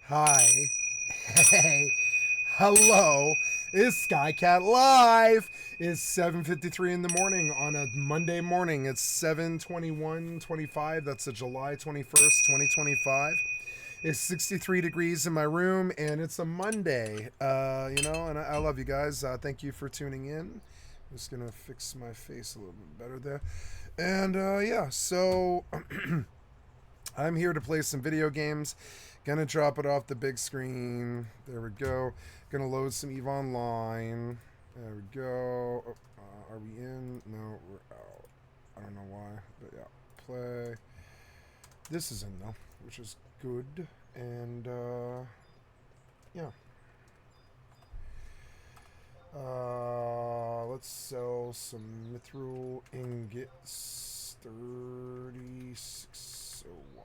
Hi. Hey. Hello. It's Skycatlive. It's 7:53 in the morning on a Monday morning. It's 7/21/25. That's a July 21st, 2025. It's 63 degrees in my room, and it's a Monday. And I love you guys. Thank you for tuning in. I'm just gonna fix my face a little bit better there. And yeah, so I'm here to play some video games. Gonna drop it off the big screen. There we go. Gonna load some EVE Online. There we go. Oh, are we in? No, we're out. I don't know why, but yeah. Play. This is in though, which is good. And yeah. Let's sell some mithril ingots. 3601.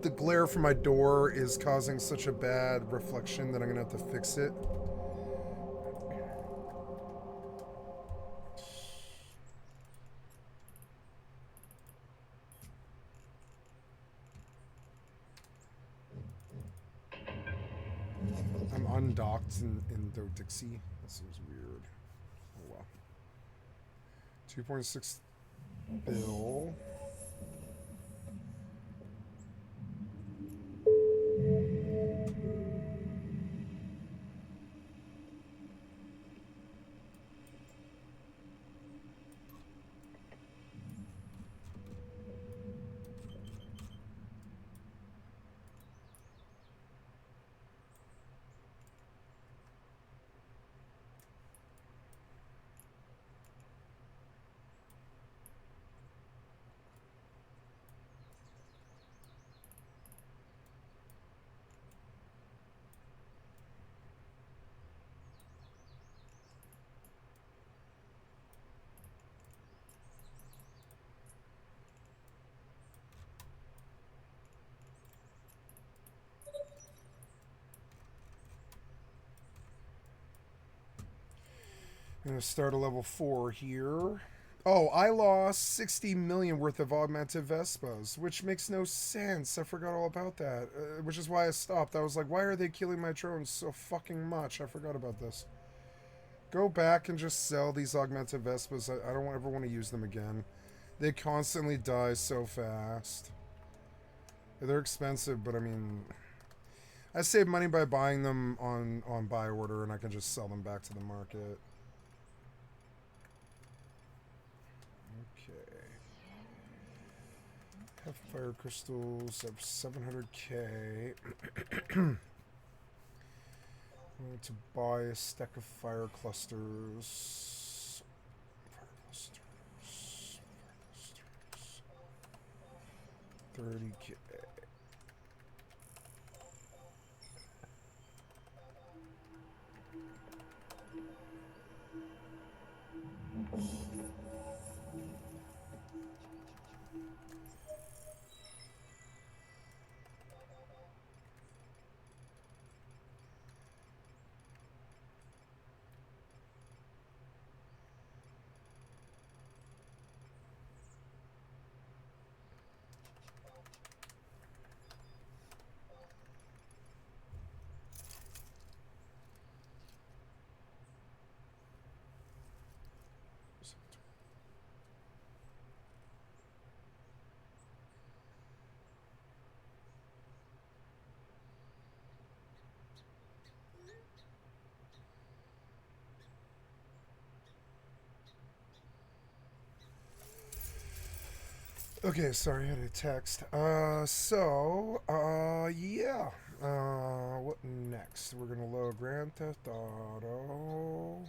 The glare from my door is causing such a bad reflection that I'm gonna have to fix it. I'm undocked in Dixie. That seems weird. Oh well. 2.6 bill. I'm gonna start a level 4 here. Oh, I lost 60 million worth of augmented Vespas, which makes no sense. I forgot all about that, which is why I stopped. I was like, why are they killing my drones so fucking much? I forgot about this. Go back and just sell these augmented Vespas. I don't ever want to use them again. They constantly die so fast. They're expensive, but I mean, I save money by buying them on buy order, and I can just sell them back to the market. Okay. Have fire crystals. Have 700k. I need to buy a stack of fire clusters. Fire clusters. Fire clusters. 30k. Okay, sorry, I had a text. Yeah. What next? We're gonna load Grand Theft Auto.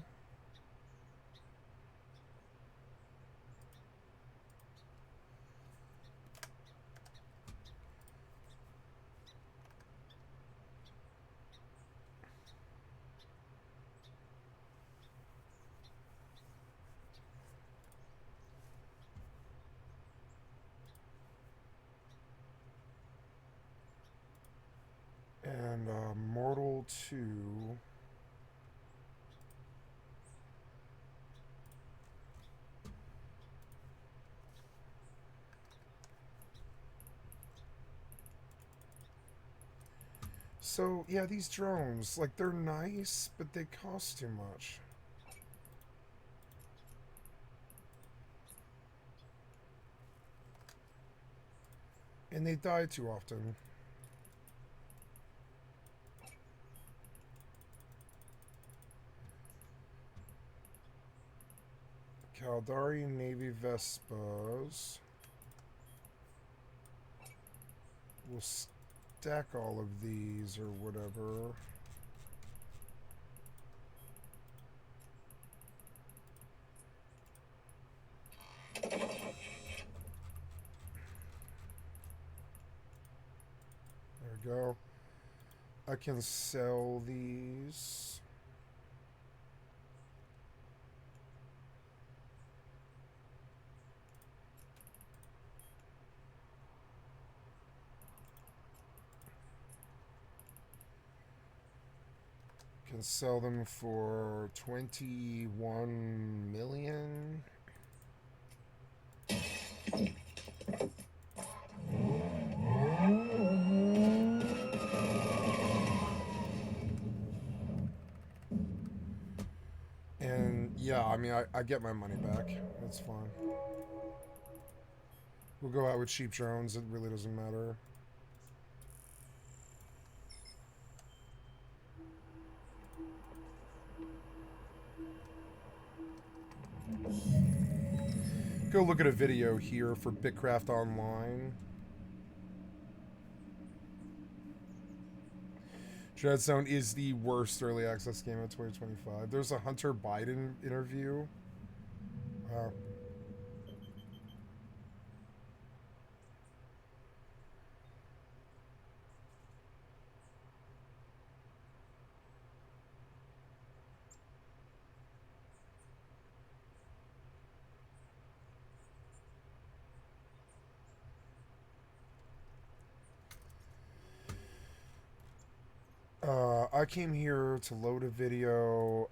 able to... So, yeah, these drones, like, they're nice, but they cost too much. And they die too often. Caldari Navy Vespas. We'll stack all of these or whatever. There we go. I can sell these. Can sell them for 21 million. And yeah, I mean, I get my money back. That's fine. We'll go out with cheap drones. It really doesn't matter. Go look at a video here for Bitcraft Online. Dreadzone is the worst early access game of 2025. There's a Hunter Biden interview. I came here to load a video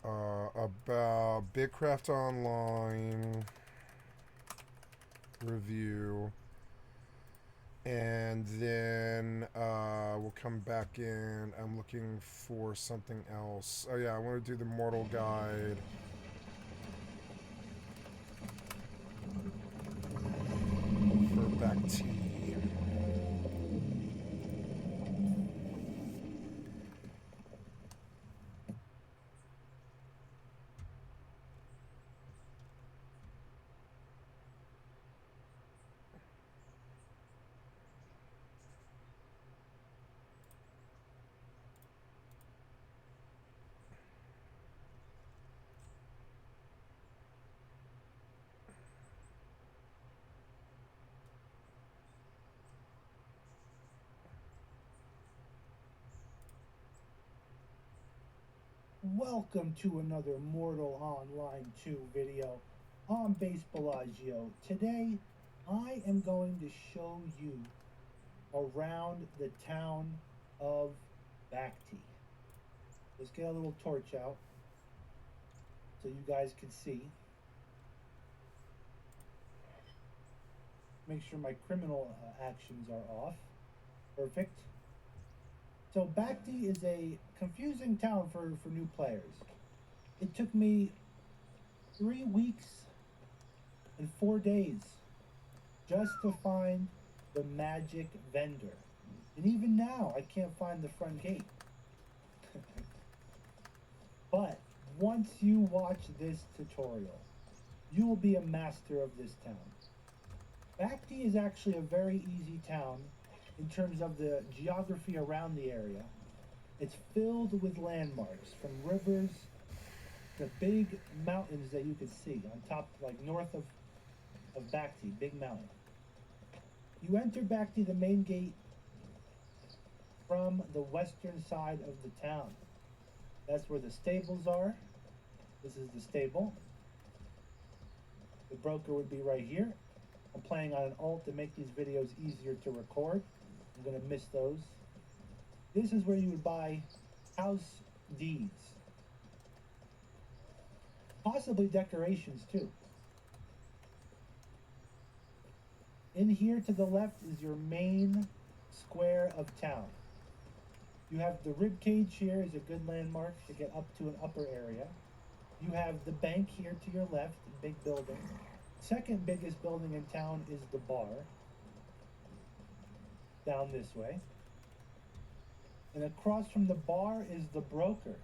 about Bitcraft Online review, and then we'll come back in. I'm looking for something else. Oh yeah, I want to do the Mortal Guide. For Bacti. Welcome to another Mortal Online 2 video. I'm Base Bellagio. Today, I am going to show you around the town of Bacti. Let's get a little torch out so you guys can see. Make sure my criminal actions are off. Perfect. So Bacti is a confusing town for new players. It took me 3 weeks and 4 days just to find the magic vendor. And even now, I can't find the front gate. But once you watch this tutorial, you will be a master of this town. Bacti is actually a very easy town in terms of the geography around the area. It's filled with landmarks, from rivers to big mountains that you can see on top, like north of Bacti, big mountain. You enter Bacti, the main gate, from the western side of the town. That's where the stables are. This is the stable. The broker would be right here. I'm playing on an alt to make these videos easier to record. I'm going to miss those. This is where you would buy house deeds, possibly decorations too. In here to the left is your main square of town. You have the rib cage here is a good landmark to get up to an upper area. You have the bank here to your left, a big building. Second biggest building in town is the bar, down this way. And across from the bar is the broker.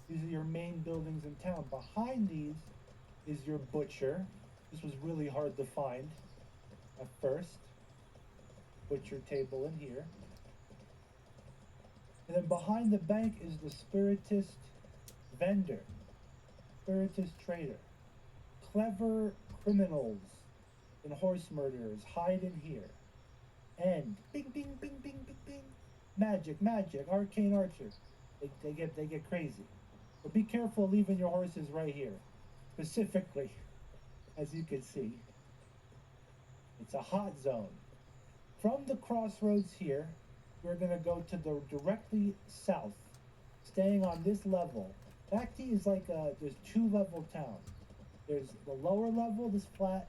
These are your main buildings in town. Behind these is your butcher. This was really hard to find at first. Butcher table in here. And then behind the bank is the spiritist vendor, spiritist trader. Clever criminals and horse murderers hide in here. And bing, bing, bing, bing, bing, bing. Magic, magic, arcane archer. They get crazy. But be careful leaving your horses right here. Specifically, as you can see, it's a hot zone. From the crossroads here, we're going to go to the directly south, staying on this level. Bacti is like there's 2-level town. There's the lower level, this flat,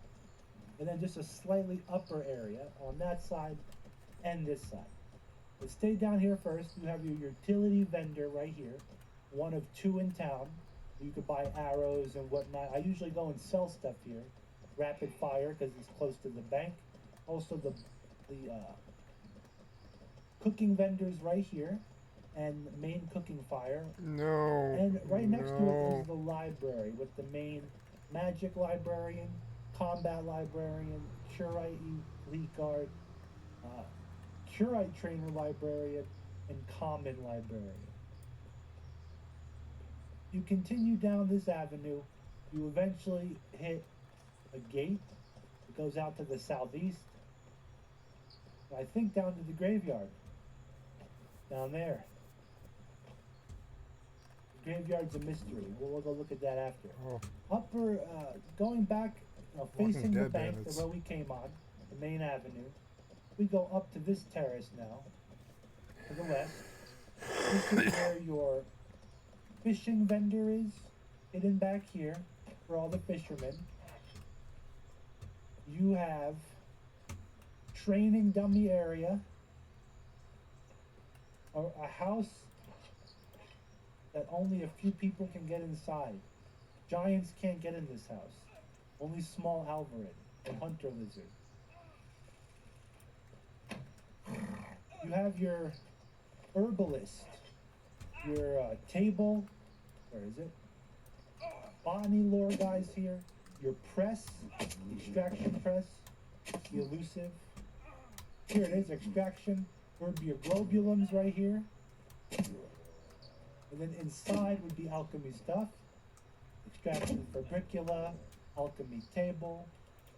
and then just a slightly upper area on that side and this side. But stay down here first. You have your utility vendor right here, one of 2 in town. You could buy arrows and whatnot. I usually go and sell stuff here. Rapid fire because it's close to the bank. Also the cooking vendors right here, and main cooking fire. No. And right next to it is the library with the main magic librarian, combat librarian, curite elite guard, curite trainer librarian, and common librarian. You continue down this avenue, you eventually hit a gate that goes out to the southeast. I think down to the graveyard. Down there. The graveyard's a mystery. We'll go look at that after. Oh. Going back, facing the bank, bandits. the road we came on, the main avenue. We go up to this terrace now, to the west. This is where your fishing vendor is, hidden back here for all the fishermen. You have training dummy area, a house that only a few people can get inside. Giants can't get in this house. Only small alvarid and hunter lizard. You have your herbalist, your table, where is it? Botany lore guys here. Your press, extraction press, the elusive. Here it is, extraction. There would be your globulums right here. And then inside would be alchemy stuff. Extraction fabricula, alchemy table,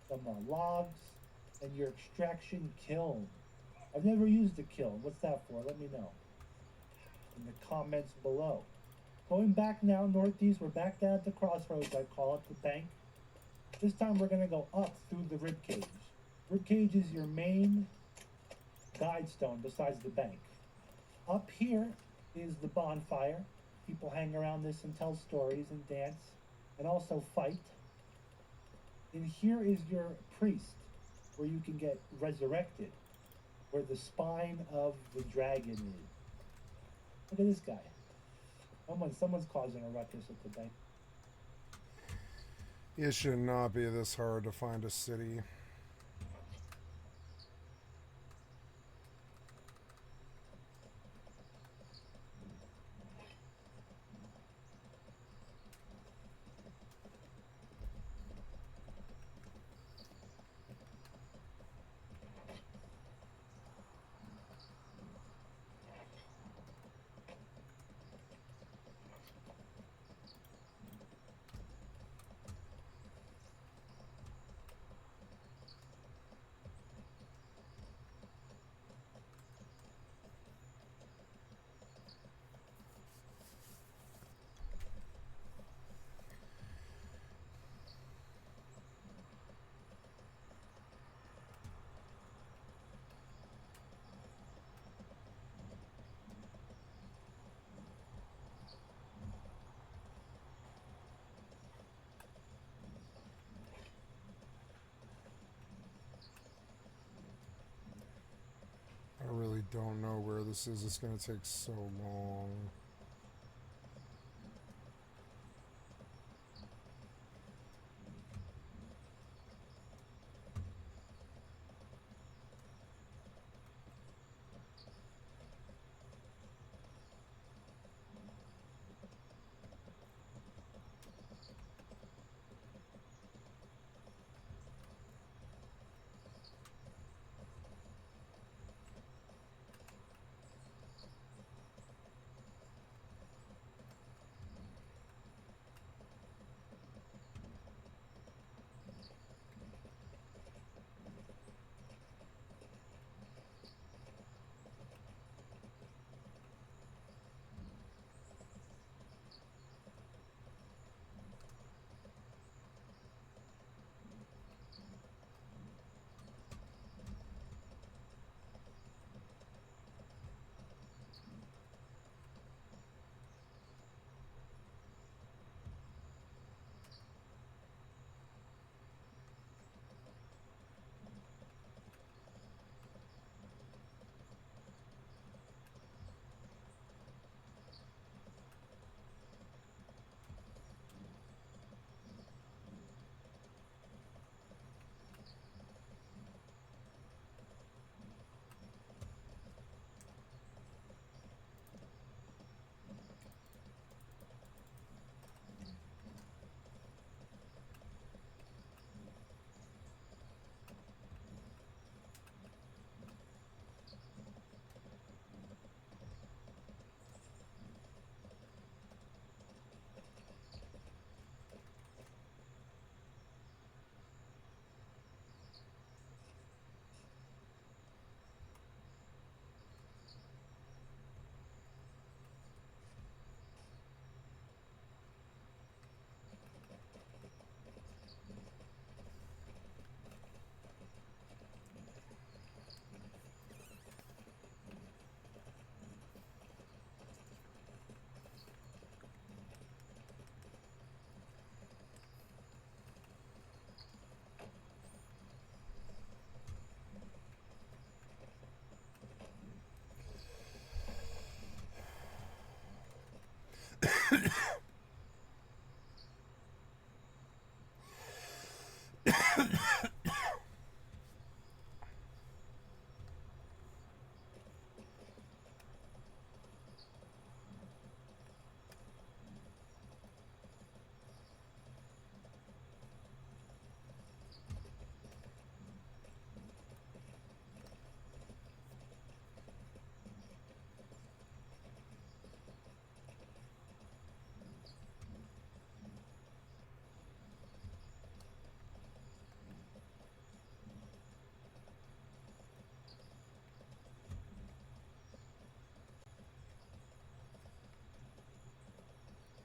some logs, and your extraction kiln. I've never used a kiln. What's that for? Let me know in the comments below. Going back now northeast, we're back down at the crossroads, I call it, the bank. This time we're going to go up through the ribcage. Ribcage is your main guide stone besides the bank. Up here is the bonfire. People hang around this and tell stories and dance and also fight. And here is your priest, where you can get resurrected, where the spine of the dragon is. Look at this guy. Someone's causing a ruckus at the bank. It should not be this hard to find a city. really don't know where this is. It's going to take so long.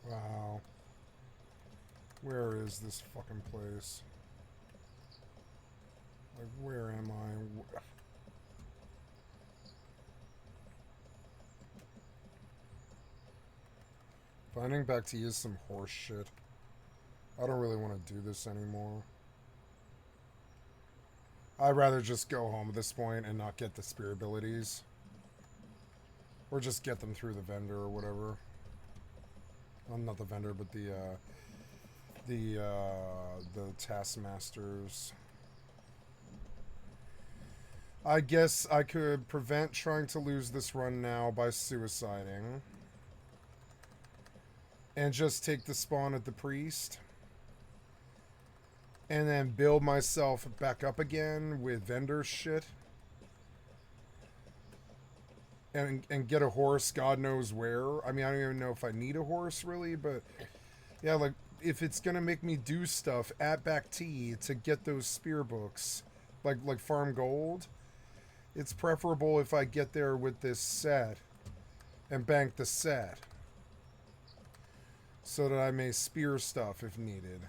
Wow. Where is this fucking place? Like, where am I? Finding back to use some horse shit. I don't really want to do this anymore. I'd rather just go home at this point and not get the spear abilities. Or just get them through the vendor or whatever. Well, not the vendor, but the taskmasters. I guess I could prevent trying to lose this run now by suiciding. And just take the spawn at the priest. And then build myself back up again with vendor shit. And get a horse God knows where. I mean, I don't even know if I need a horse really, but yeah, like if it's gonna make me do stuff at back T to get those spear books, like farm gold, it's preferable if I get there with this set and bank the set so that I may spear stuff if needed.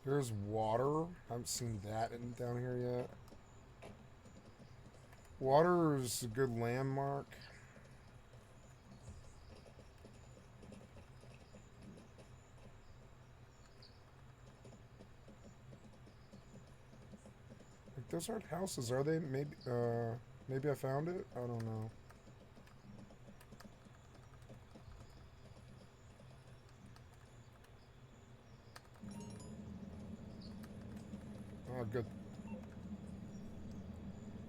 There's water. I haven't seen that down here yet. Water is a good landmark. Like, those aren't houses, are they? Maybe I found it? I don't know. Oh, good.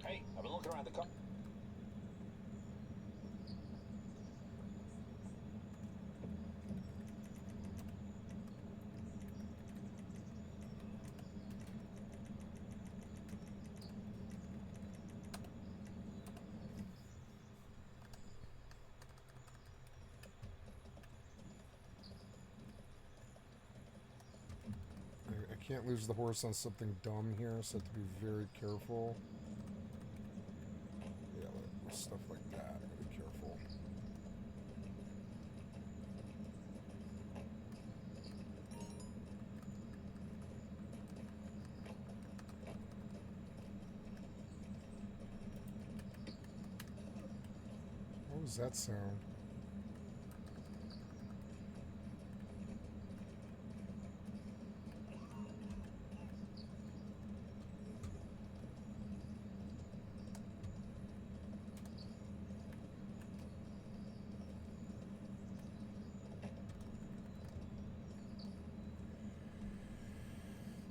Hey, I've been looking around the car. I can't lose the horse on something dumb here, so I have to be very careful. Yeah, like stuff like that. I gotta be careful. What was that sound?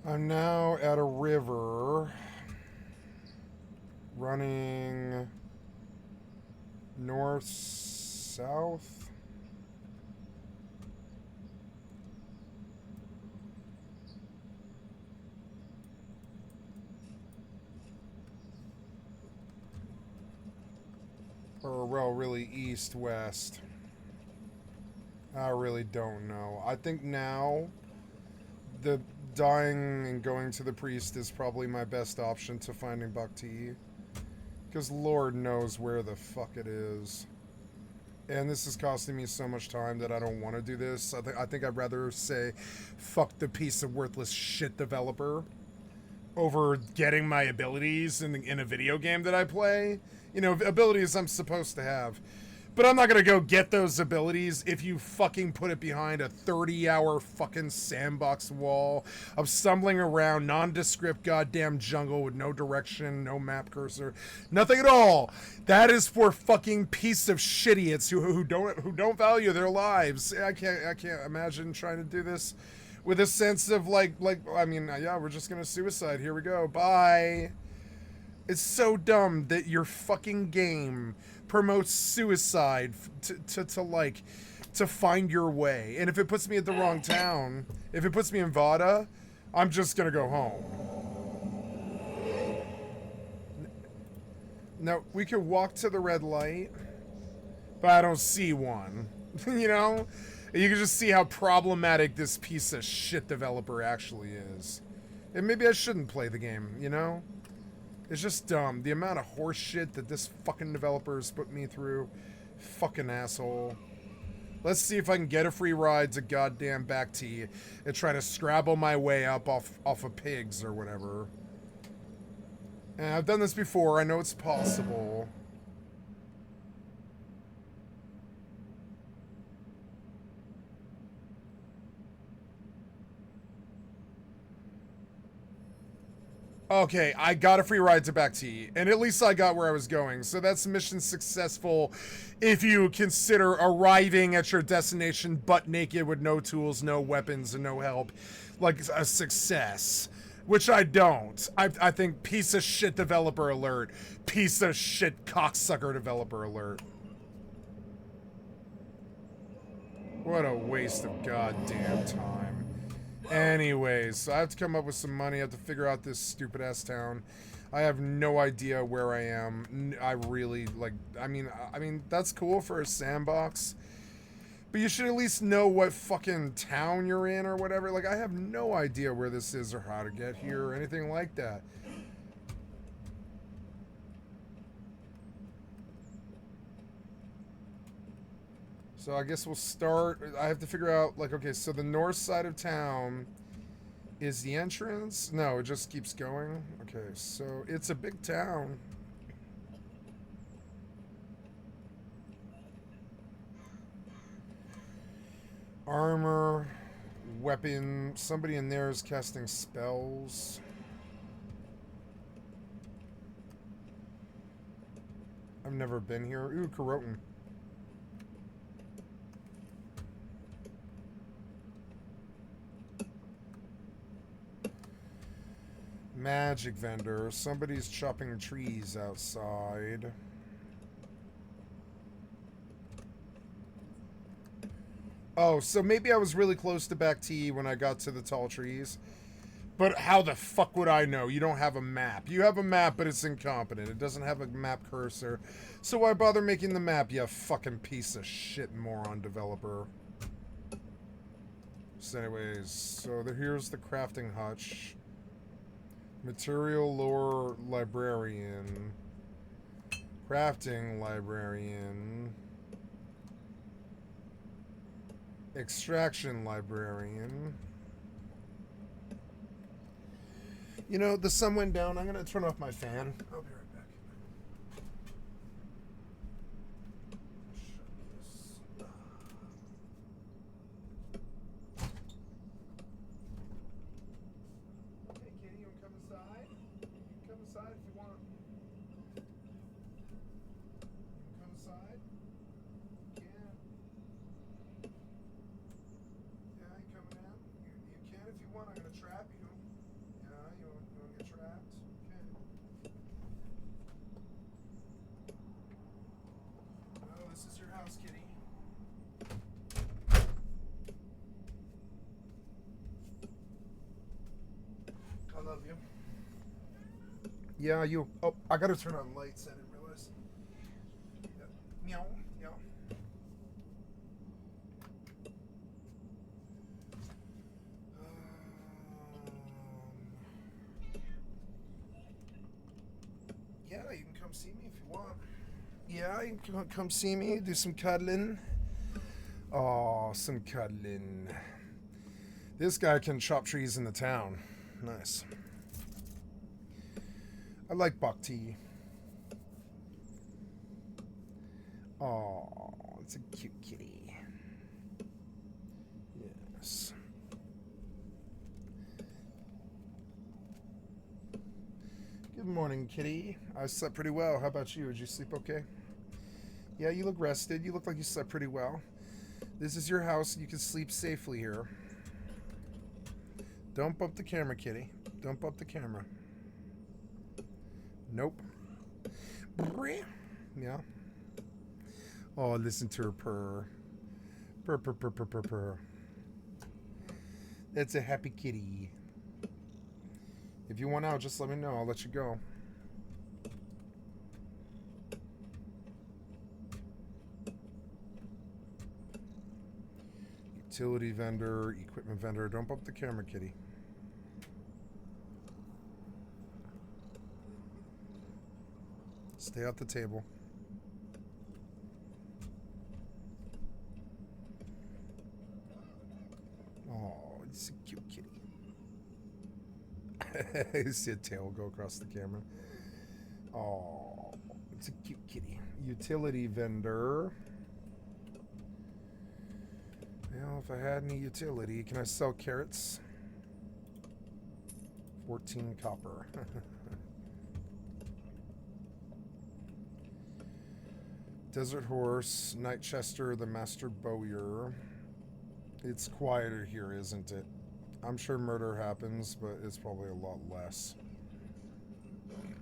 I'm now at a river running north south. Or, well, really east west. I really don't know. I think now the dying and going to the priest is probably my best option to finding Bhakti. Because Lord knows where the fuck it is. And this is costing me so much time that I don't want to do this. I think I'd rather say, fuck the piece of worthless shit developer over getting my abilities in a video game that I play. You know, abilities I'm supposed to have. But I'm not gonna go get those abilities if you fucking put it behind a 30-hour fucking sandbox wall of stumbling around nondescript goddamn jungle with no direction, no map cursor, nothing at all. That is for fucking piece of shit idiots who don't value their lives. I can't imagine trying to do this with a sense of like I mean, yeah, we're just gonna suicide. Here we go. Bye. It's so dumb that your fucking game promotes suicide to find your way. And if it puts me at the wrong town, if it puts me in Vada, I'm just gonna go home. Now, we could walk to the red light, but I don't see one. You know? You can just see how problematic this piece of shit developer actually is. And maybe I shouldn't play the game, you know? It's just dumb. The amount of horse shit that this fucking developer has put me through. Fucking asshole. Let's see if I can get a free ride to goddamn Bhakti and try to scrabble my way up off of pigs or whatever. And I've done this before. I know it's possible. Okay, I got a free ride to Bhakti, and at least I got where I was going, so that's mission successful if you consider arriving at your destination butt naked with no tools, no weapons, and no help like a success. Which I don't. I think piece of shit developer alert. Piece of shit cocksucker developer alert. What a waste of goddamn time. Anyways, so I have to come up with some money. I have to figure out this stupid ass town. I have no idea where I am. I really like. I mean that's cool for a sandbox, but you should at least know what fucking town you're in or whatever. Like, I have no idea where this is or how to get here or anything like that. So I guess we'll start. I have to figure out, like, okay, so the north side of town Is the entrance? No, it just keeps going. Okay, so it's a big town. Armor, weapon. Somebody in there is casting spells. I've never been here. Ooh, Karoten. Magic vendor. Somebody's chopping trees outside. Oh, so maybe I was really close to back T when I got to the tall trees. But how the fuck would I know? You don't have a map. You have a map, but it's incompetent. It doesn't have a map cursor. So why bother making the map, you fucking piece of shit moron developer? So anyways, so here's the crafting hutch. Material lore librarian. Crafting librarian. Extraction librarian. You know, the sun went down. I'm going to turn off my fan. I'll be right back. Shut this. Hey, Katie, you want to come inside? You can come inside if you want. You can come inside? You can. Yeah, you coming in? You can if you want. I'm going to trap you. Yeah, you want to get trapped? Okay. Oh, this is your house, kitty. I love you. Yeah, you. Oh, I gotta turn on lights. I didn't realize. Yeah. Meow, meow. Yeah, you can come see me if you want. Yeah, you can come see me, do some cuddling. Oh, some cuddling. This guy can chop trees in the town. Nice. I like Bhakti. Oh, it's a cute kitty. Yes. Good morning, kitty. I slept pretty well. How about you? Did you sleep okay? Yeah, you look rested. You look like you slept pretty well. This is your house. You can sleep safely here. Don't bump the camera, kitty. Don't bump the camera. Nope. Yeah. Oh, listen to her purr. Purr, purr, purr, purr, purr, purr. That's a happy kitty. If you want out, just let me know. I'll let you go. Utility vendor, equipment vendor. Don't bump the camera, kitty. Stay off the table. Oh, it's a cute kitty. You see a tail go across the camera. Oh, it's a cute kitty. Utility vendor. Well, if I had any utility, can I sell carrots? 14 copper. Desert Horse, Knightchester, the Master Bowyer. It's quieter here, isn't it? I'm sure murder happens, but it's probably a lot less.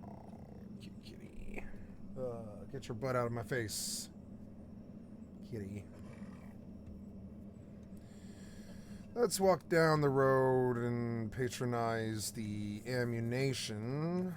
Oh, cute kitty. Get your butt out of my face, kitty. Let's walk down the road and patronize the ammunition.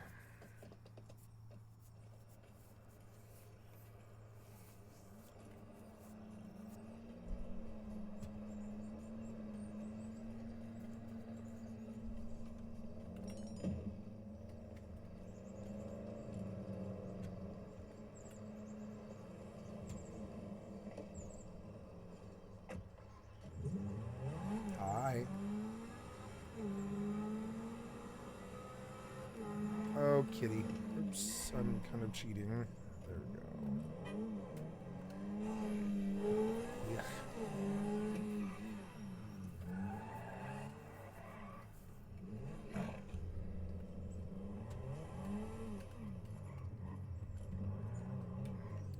Hi. kitty. Oops, I'm kind of cheating. There we go. Yeah.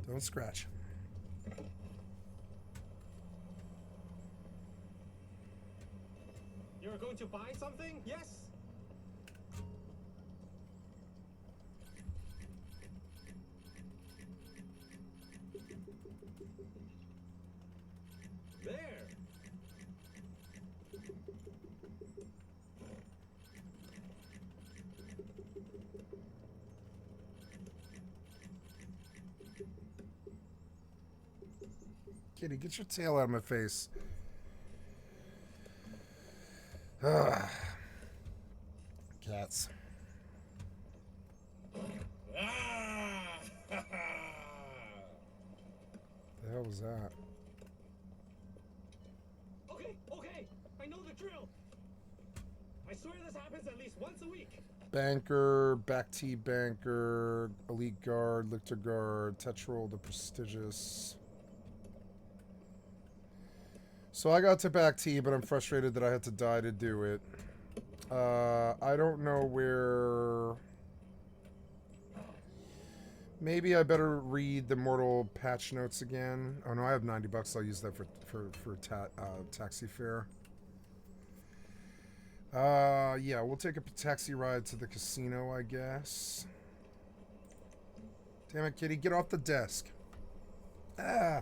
Don't scratch. You're going to buy something? Yes? There! Kitty, get your tail out of my face. Ugh. Cats. Ah! The hell was that? Okay, I know the drill. I swear this happens at least once a week. Banker, back T banker, elite guard, lictor guard, tetrol, the prestigious. So I got to back T, but I'm frustrated that I had to die to do it. I don't know where... Maybe I better read the Mortal patch notes again. Oh no, I have $90. I'll use that for taxi fare. Yeah, we'll take a taxi ride to the casino, I guess. Damn it, kitty, get off the desk. Ah!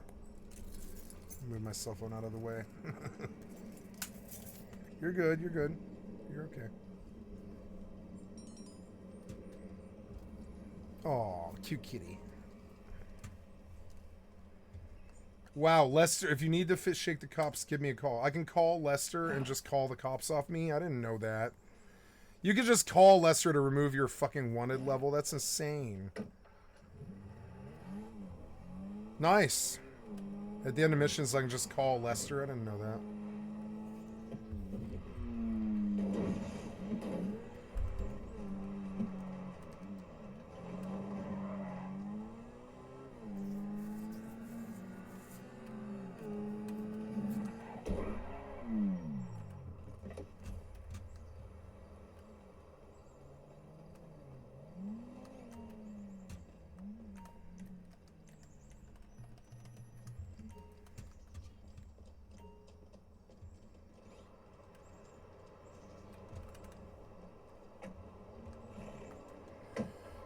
Move my cell phone out of the way. You're good, you're good. You're okay. Aw, cute kitty. Wow, Lester, if you need to shake the cops, give me a call. I can call Lester and just call the cops off me? I didn't know that. You could just call Lester to remove your fucking wanted level? That's insane. Nice. At the end of missions, I can just call Lester. I didn't know that.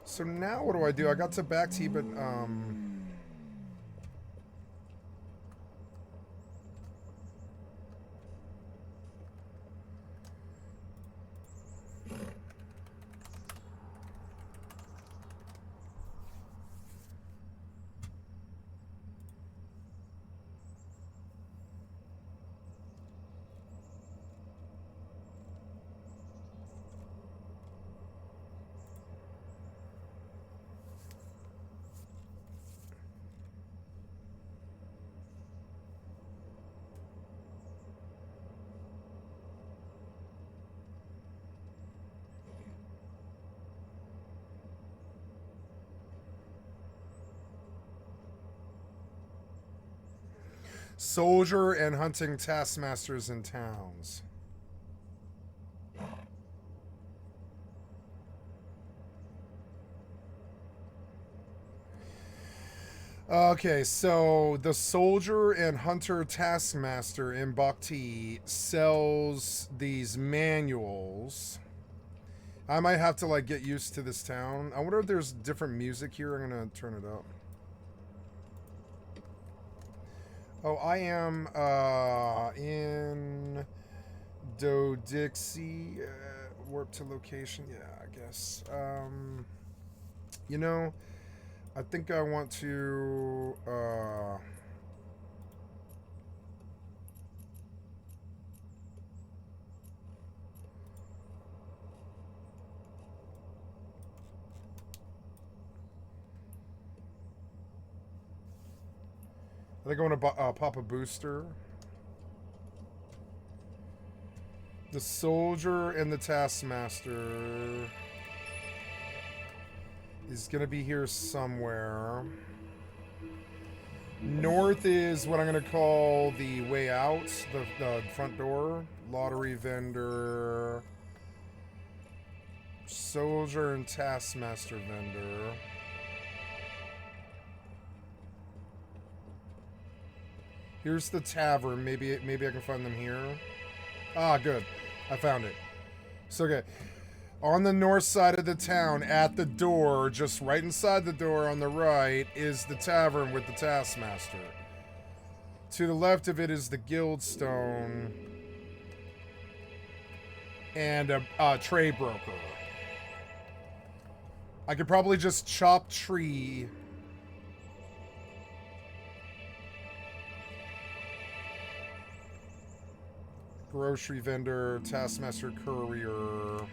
So now what do? I got to back T, but soldier and hunting taskmasters in towns. Okay, so the soldier and hunter taskmaster in Bhakti sells these manuals. I might have to like get used to this town. I wonder if there's different music here. I'm gonna turn it up. Oh, I am in Do-Dixie. Warp to location. Yeah, I guess. You know, I think I want to... I think I want to pop a booster. The soldier and the taskmaster. is gonna be here somewhere. North is what I'm gonna call the way out, the front door. Lottery vendor, soldier and taskmaster vendor. Here's the tavern. Maybe I can find them here. Ah, good. I found it. So, okay. On the north side of the town, at the door, just right inside the door on the right, is the tavern with the taskmaster. To the left of it is the guildstone and a trade broker. I could probably just chop tree. Grocery vendor, taskmaster, courier.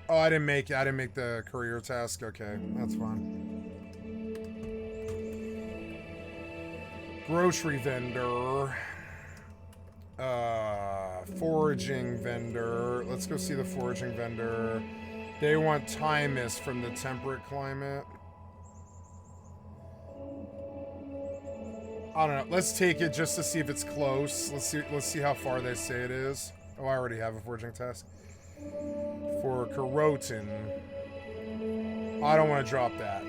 Oh, I didn't make the courier task. Okay, that's fine. Grocery vendor. Foraging vendor. Let's go see the foraging vendor. They want Timus from the temperate climate. I don't know. Let's take it just to see if it's close. Let's see how far they say it is. Oh, I already have a foraging task. For Karotin. I don't want to drop that.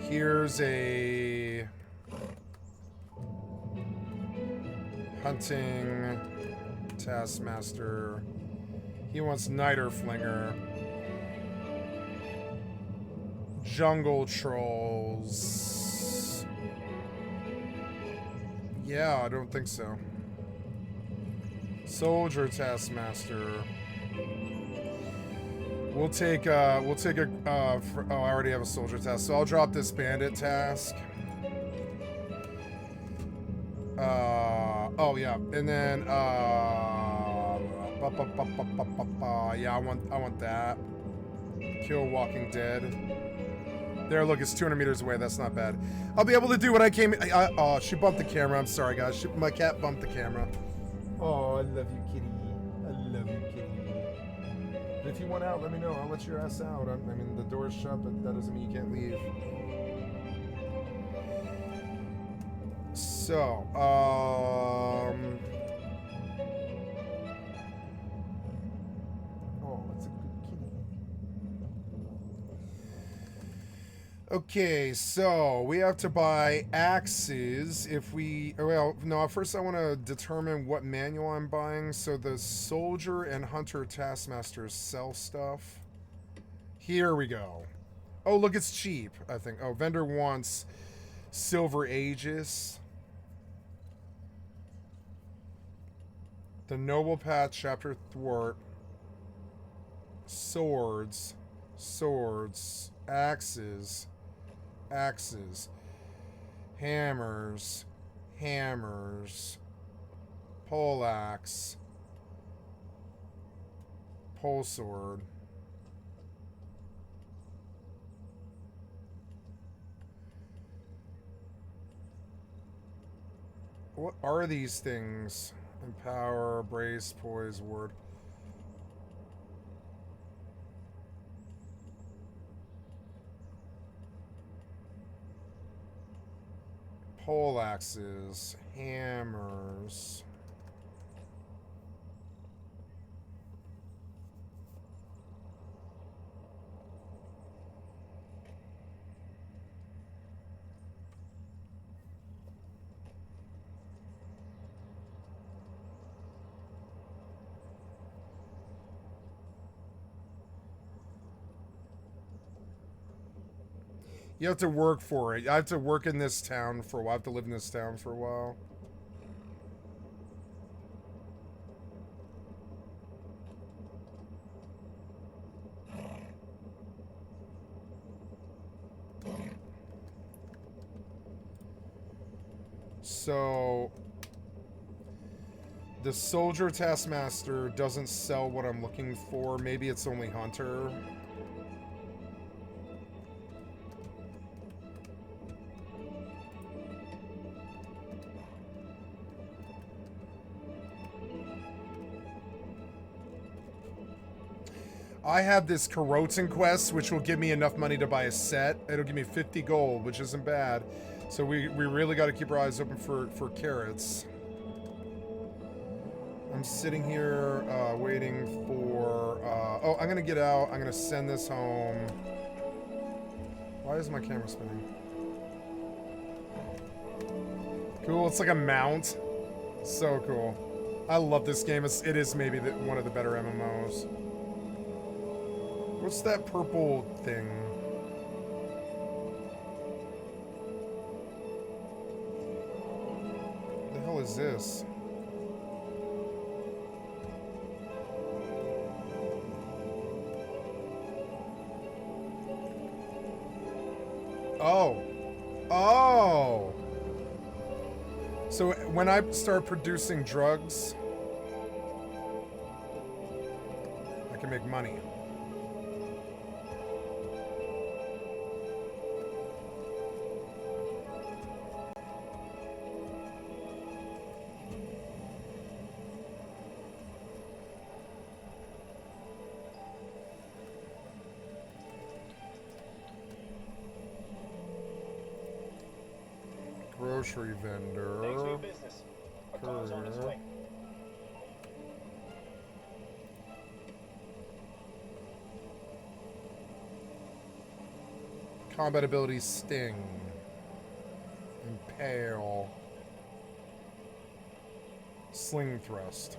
Here's a hunting taskmaster. He wants Niter Flinger. Jungle trolls. Yeah, I don't think so. Soldier taskmaster. We'll take a oh, I already have a soldier task, so I'll drop this bandit task. Oh yeah, and then yeah, I want that. Kill Walking Dead. There, look, it's 200 meters away. That's not bad. I'll be able to do what I came. Oh, she bumped the camera. I'm sorry, guys. My cat bumped the camera. Oh, I love you, kitty. I love you, kitty. But if you want out, let me know. I'll let your ass out. I mean, the door's shut, but that doesn't mean you can't leave. So, oh, that's a good kitty. Okay, so we have to buy axes if we... Well, no, first I want to determine what manual I'm buying. So the soldier and hunter taskmasters sell stuff. Here we go. Oh, look, it's cheap, I think. Oh, vendor wants Silver Aegis. The Noble Path, Chapter Thwart. Swords. Swords. Axes. Axes. Hammers. Hammers. Poleaxe. Pole sword. What are these things? Empower, brace, poise, ward. Pole axes, hammers. You have to work for it. I have to work in this town for a while. I have to live in this town for a while. So the soldier taskmaster doesn't sell what I'm looking for. Maybe it's only hunter. I have this Karotin quest, which will give me enough money to buy a set. It'll give me 50 gold, which isn't bad. So we really got to keep our eyes open for carrots. I'm sitting here waiting for... oh, I'm going to get out. I'm going to send this home. Why is my camera spinning? Cool, it's like a mount. So cool. I love this game. It is maybe one of the better MMOs. What's that purple thing? What the hell is this? Oh. Oh! So when I start producing drugs, I can make money. Grocery vendor. Thanks for your business. A car's on its way. Combat ability Sting. Impale. Sling Thrust.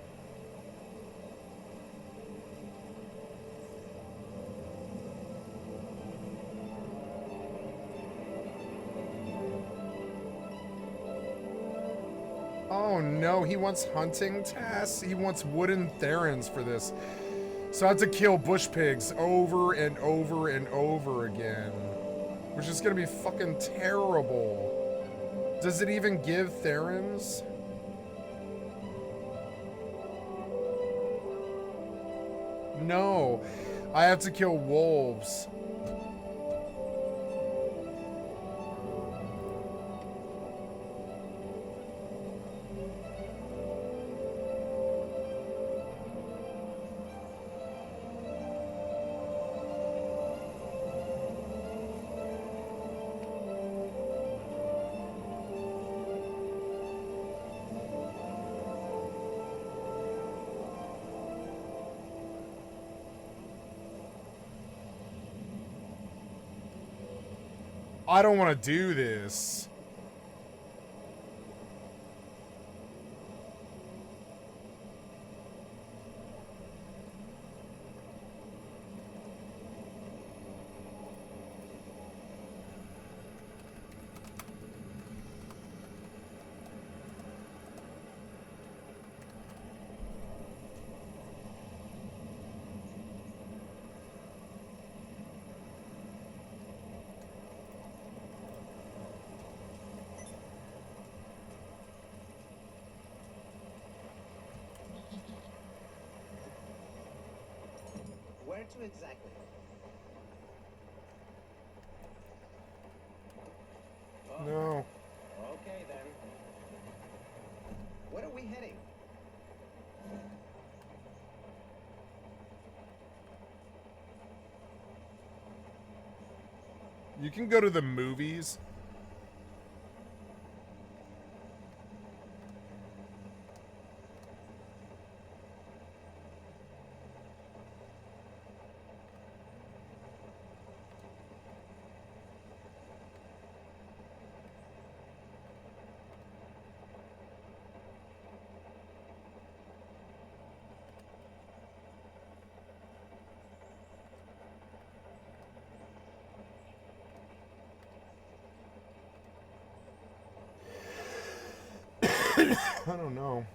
Oh no, he wants hunting tasks? He wants wooden therins for this. So I have to kill bush pigs over and over and over again. Which is gonna be fucking terrible. Does it even give therins? No. I have to kill wolves. I don't want to do this. Where to exactly? Oh, No. okay then. Where are we heading? You can go to the movies. I don't know.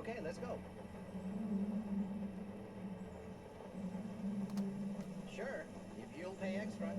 Okay, let's go. Sure, if you'll pay extra.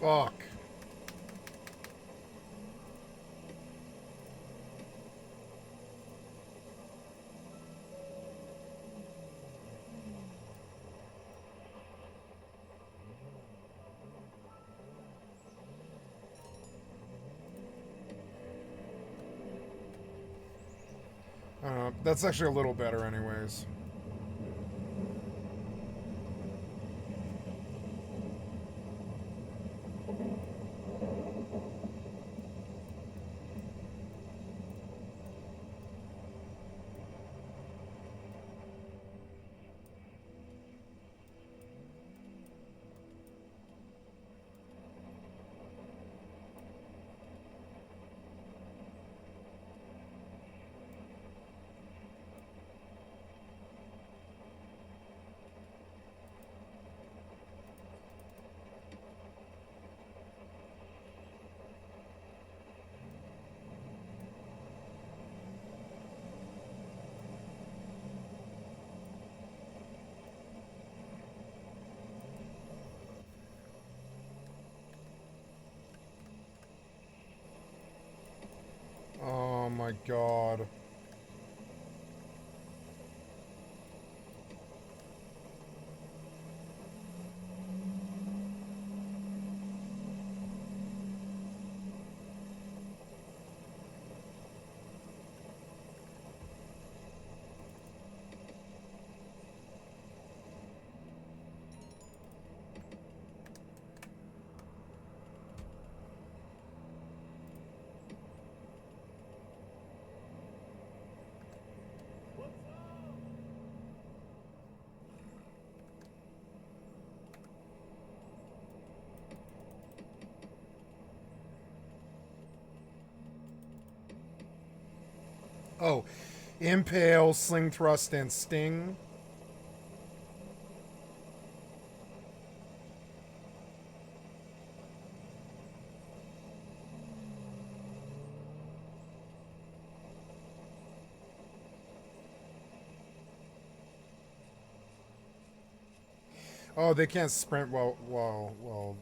Fuck. That's actually a little better anyways. Oh my god. Oh, impale, sling thrust, and sting. Oh, they can't sprint well. Oh.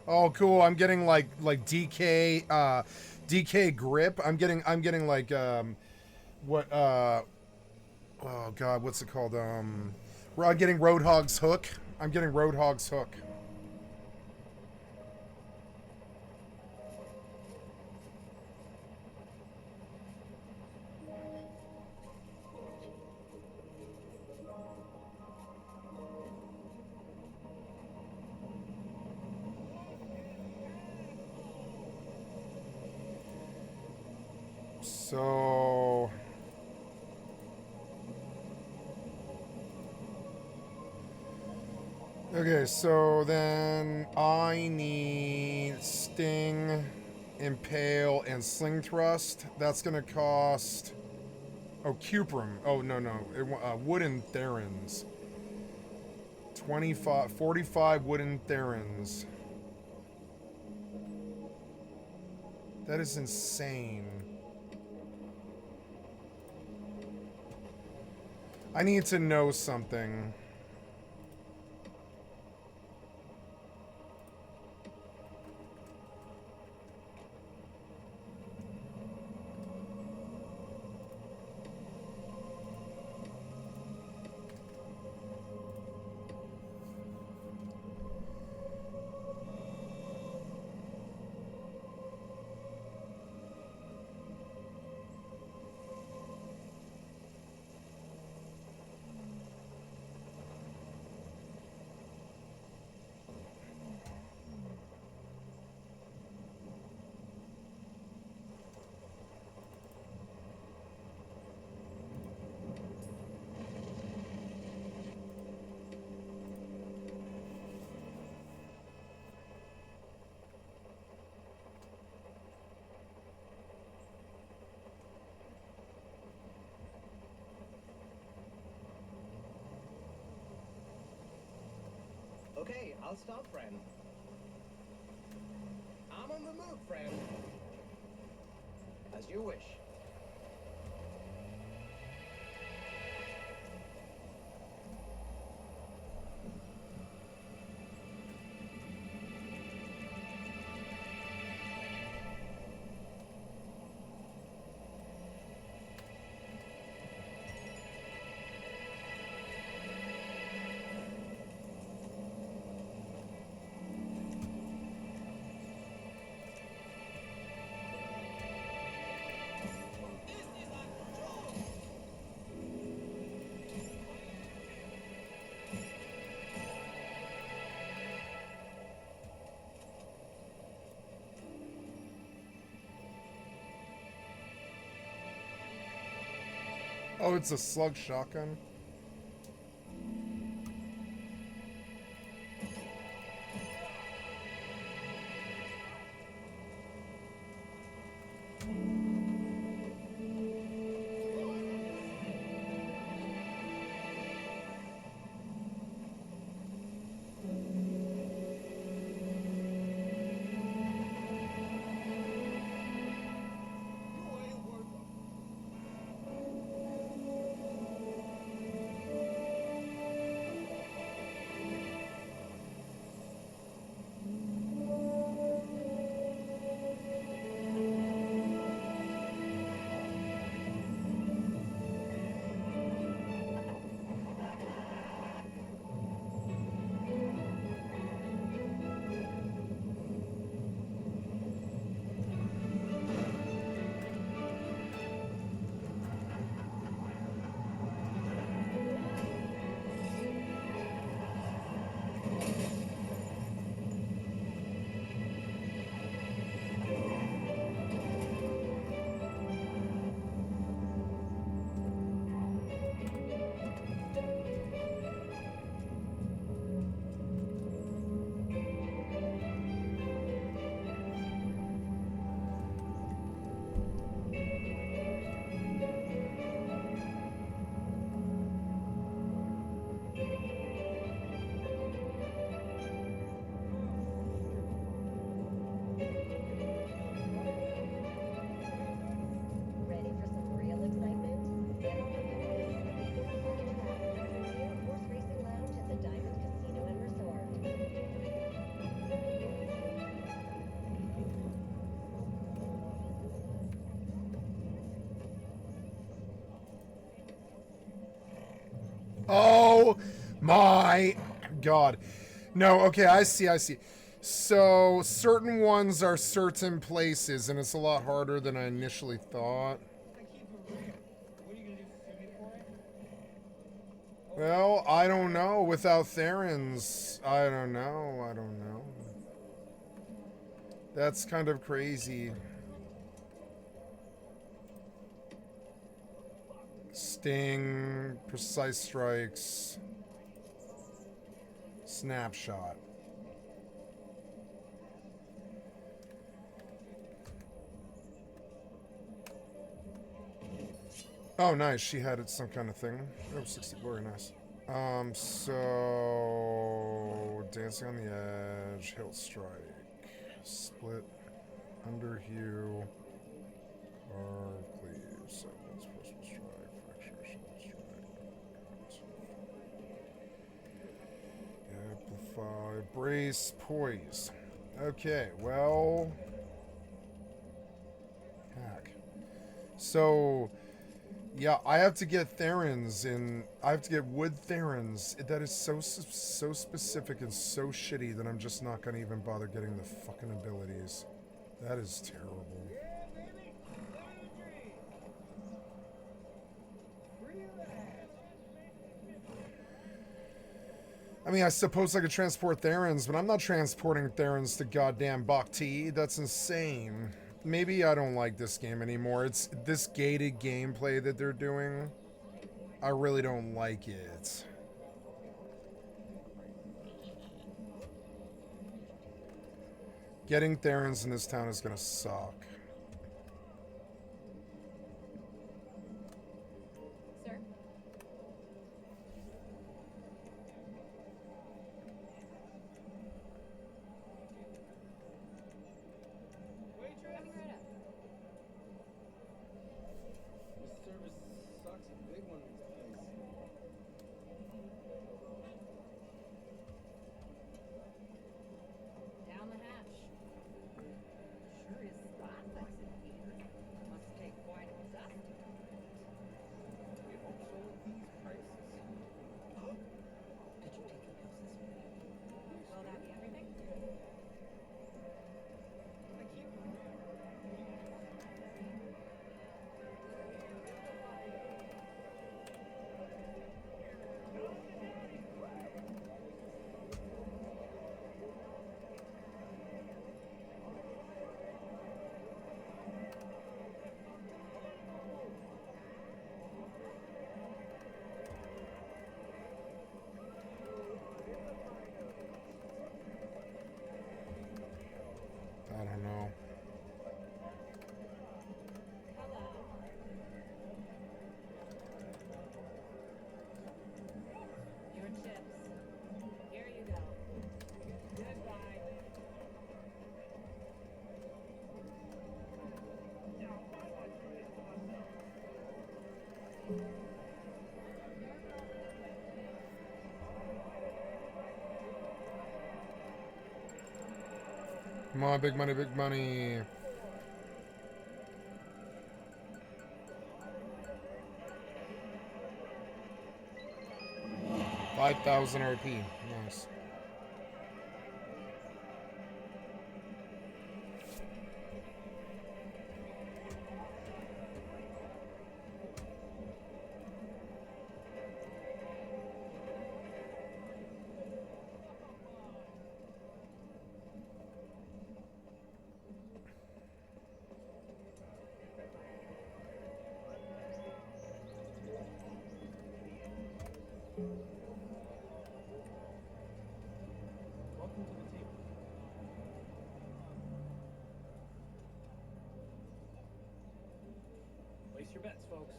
Oh, cool. I'm getting like DK grip. I'm getting like what oh god, what's it called? I'm getting Roadhog's hook. I'm getting Roadhog's hook. So okay, so then I need Sting. Impale and Sling Thrust. That's going to cost... Oh, Cuprum. Oh, no. Wooden Therins. 45 wooden Therins. That is insane. I need to know something. Okay, I'll stop, friend. I'm on the move, friend. As you wish. Oh, it's a slug shotgun? Ready for some real excitement? Get on the biggest speeders on the track at the Air Force Racing Lounge at the Diamond Casino and Resort. Oh my god. No, okay, I see. So, certain ones are certain places, and it's a lot harder than I initially thought. I keep it real. What are you gonna do? Sue me for it? Well, I don't know. Without Therins, I don't know. That's kind of crazy. Sting, precise strikes, snapshot. Oh, nice. She had it some kind of thing. Oh, 60 glory, nice. So dancing on the edge, hilt strike, split, under hue, carve, cleave, sevens, forceful strike, fracture, shield strike, amplify, brace, poise. Okay, well, hack. So. Yeah, I have to get Therans in. I have to get wood Therans. That is so specific and so shitty that I'm just not gonna even bother getting the fucking abilities. That is terrible. I mean, I suppose I could transport Therans, but I'm not transporting Therans to goddamn Bhakti. That's insane. Maybe I don't like this game anymore. It's this gated gameplay that they're doing. I really don't like it. Getting Therans in this town is gonna suck. Sir? Coming right up. This service sucks a big one these days. Down the hatch. Sure is spotless in here. Must take quite a dust. We hope so with these prices. Did you take your pills this morning? Will that be everything? I don't know. Hello. Your chips. Here you go. Goodbye. Come on, big money, big money. $5,000 RP. Nice. Welcome to the table. Place your bets, folks.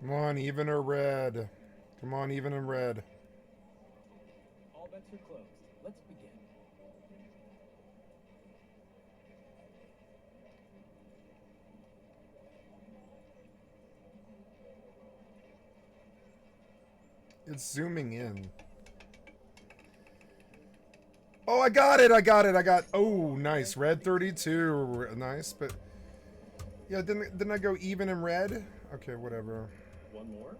Come on, even or red. Come on, even and red. All bets are closed. Let's begin. It's zooming in. Oh, I got it. I got it. I got. Oh, nice. Red 32. Nice, but yeah, didn't I go even in red? Okay, whatever. One more.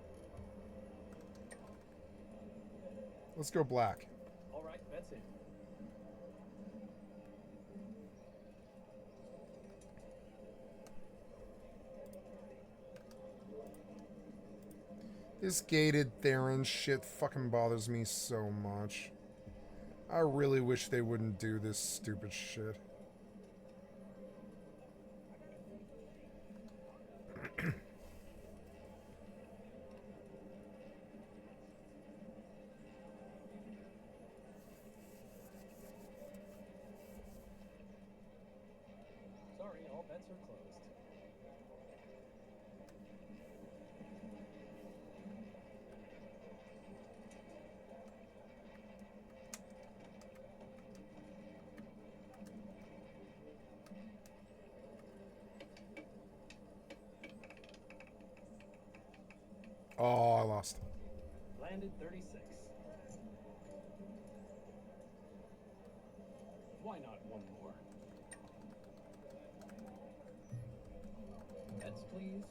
Let's go black. All right, bets in. This gated Theron shit fucking bothers me so much. I really wish they wouldn't do this stupid shit. Sorry, all bets are closed. Oh, I lost. Landed 36. Why not one more? Bets, please.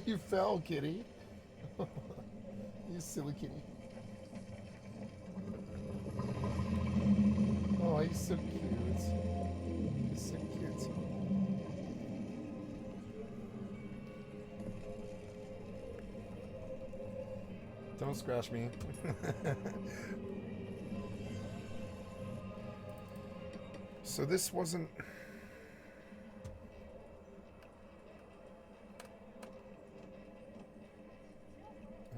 You fell, kitty. You silly kitty. Oh, he's so cute. He's so cute. Don't scratch me. So this wasn't...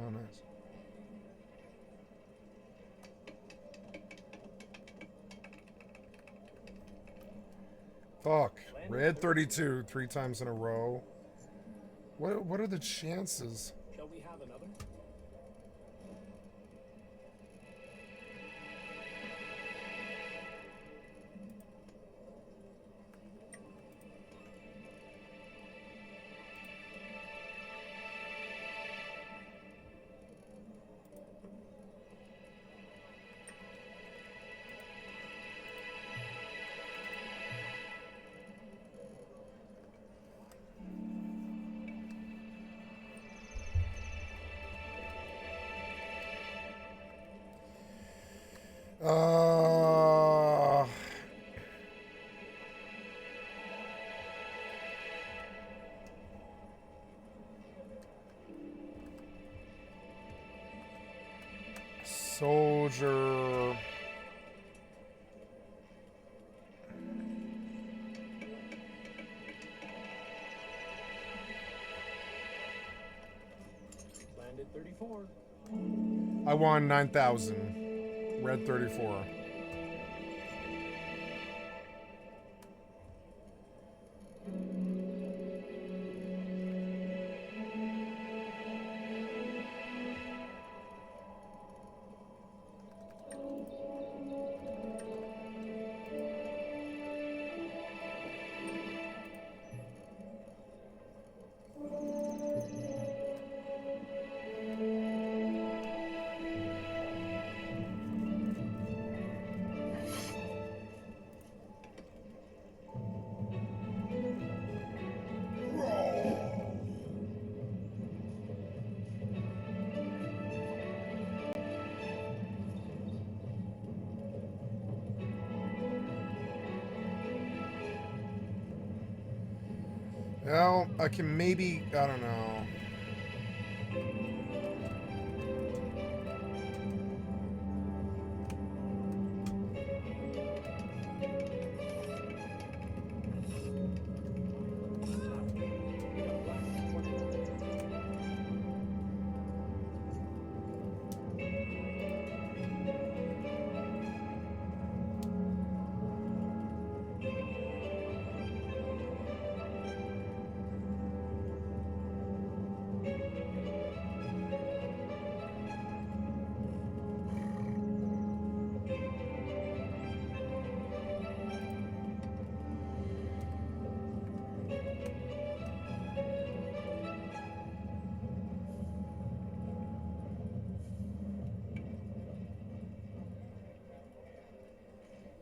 Oh, nice. Fuck. Red 32 3 times in a row. What are the chances? Shall we have another? Uh... Soldier. Landed 34. I won 9,000. Red 34. Well, I can maybe, I don't know.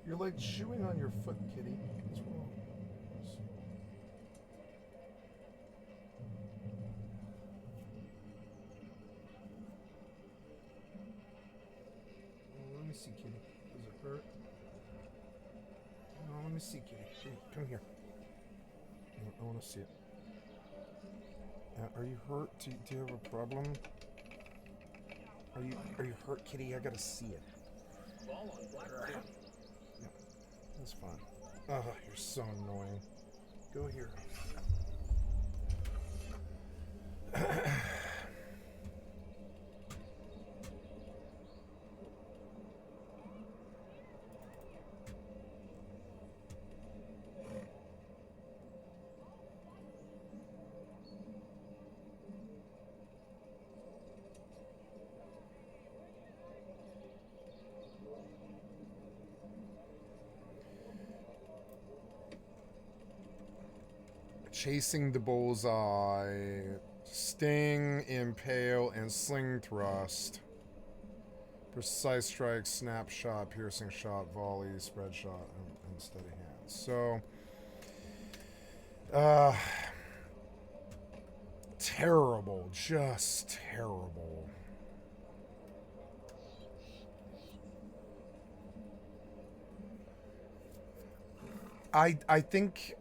You're like chewing on your foot, kitty. What's wrong? see, kitty. Does it hurt? No, let me see, kitty. Come here. I want to see it. Are you hurt? Do you have a problem? Are you hurt, kitty? I gotta see it. Ball on black two. No, that's fine. Oh, you're so annoying. Go here. Chasing the bullseye, sting, impale, and sling thrust. Precise strike, snapshot, piercing shot, volley, spread shot, and steady hand. So, terrible, just terrible. I think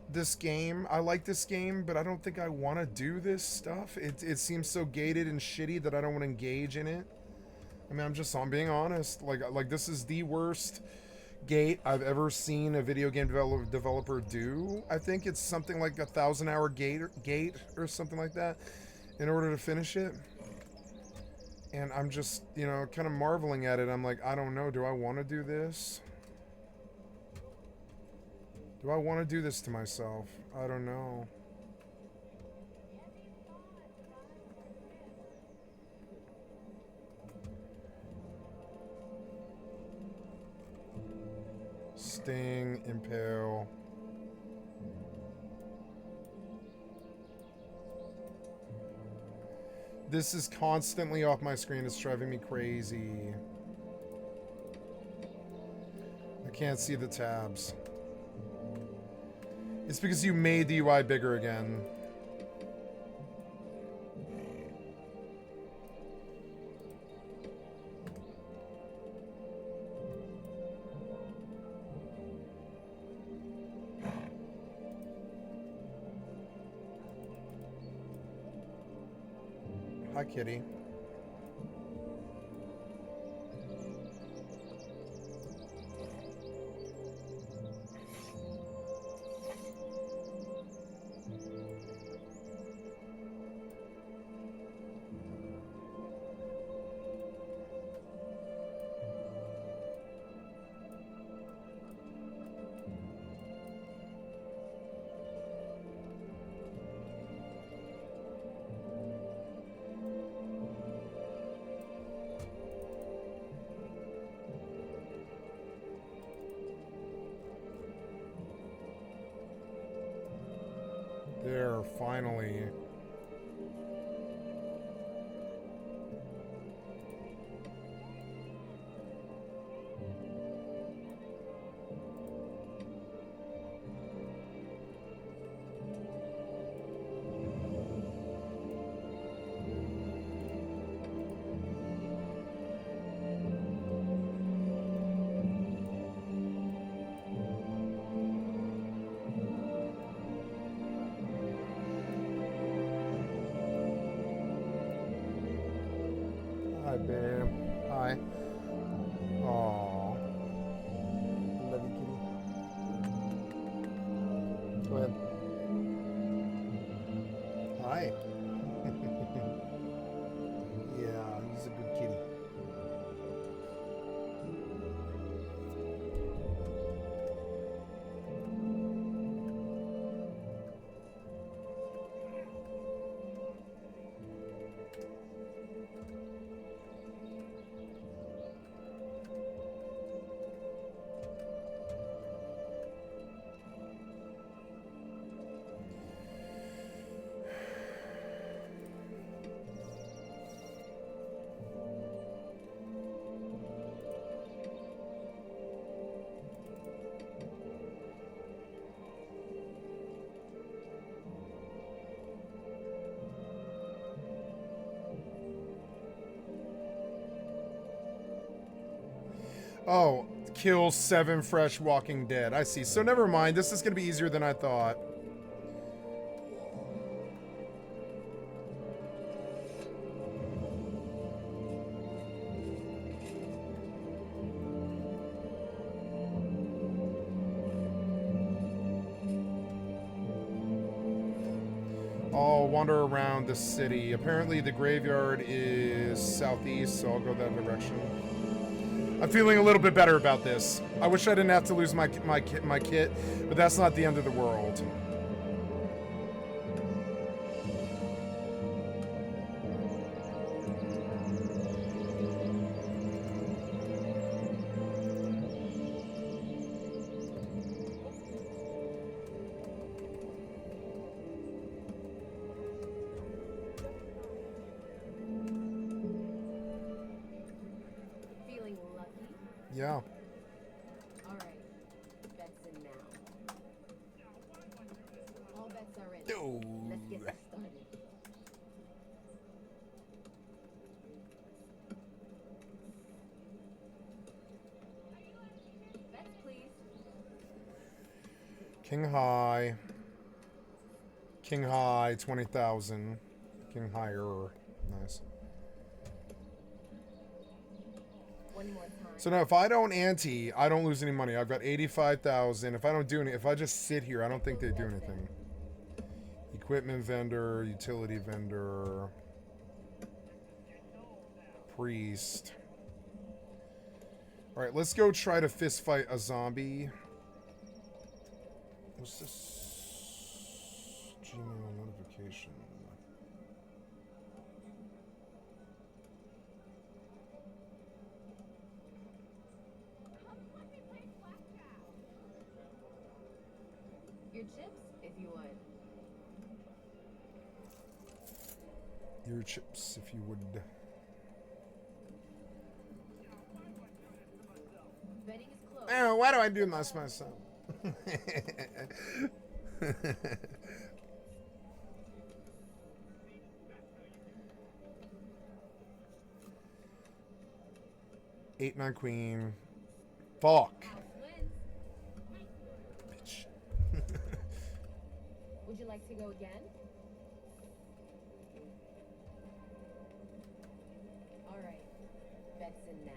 this game, I like this game, but I don't think I want to do this stuff. It seems so gated and shitty that I don't want to engage in it. I mean, I'm being honest. Like this is the worst gate I've ever seen a video game developer do. I think it's something like 1,000-hour gate or something like that in order to finish it. And I'm just, you know, kind of marveling at it. I'm like, I don't know. Do I want to do this? Do I want to do this to myself? I don't know. Sting, impale. This is constantly off my screen. It's driving me crazy. I can't see the tabs. It's because you made the UI bigger again. Hi, kitty. There, finally. Hi, babe. Hi. Aww. Love you, kitty. Go ahead. Hi. Yeah, he's a good kitty. Oh, kill 7 fresh walking dead. I see. So never mind. This is going to be easier than I thought. I'll wander around the city. Apparently the graveyard is southeast, so I'll go that direction. I'm feeling a little bit better about this. I wish I didn't have to lose my kit, but that's not the end of the world. Feeling lucky? Yeah. All right. Bets in now. All bets are in. Oh. Let's get this started. Bets, please. King high. King high, 20,000. King higher. Nice. One more time. So now if I don't ante, I don't lose any money. I've got 85,000. If I don't do any, if I just sit here, I don't think they do anything. Equipment vendor, utility vendor, priest. All right, let's go try to fist fight a zombie. What's this? Gmail notification. Your chips, if you would. Your chips, if you would. Betting is closed. Oh, why do I do this myself? Eight, 9, queen. Fuck. House wins. Bitch. Would you like to go again? All right. Bets in now.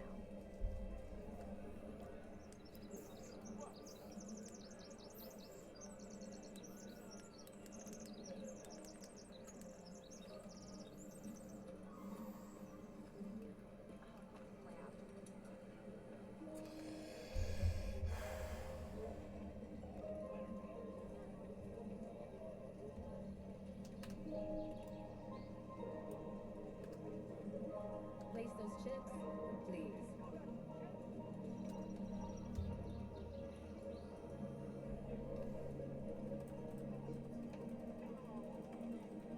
Place those chips, please.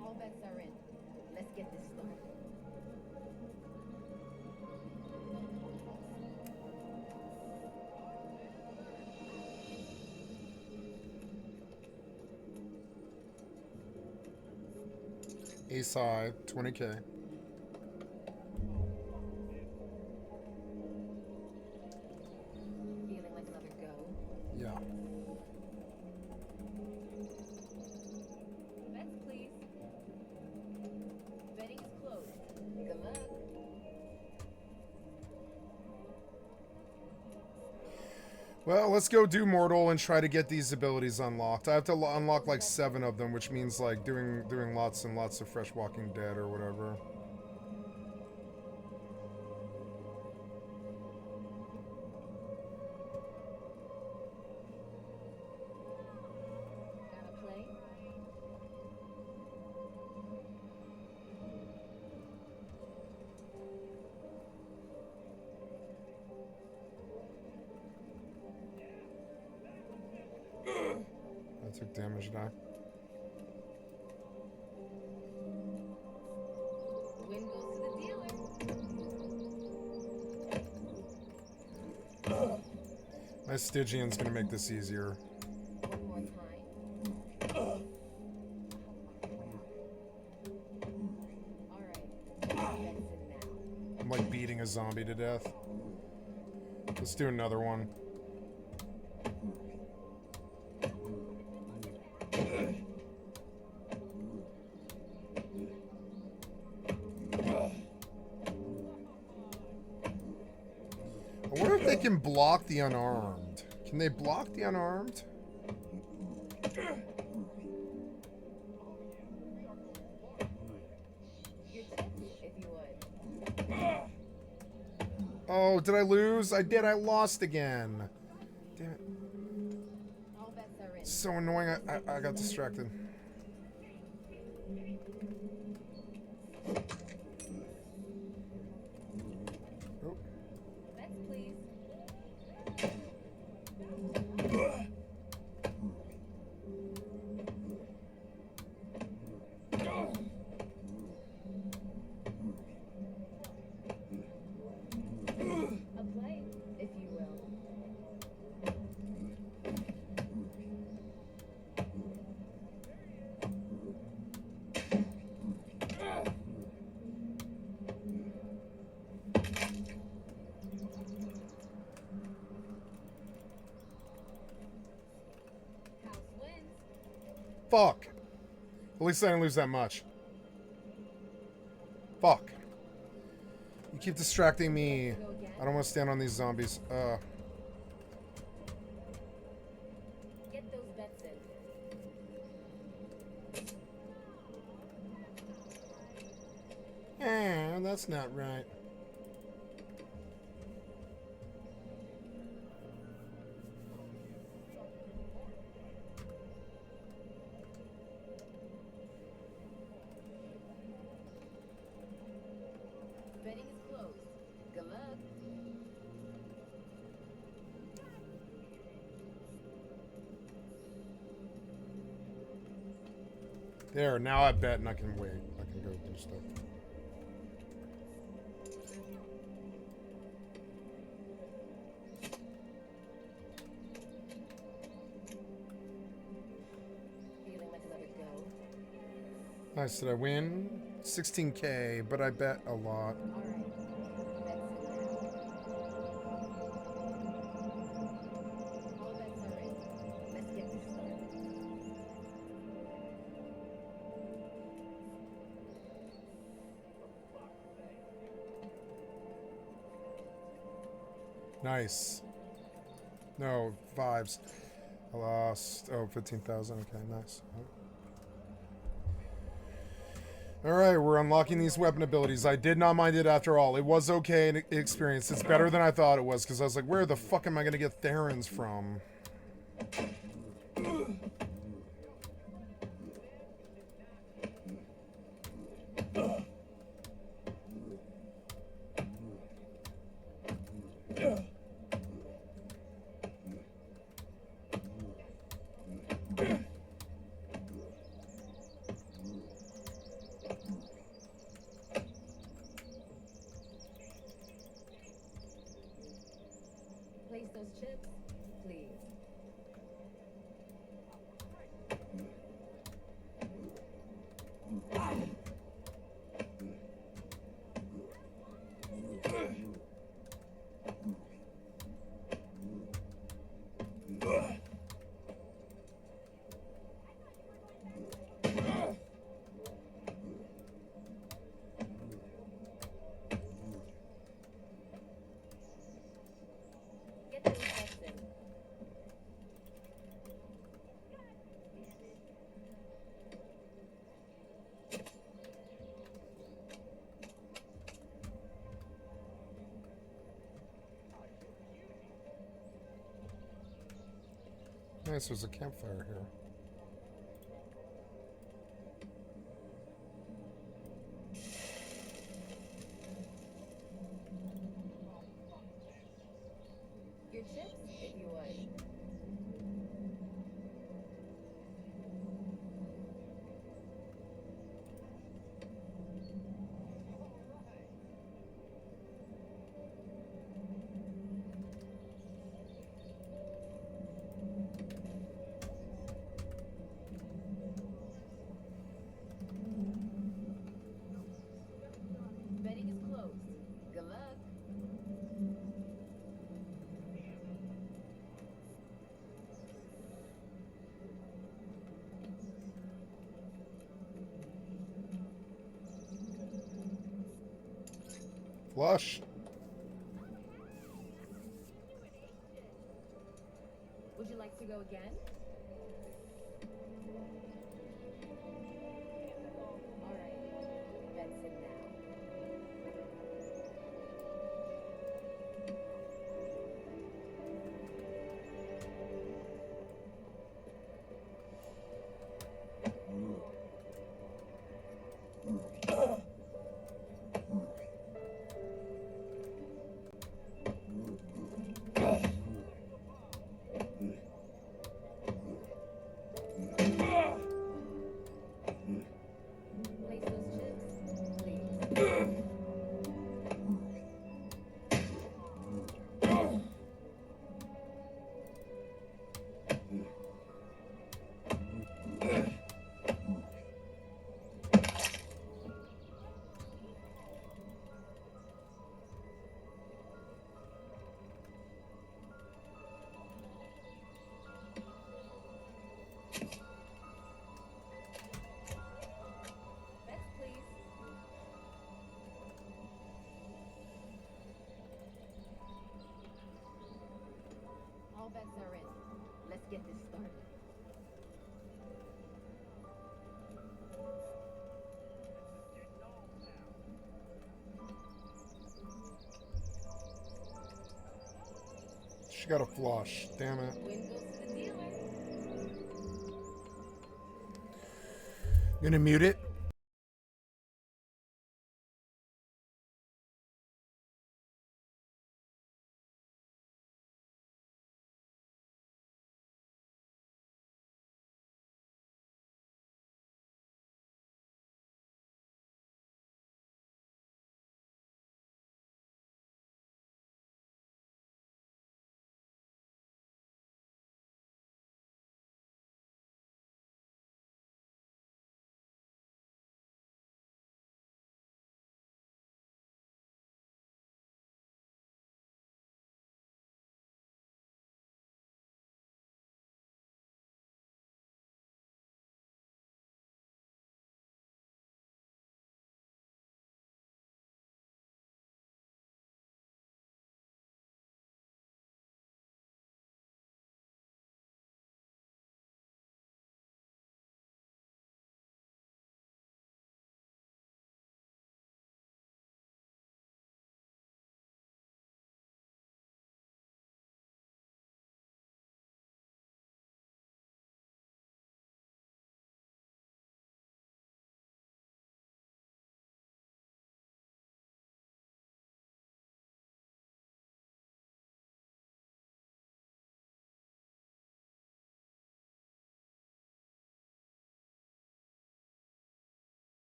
All bets are in. Let's get this started. Ace high, 20K. Feeling like another go. Yeah. Bets, please. Betting is closed. Good luck. Well, let's go do mortal and try to get these abilities unlocked. I have to unlock like 7 of them, which means like doing lots and lots of fresh Walking Dead or whatever. Gotta play. I took damage die. The win goes to the dealer. My Stygian's gonna make this easier. One more time. All right. Bets in now. I'm like beating a zombie to death. Let's do another one. I wonder if they can block the unarmed. Can they block the unarmed? Your tips, if you would. Oh, did I lose? I did. I lost again. Damn it. All bets are in. So annoying. I got distracted. Oh. Bets, please. A play, if you will. House wins. Fuck. At least I didn't lose that much. Fuck. You keep distracting me. I don't want to stand on these zombies. Get those bets in. That's not right. Betting is closed. Good luck. There, now I bet and I can wait. I can go do stuff. Feeling like another go. Nice. Did I win? 16K, but I bet a lot. All right. Bets in now. All bets are in. Let's get this started. Nice. No, vibes. I lost. Oh, 15,000. Okay, nice. Alright, we're unlocking these weapon abilities. I did not mind it after all. It was okay an experience. It's better than I thought it was, because I was like, where the fuck am I going to get Therans from? Place those chips, please. Get those bets in. Nice, there's a campfire here. Your chips, if you would. Flush. Would you like to go again? All right. That's it now. Place those chips, please. Bets, please. All bets are in. Let's get this started. She got a flush. Damn it. Win goes to the dealer. Gonna mute it.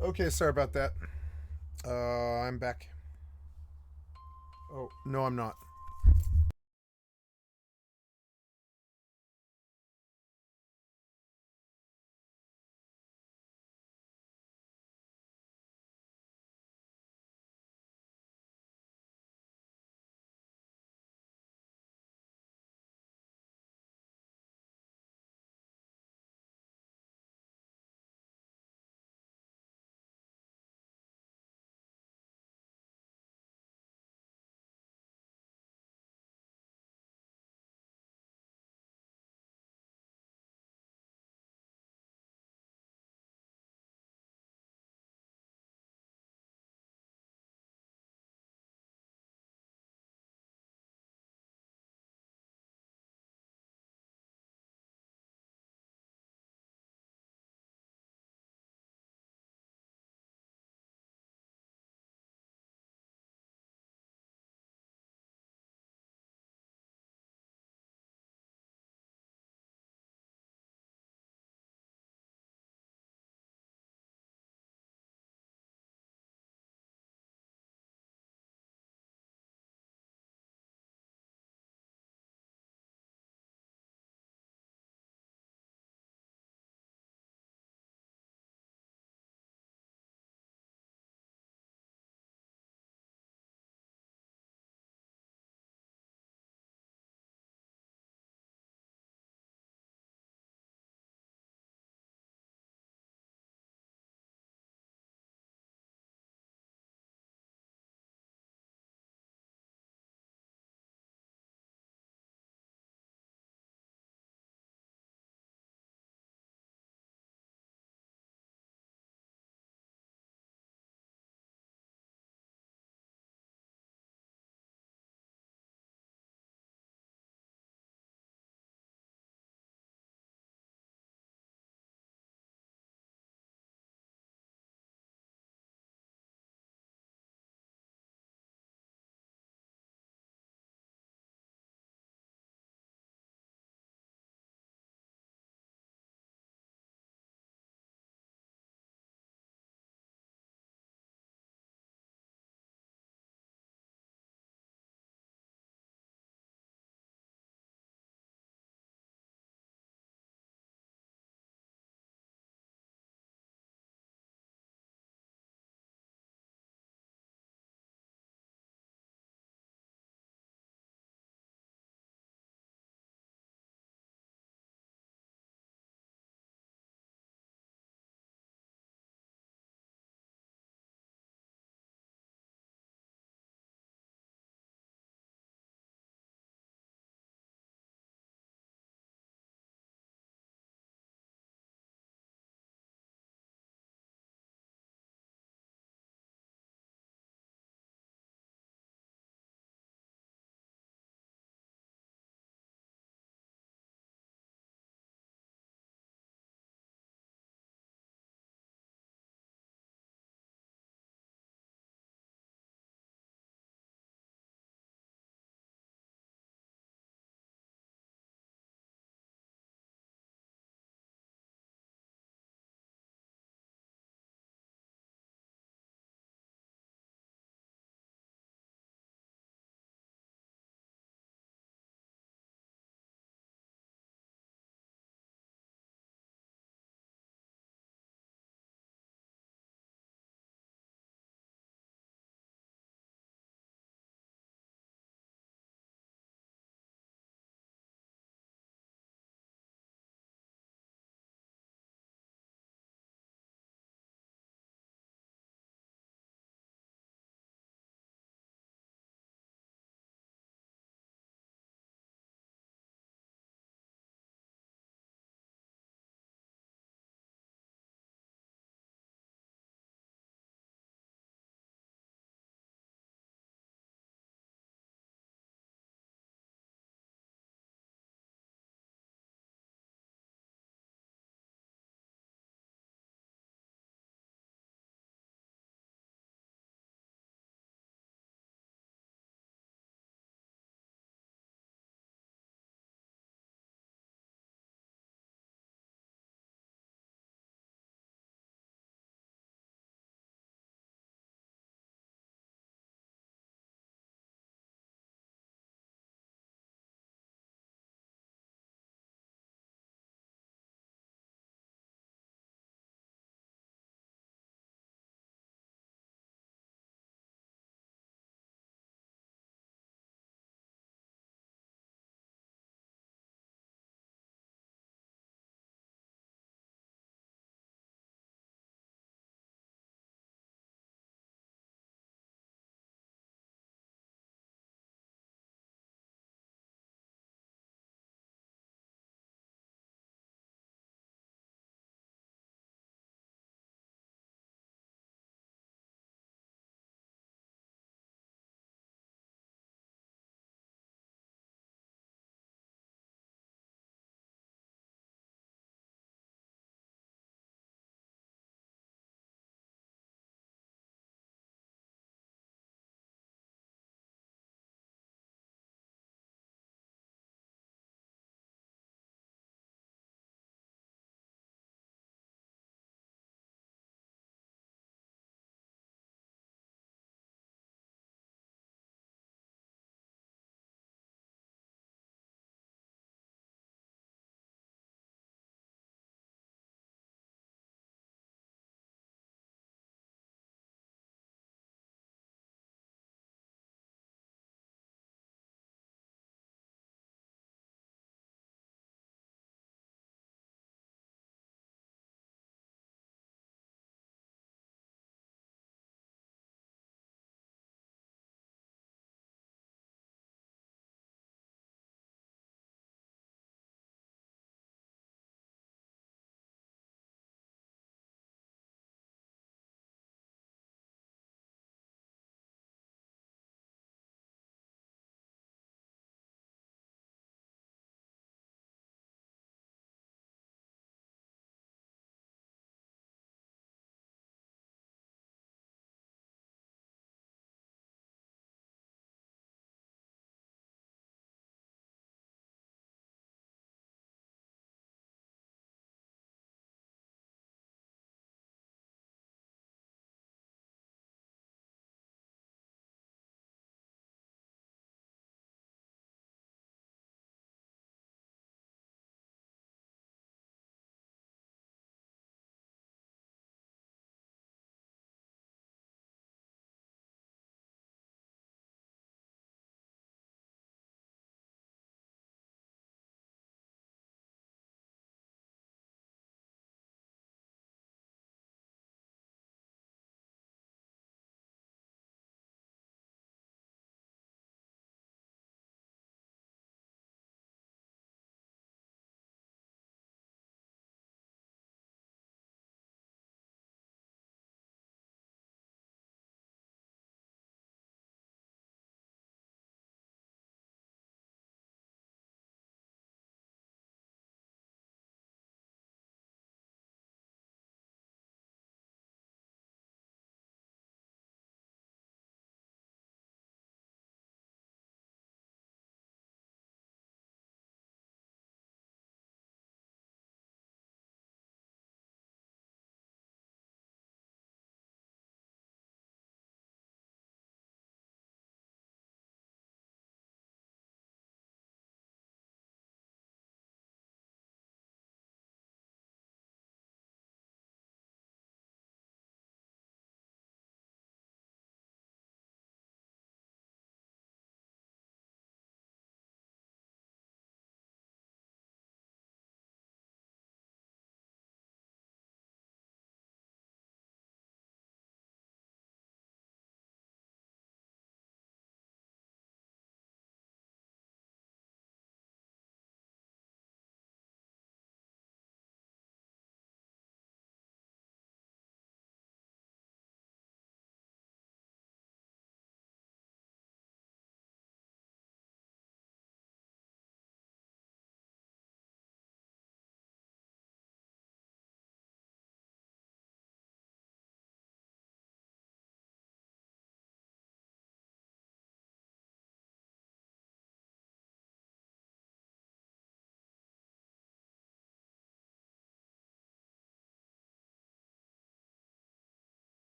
Okay, sorry about that. I'm back. Oh, no, I'm not.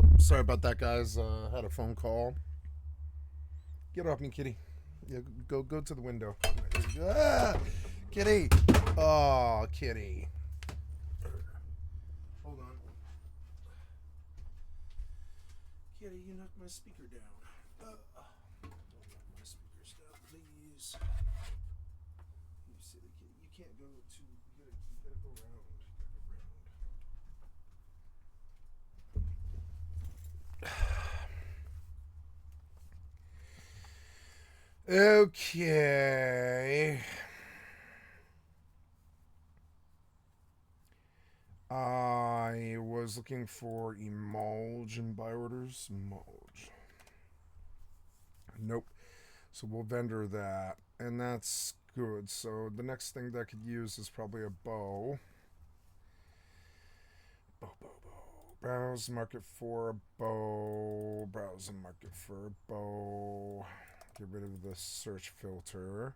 Oh, sorry about that, guys. Had a phone call. Get off me, kitty. Yeah, go to the window. Ah, kitty. Oh, kitty. Hold on. Kitty, you knocked my speaker down. Don't knock my speakers down, please. You silly kitty. You can't go too. You gotta go around. Okay. I was looking for emulge in buy orders. Emulge. Nope. So we'll vendor that. And that's good. So the next thing that I could use is probably a bow. Bow. Browse market for a bow. Browse the market for a bow. Get rid of the search filter.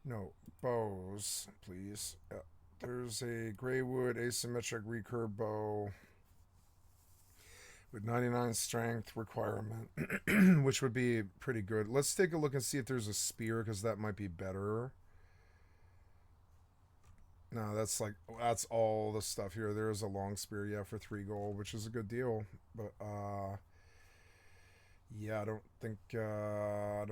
No, bows, please. There's a Greywood asymmetric recurve bow with 99 strength requirement, which would be pretty good. Let's take a look and see if there's a spear, because that might be better. No, that's all the stuff here. There is a long spear, yeah, for 3 gold, which is a good deal. But yeah, I don't think yeah.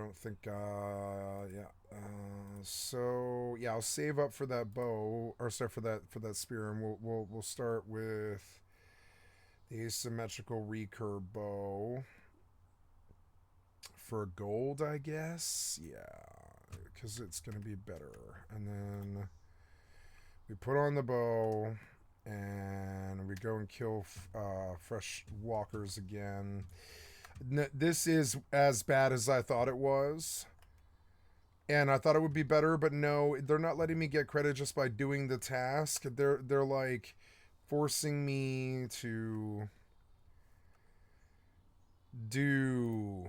So yeah, I'll save up for that bow, or sorry, for that spear, and we'll start with the asymmetrical recurve bow for gold, I guess. Yeah, because it's gonna be better. And then we put on the bow, and we go and kill fresh walkers again. This is as bad as I thought it was. And I thought it would be better, but no, they're not letting me get credit just by doing the task. They're like forcing me to do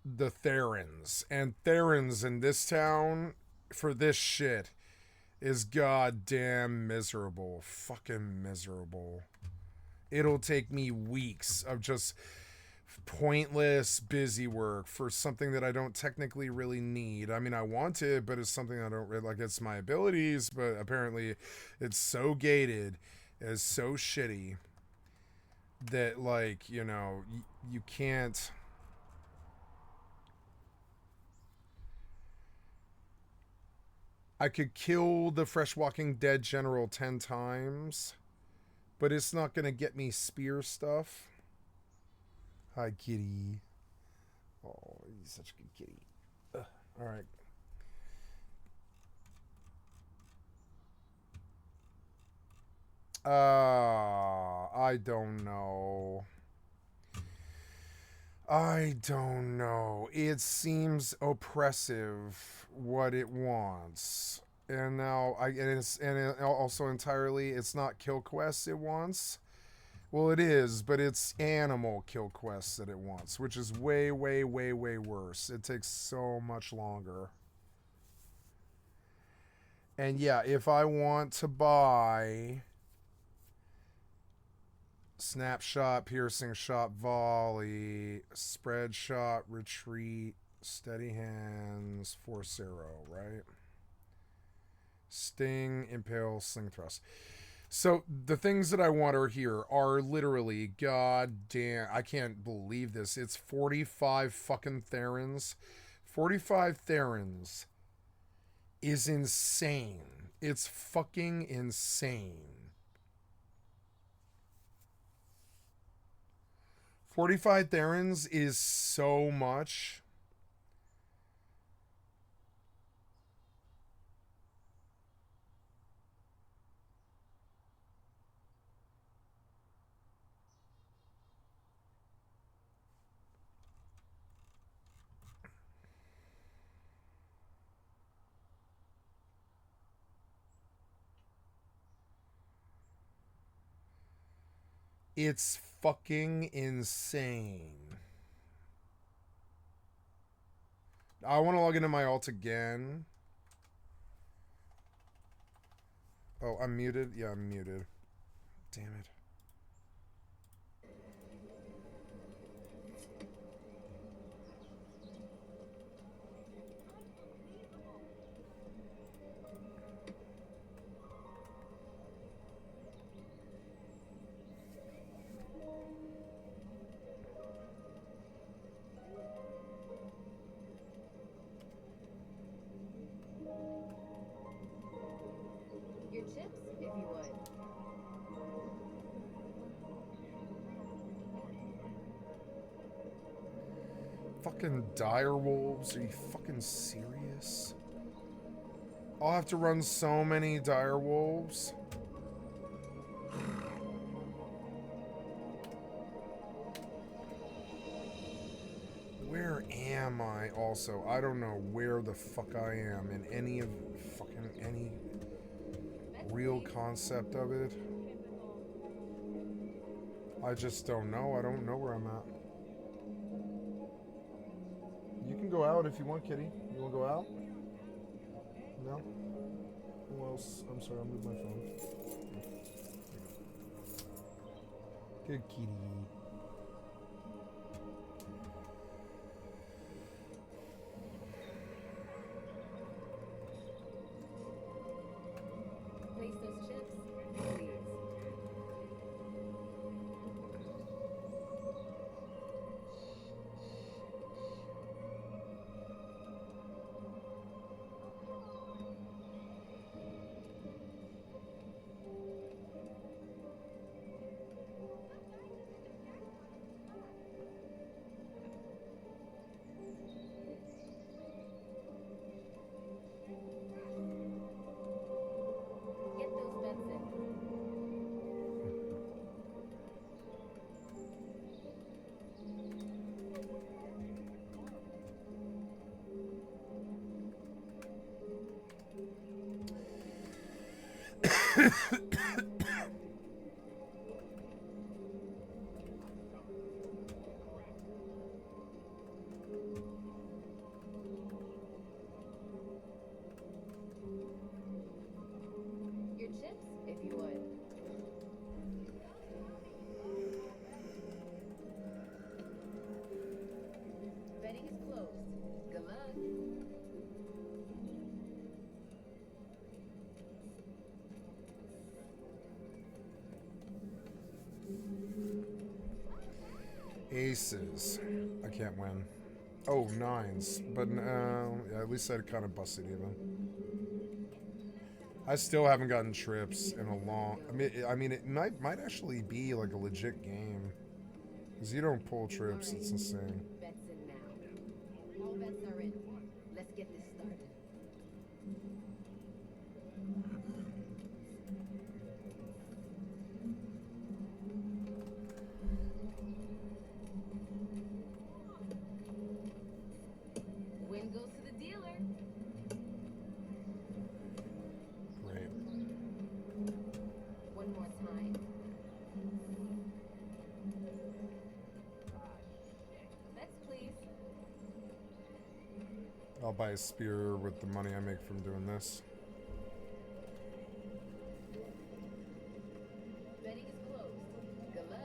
the Therans. And Therans in this town for this shit is goddamn miserable. Fucking miserable. It'll take me weeks of just pointless busy work for something that I don't technically really need. I mean, I want it, but it's something I don't really like. It's my abilities, but apparently it's so gated, it's so shitty that, like, you know, you can't. I could kill the Fresh Walking Dead general 10 times, but it's not going to get me spear stuff. Hi, kitty. Oh, he's such a good kitty. All right. I don't know. It seems oppressive what it wants. And now also entirely, it's not kill quests it wants. Well, it is, but it's animal kill quests that it wants, which is way worse. It takes so much longer. And yeah, if I want to buy snapshot, piercing shot, volley, spread shot, retreat, steady hands, force arrow, right? Sting, impale, sling thrust. So the things that I want are here are literally, goddamn, I can't believe this. It's 45 fucking Therans. 45 Therans is insane. It's fucking insane. 45 Therans is so much. It's fucking insane. I want to log into my alt again. Oh, I'm muted? Yeah, I'm muted. Damn it. Fucking dire wolves? Are you fucking serious? I'll have to run so many dire wolves. Where am I also? I don't know where the fuck I am in any of fucking any real concept of it. I just don't know. I don't know where I'm at. You can go out if you want, kitty. You want to go out? No? Who else? I'm sorry, I'll move my phone. Good kitty. Place those chips, please. Get those bets in. Your chips, if you would. Betting is closed. Good luck. Aces. I can't win. Oh, nines. But no, yeah, at least I kind of busted even. I still haven't gotten trips in a long. I mean, it might actually be like a legit game, because you don't pull trips. It's insane. Bets in now. All bets are in. Let's get this started. Win goes to the dealer. Great. One more time. Bets, please. I'll buy a spear with the money I make from doing this. Betting is closed. Good luck.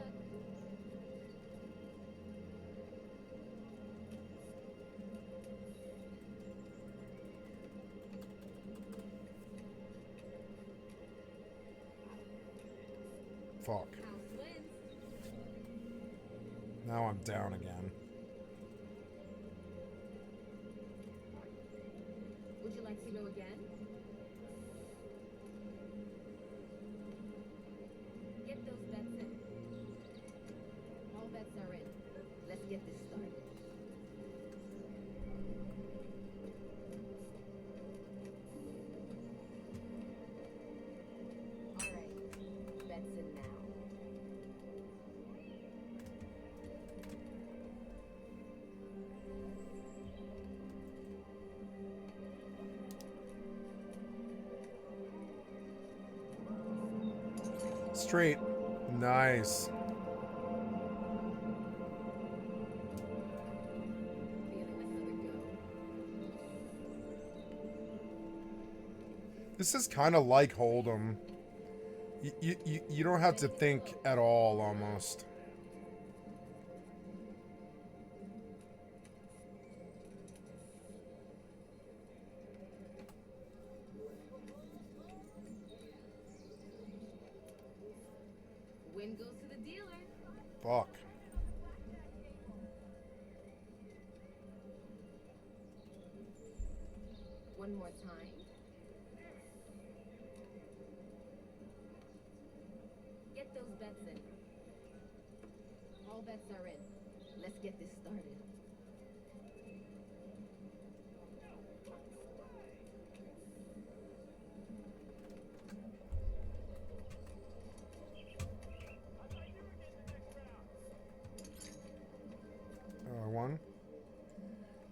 Fuck. House wins. Now I'm down again. Would you like to go again? Get those bets in. All bets are in. Let's get this started. All right. Bets in now. Straight. Nice. Feeling another go. This is kind of like Hold'em. You don't have to think at all, almost. Win goes to the dealer. Fuck. One more time. Get those bets in. All bets are in. Let's get this started.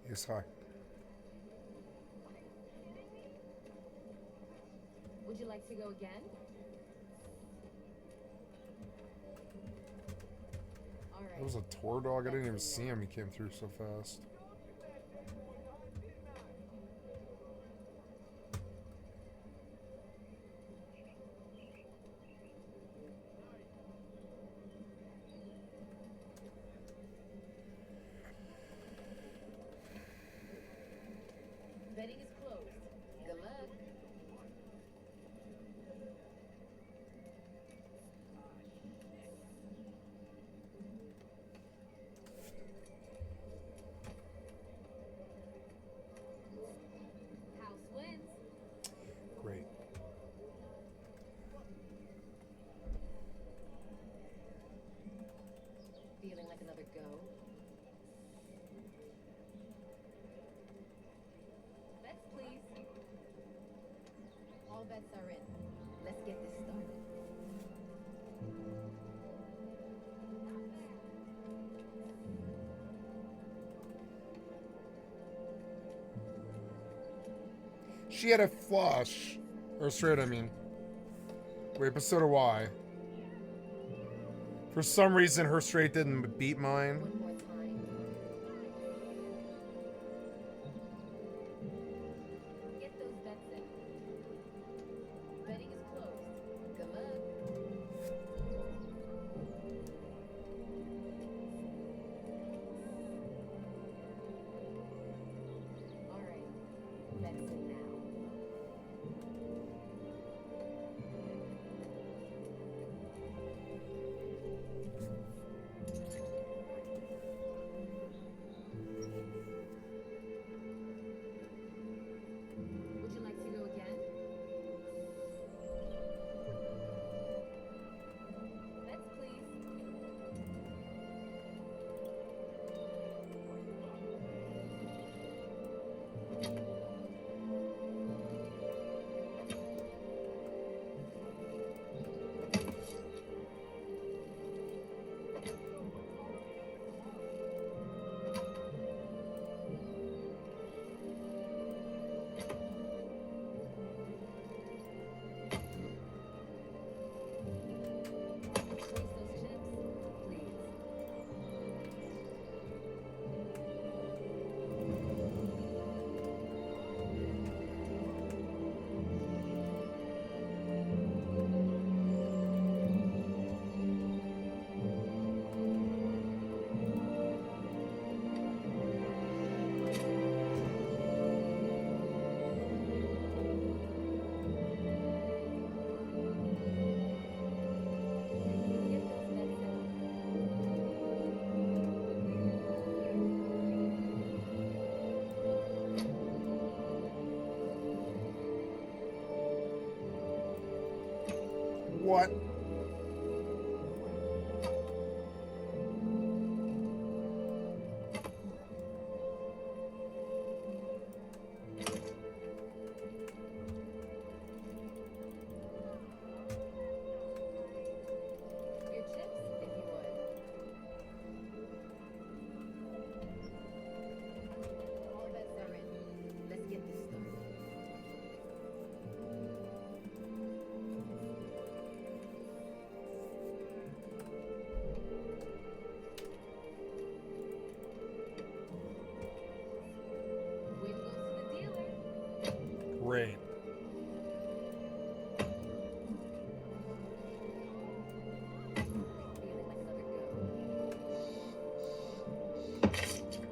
Yes, hi. Would you like to go again? All right. That was a tour dog. I didn't even see him. He came through so fast. Betting is closed. Good luck. House wins. Great. Feeling like another go? Bets, please. All bets are in. Let's get this started. She had a flush. Or straight, I mean. Wait, but so do I. For some reason, her straight didn't beat mine. One more time. Get those bets in. Betting is closed. Good luck. All right. Bets in now. Would you like to go again? Bets, please. Place those chips, please. Get those bets in. What? Your chips, if you would. All bets are in. Let's get this started. Way to go to the dealer. Great. Feeling like another go. All right. Bets in now.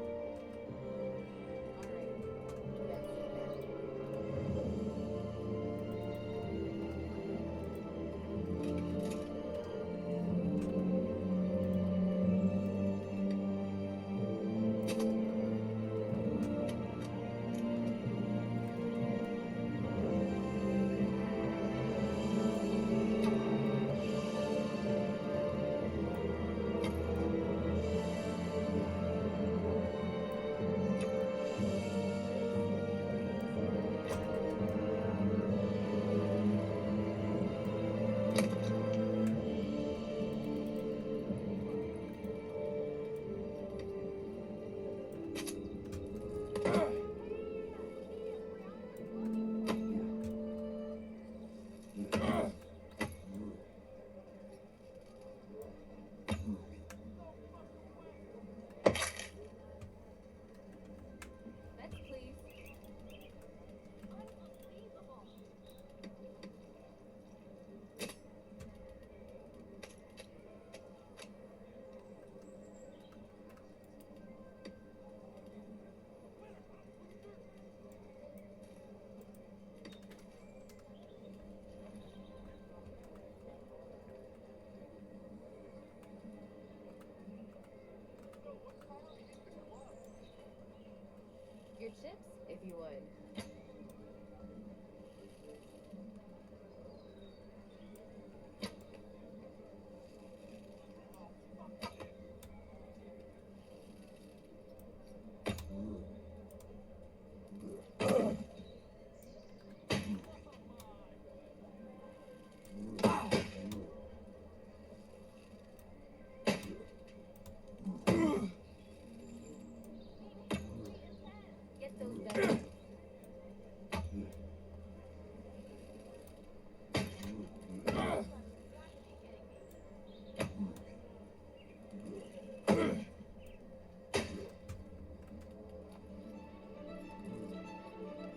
Your chips, if you would. Get those bags. Place those chips, please. All right. Your chips, if you would.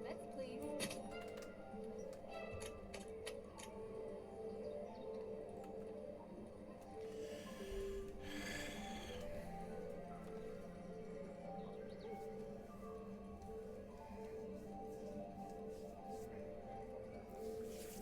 Bets, please. Place those chips, please. Get those bets.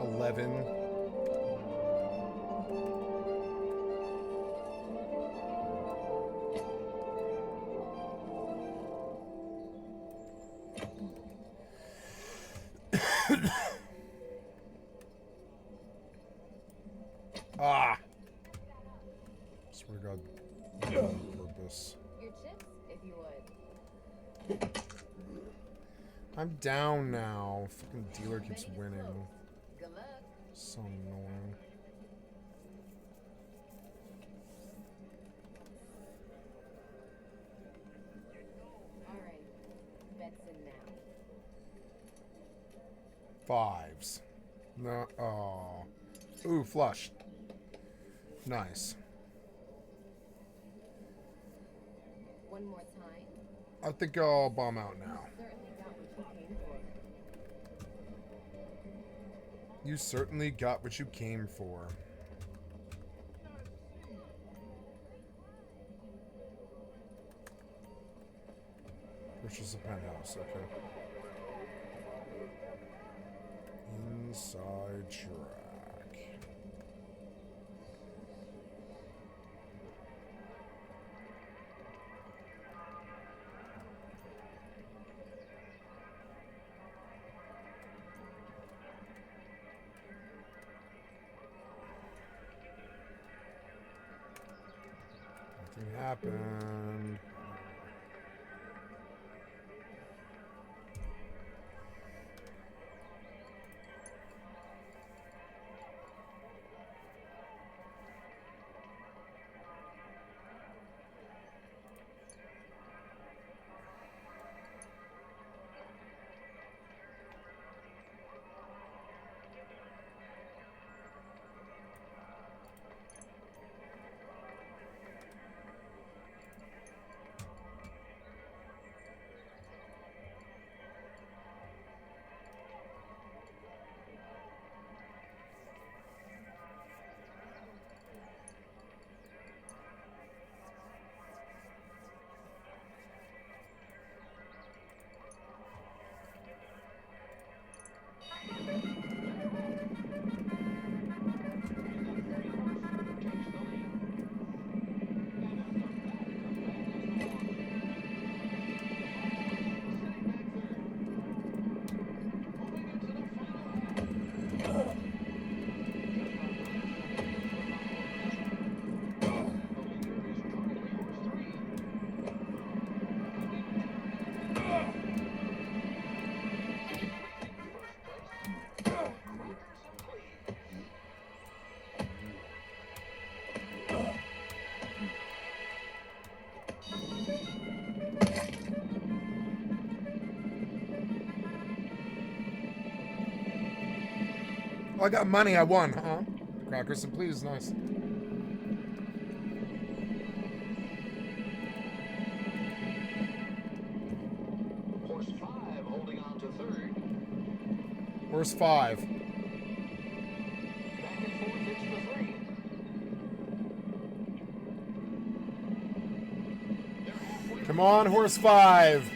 11. Ah! Swear to God, on purpose. Your chips, if you would. I'm down now. Fucking dealer keeps Betting is winning. closed. Good luck. So annoying. All right. Bets in now. Fives. No. Oh. Ooh, flush. Nice. One more time. I think I'll bomb out now. Certainly got what you came for. You certainly got what you came for. Purchase a penthouse, okay. Inside track. Nothing happened. Oh, I got money. I won, huh? Crackers and please, nice. Horse 5 holding on to third. Horse 5. Back and forth, it's the 3. They're halfway. Come on, horse 5.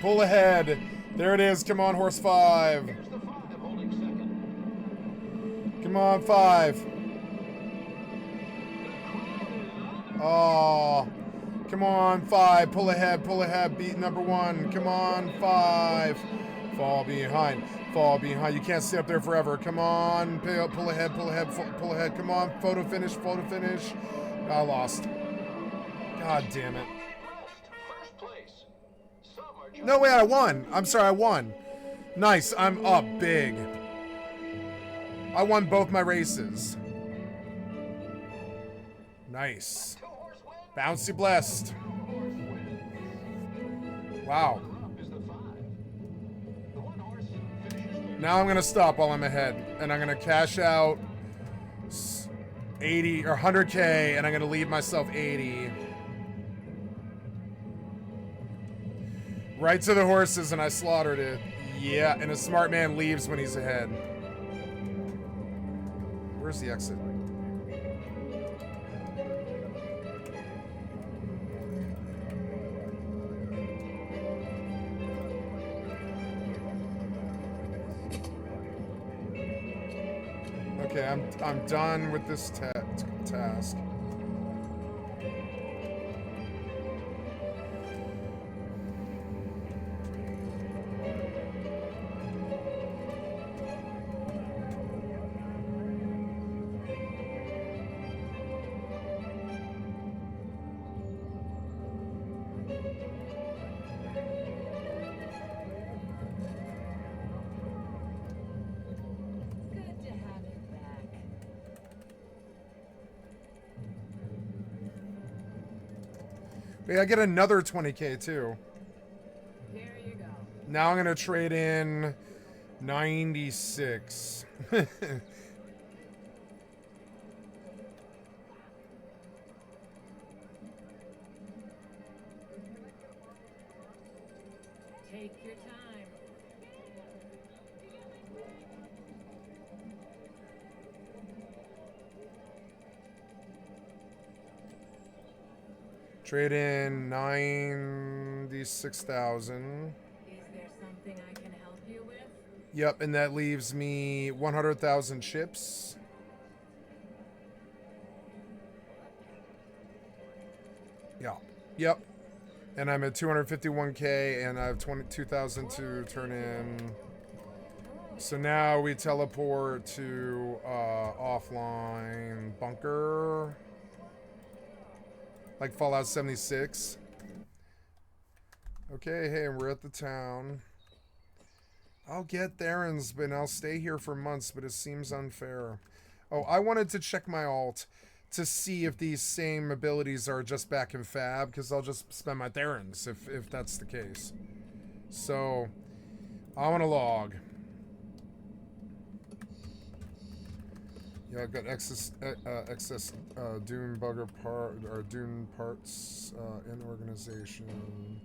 Pull ahead. There it is. Come on, horse 5. Here's the 5 holding second. Come on, 5. Oh. Come on, 5. Pull ahead. Pull ahead. Beat number 1. Come on, 5. Fall behind. Fall behind. You can't stay up there forever. Come on. Pull ahead. Pull ahead. Pull ahead. Come on. Photo finish. Photo finish. I lost. God damn it. First place. Some are just No, wait, I won. I'm sorry, I won. Nice, I'm up big. I won both my races. Nice. 2-horse win. Bouncy blessed. 2-horse wins. Wow. Up is the 5. The 1-horse finishes third. Now I'm gonna stop while I'm ahead, and I'm gonna cash out 80 or 100K, and I'm gonna leave myself 80. Right to the horses, and I slaughtered it. Yeah, and a smart man leaves when he's ahead. Where's the exit? Okay, I'm done with this task. Good to have it back. Wait, I get another 20K too. Here you go. Now I'm gonna trade in 96. Take your time. Trade in 96,000. Is there something I can help you with? Yep, and that leaves me 100,000 chips. Yeah. Yep. And I'm at 251K, and I have 22,000 to turn in. So now we teleport to offline bunker. Like Fallout 76. Okay, hey, we're at the town. I'll get Theron's, but I'll stay here for months, but it seems unfair. Oh, I wanted to check my alt to see if these same abilities are just back in Fab, because I'll just spend my Theron's if that's the case. So, I want to log. Yeah, I've got excess Dune bugger part or Dune parts in organization.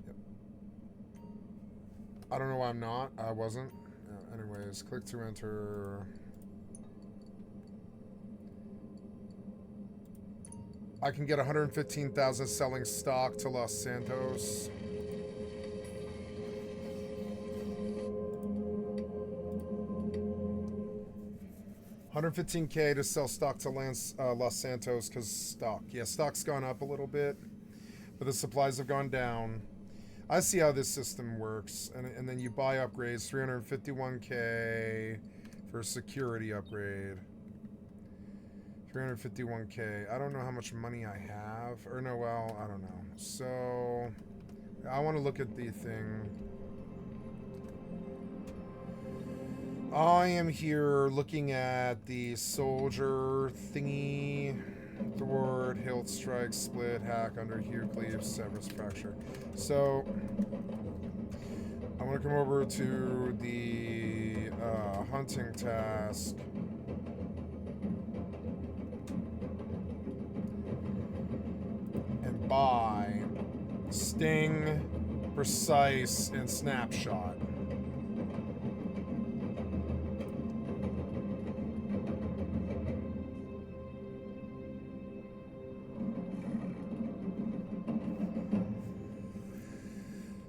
Yep. I don't know why I'm not. I wasn't. Anyways, click to enter. I can get 115,000 selling stock to Los Santos. $115K to sell stock to Los Santos because stock. Yeah, stock's gone up a little bit, but the supplies have gone down. I see how this system works. And then you buy upgrades, 351K for a security upgrade. 351K. I don't know how much money I have. Or no, well, I don't know. So, I want to look at the thing. I am here looking at the soldier thingy. Thwart, hilt strike, split, hack, underhew, cleave, severus, fracture. So, I'm going to come over to the hunting task. And buy Sting, Precise, and Snapshot.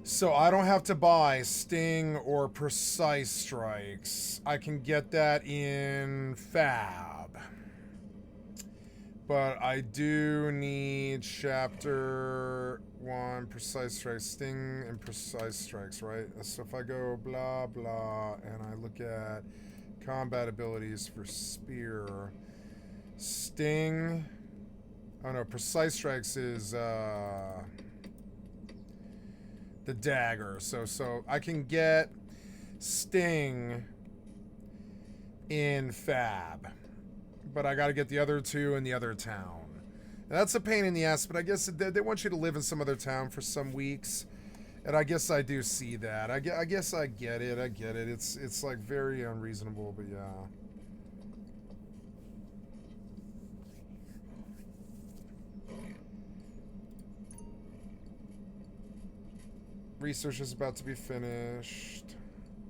So I don't have to buy Sting or Precise Strikes. I can get that in Fab. But I do need Chapter 1, Precise Strikes, Sting and Precise Strikes, right? So if I go blah, blah, and I look at combat abilities for Spear, Sting, oh no, Precise Strikes is, the dagger. So I can get Sting in Fab, but I got to get the other two in the other town. And that's a pain in the ass, but I guess they want you to live in some other town for some weeks, and I guess I do see that. I guess I get it. I get it. It's like very unreasonable, but yeah. Research is about to be finished.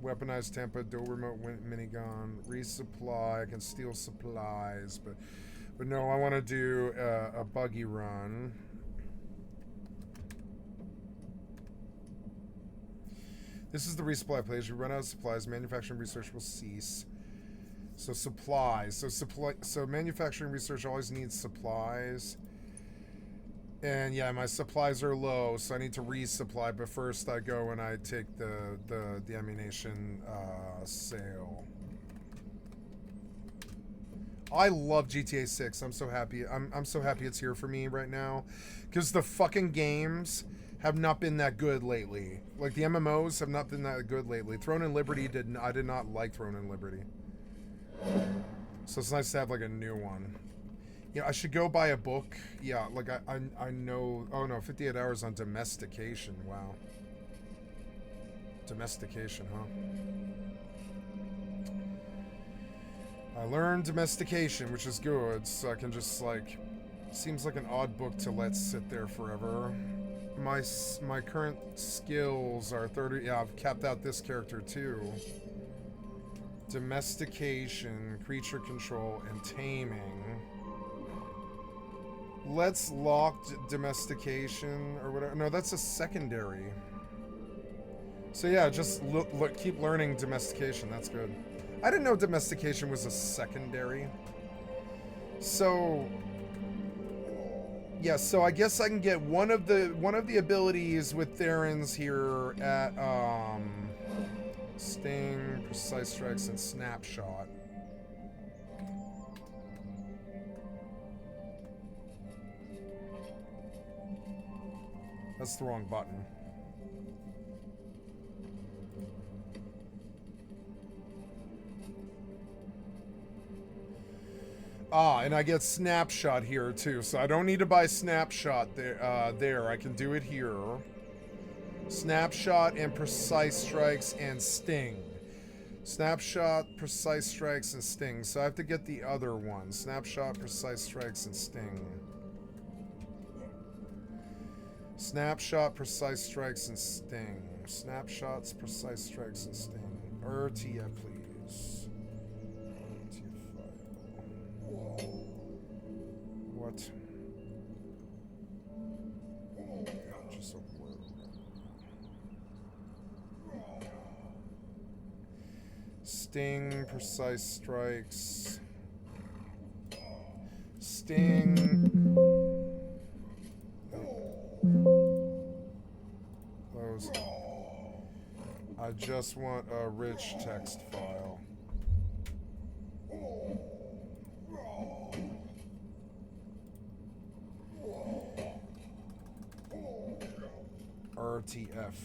Weaponized Tampa, dual remote minigun, resupply. I can steal supplies, but no, I want to do a buggy run. This is the resupply place. You run out of supplies, manufacturing research will cease. So supplies. So manufacturing research always needs supplies. And yeah, my supplies are low, so I need to resupply. But first, I go and I take the ammunition sale. I love GTA 6. I'm so happy. I'm so happy it's here for me right now, because the fucking games have not been that good lately. Like the MMOs have not been that good lately. Throne and Liberty I did not like Throne and Liberty. So it's nice to have like a new one. Yeah, I should go buy a book. Yeah, like I know. Oh no, 58 hours on domestication. Wow. Domestication, huh? I learned domestication, which is good, so I can just like. Seems like an odd book to let sit there forever. My current skills are 30. Yeah, I've capped out this character too. Domestication, creature control, and taming. Let's lock domestication or whatever. No, that's a secondary. So yeah, just keep learning domestication. That's good. I didn't know domestication was a secondary. So yeah, so I guess I can get one of the abilities with Theron's here at Sting, Precise Strikes, and Snapshot. That's the wrong button. Ah, and I get snapshot here too, so I don't need to buy snapshot there. I can do it here. Snapshot and precise strikes and sting. Snapshot, precise strikes, and sting. So I have to get the other one. Snapshot, precise strikes, and sting. Snapshot, precise strikes, and sting. Snapshots, precise strikes, and sting. RTF, please. RTF file. What? Just a word. Sting, precise strikes. Sting. Those. I just want a rich text file. RTF.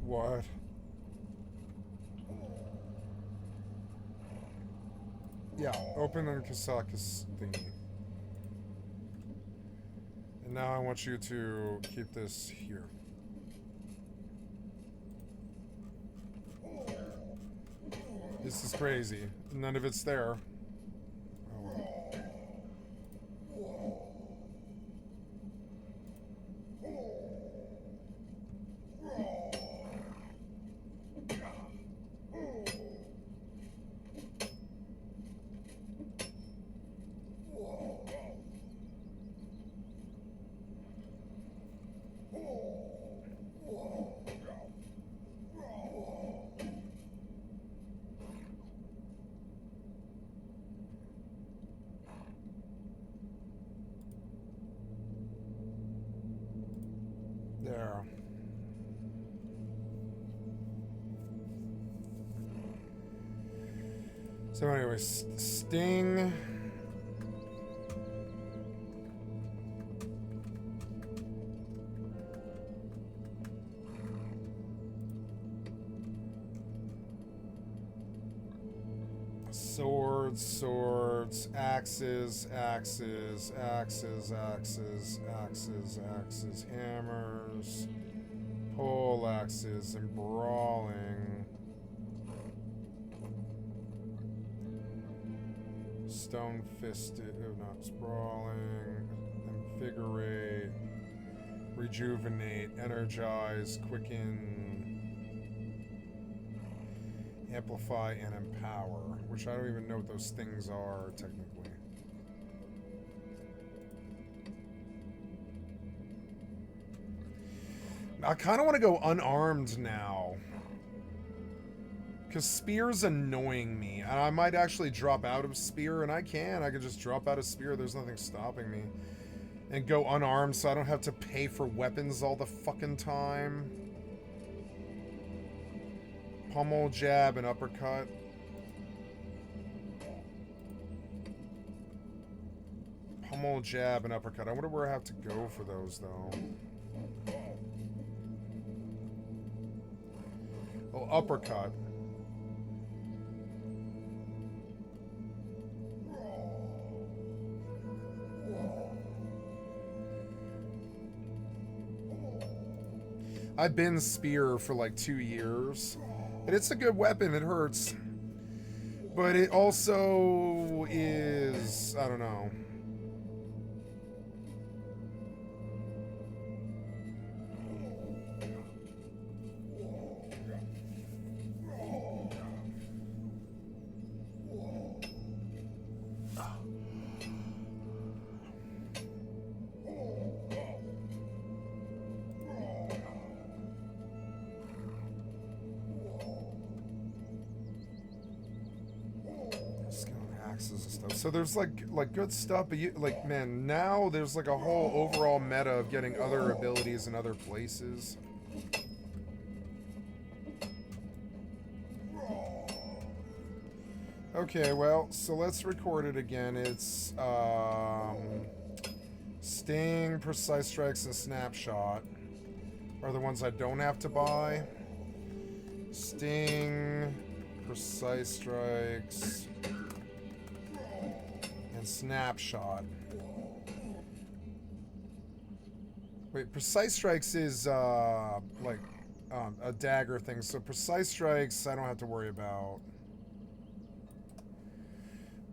What? Yeah, open on Kasaka's thingy. And now I want you to keep this here. This is crazy. None of it's there. Oh well. There. So anyway, sting. Swords, swords, axes, axes, axes, axes, axes, axes, hammers, pole axes, and brawling. Stone fisted, oh not sprawling, invigorate, rejuvenate, energize, quicken, amplify, and empower, which I don't even know what those things are technically. I kind of want to go unarmed now, because spear's annoying me, and I might actually drop out of spear, and I can just drop out of spear, there's nothing stopping me, and go unarmed so I don't have to pay for weapons all the fucking time. Pummel, jab, and uppercut. Pummel, jab, and uppercut. I wonder where I have to go for those, though. Oh, uppercut. I've been spear for like 2 years. And it's a good weapon, it hurts. But it also is, I don't know. So there's like good stuff, but you, like, man, now there's like a whole overall meta of getting other abilities in other places. Okay, well, so let's record it again. It's sting, precise strikes, and snapshot. are the ones I don't have to buy. Sting, Precise Strikes, and Snapshot. Wait, Precise Strikes is like a dagger thing, so Precise Strikes I don't have to worry about.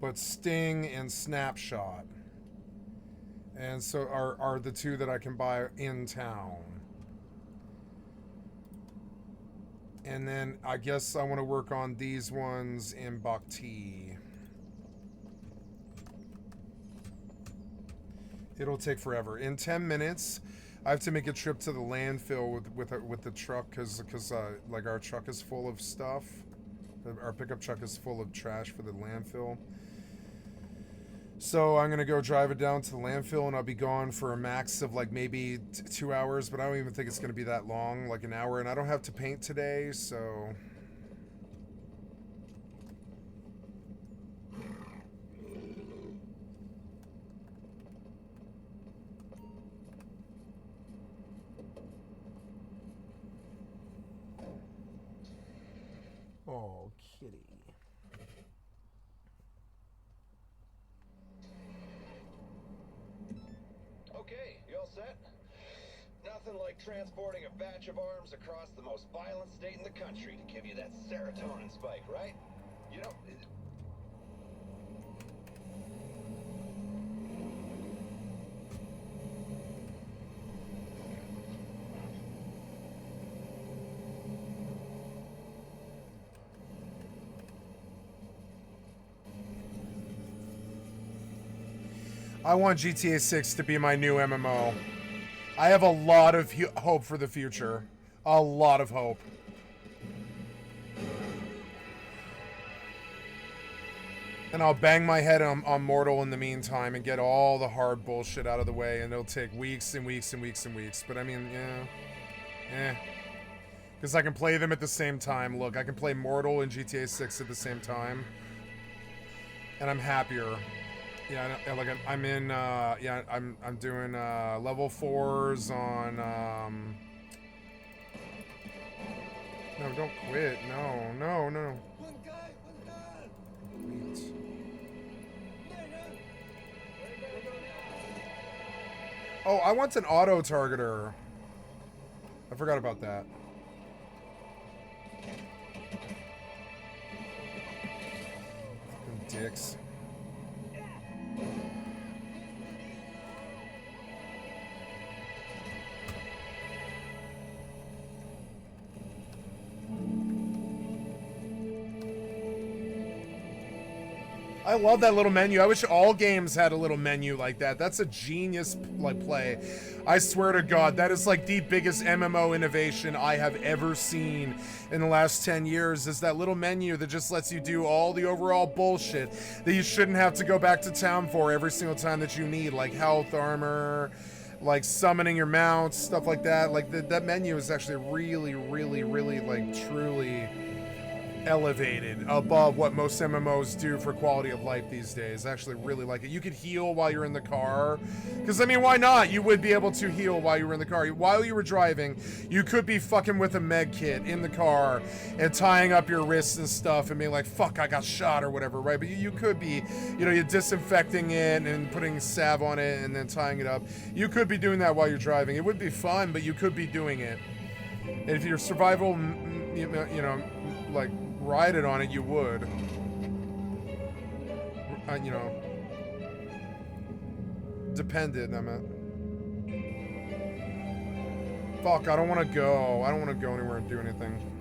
But Sting and Snapshot, and so are the two that I can buy in town. And then I guess I want to work on these ones in Bhakti. It'll take forever. In 10 minutes, I have to make a trip to the landfill with the truck because like our truck is full of stuff. Our pickup truck is full of trash for the landfill. So I'm gonna go drive it down to the landfill, and I'll be gone for a max of like maybe 2 hours, but I don't even think it's gonna be that long, like an hour. And I don't have to paint today, so. Oh, kitty. Okay, you all set? Nothing like transporting a batch of arms across the most violent state in the country to give you that serotonin spike, right? You know... I want GTA 6 to be my new MMO. I have a lot of hope for the future. A lot of hope. And I'll bang my head on Mortal in the meantime and get all the hard bullshit out of the way, and it'll take weeks and weeks and weeks and weeks. But I mean, yeah. Because I can play them at the same time. Look, I can play Mortal and GTA 6 at the same time. And I'm happier. Yeah, like I'm in, yeah, I'm doing level 4s on, no, don't quit, no. Wait. Oh, I want an auto targeter. I forgot about that. Fucking dicks. I love that little menu. I wish all games had a little menu like that. That's a genius play. I swear to God, that is like the biggest MMO innovation I have ever seen in the last 10 years, is that little menu that just lets you do all the overall bullshit that you shouldn't have to go back to town for every single time that you need, like health, armor, like summoning your mounts, stuff like that. Like that menu is actually really, really, really like truly elevated above what most MMOs do for quality of life these days. I actually really like it. You could heal while you're in the car, because I mean, why not? You would be able to heal while you were in the car. While you were driving, you could be fucking with a med kit in the car and tying up your wrists and stuff and being like, fuck, I got shot or whatever, right? But you could be, you know, you're disinfecting it and putting salve on it and then tying it up. You could be doing that while you're driving. It would be fun, but you could be doing it. And if your survival, you know, like, ride it on it, you would. You know. Depended, I meant. Fuck, I don't want to go. I don't want to go anywhere and do anything.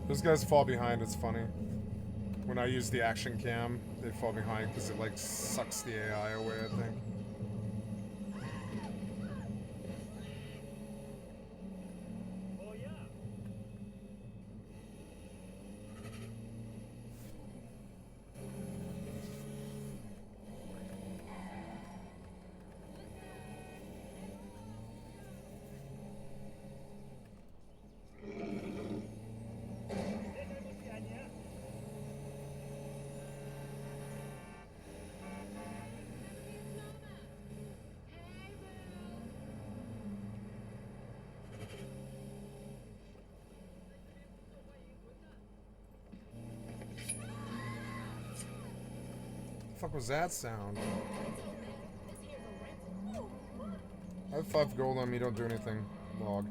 Those guys fall behind, it's funny. When I use the action cam, they fall behind because it like sucks the AI away, I think. Oh yeah. fuck was that sound? I have 5 gold on me, don't do anything. Log.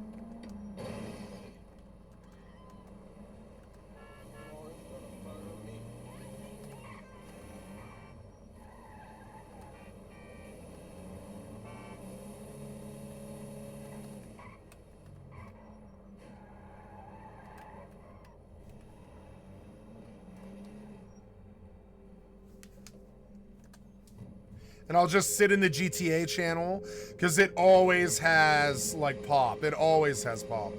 And I'll just sit in the GTA channel because it always has like pop. It always has pop.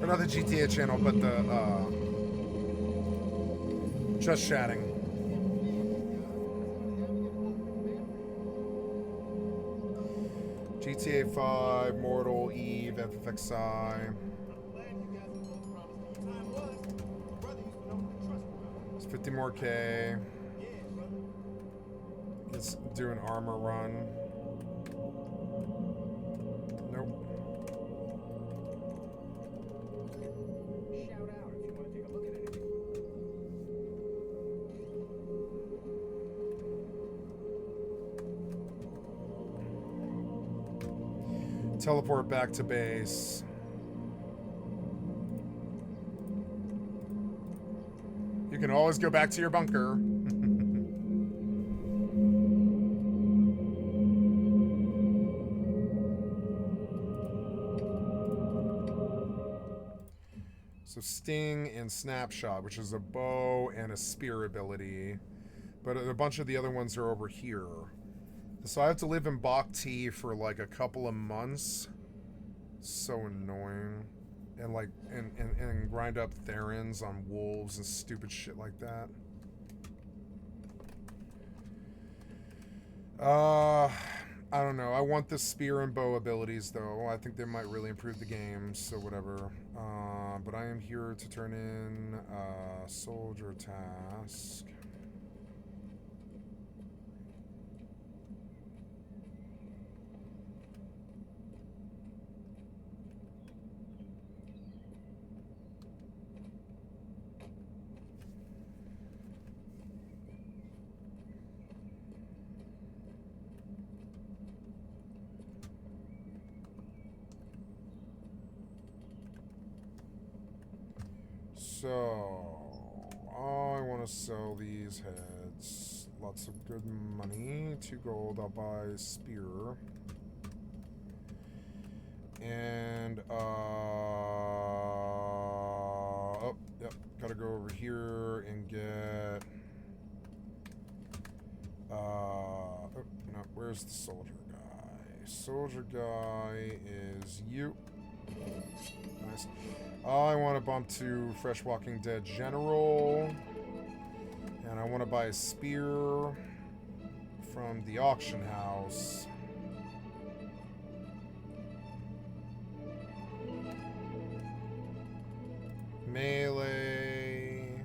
Or not the GTA channel, but the just chatting. GTA 5, Mortal, Eve, FFXI. It's 50 more K. Let's do an armor run. Nope. Shout out if you want to take a look at anything. Teleport back to base. You can always go back to your bunker. So Sting and Snapshot, which is a bow and a spear ability. But a bunch of the other ones are over here. So I have to live in Bhakti for like a couple of months. So annoying. And like and grind up Therans on wolves and stupid shit like that. I don't know. I want the spear and bow abilities though. I think they might really improve the game, so whatever. But I am here to turn in soldier task. So, I want to sell these heads. Lots of good money. 2 gold, I'll buy a spear. And, oh, yep, gotta go over here and get, oh, no, where's the soldier guy? Soldier guy is you. Nice. I want to bump to Fresh Walking Dead General. And I want to buy a spear from the auction house. Melee.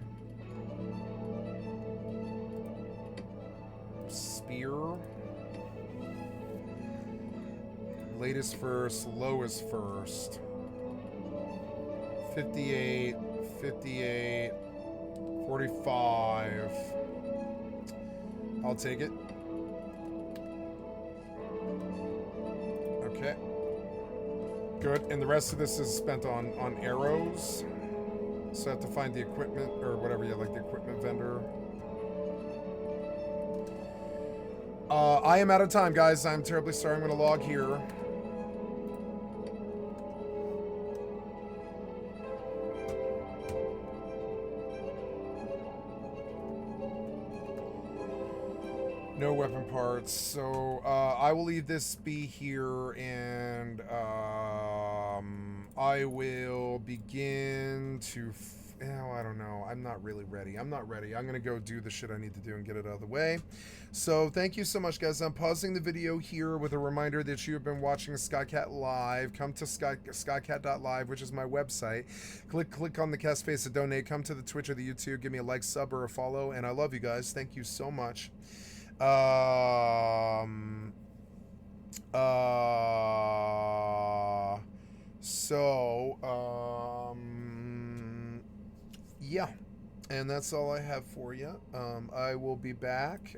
Spear. Latest first, lowest first. 58, 58, 45. I'll take it. Okay. Good. And the rest of this is spent on arrows. So I have to find the equipment, or whatever, yeah, like the equipment vendor. I am out of time, guys. I'm terribly sorry. I'm going to log here. No weapon parts, so I will leave this be here, and I will begin to, I don't know, I'm not really ready. I'm not ready. I'm gonna go do the shit I need to do and get it out of the way. So thank you so much, guys. I'm pausing the video here with a reminder that you have been watching Skycat Live. Come to skycat.live, which is my website. Click on the cast face to donate. Come to the Twitch or the YouTube. Give me a like, sub, or a follow, and I love you guys. Thank you so much. Yeah. And that's all I have for you. I will be back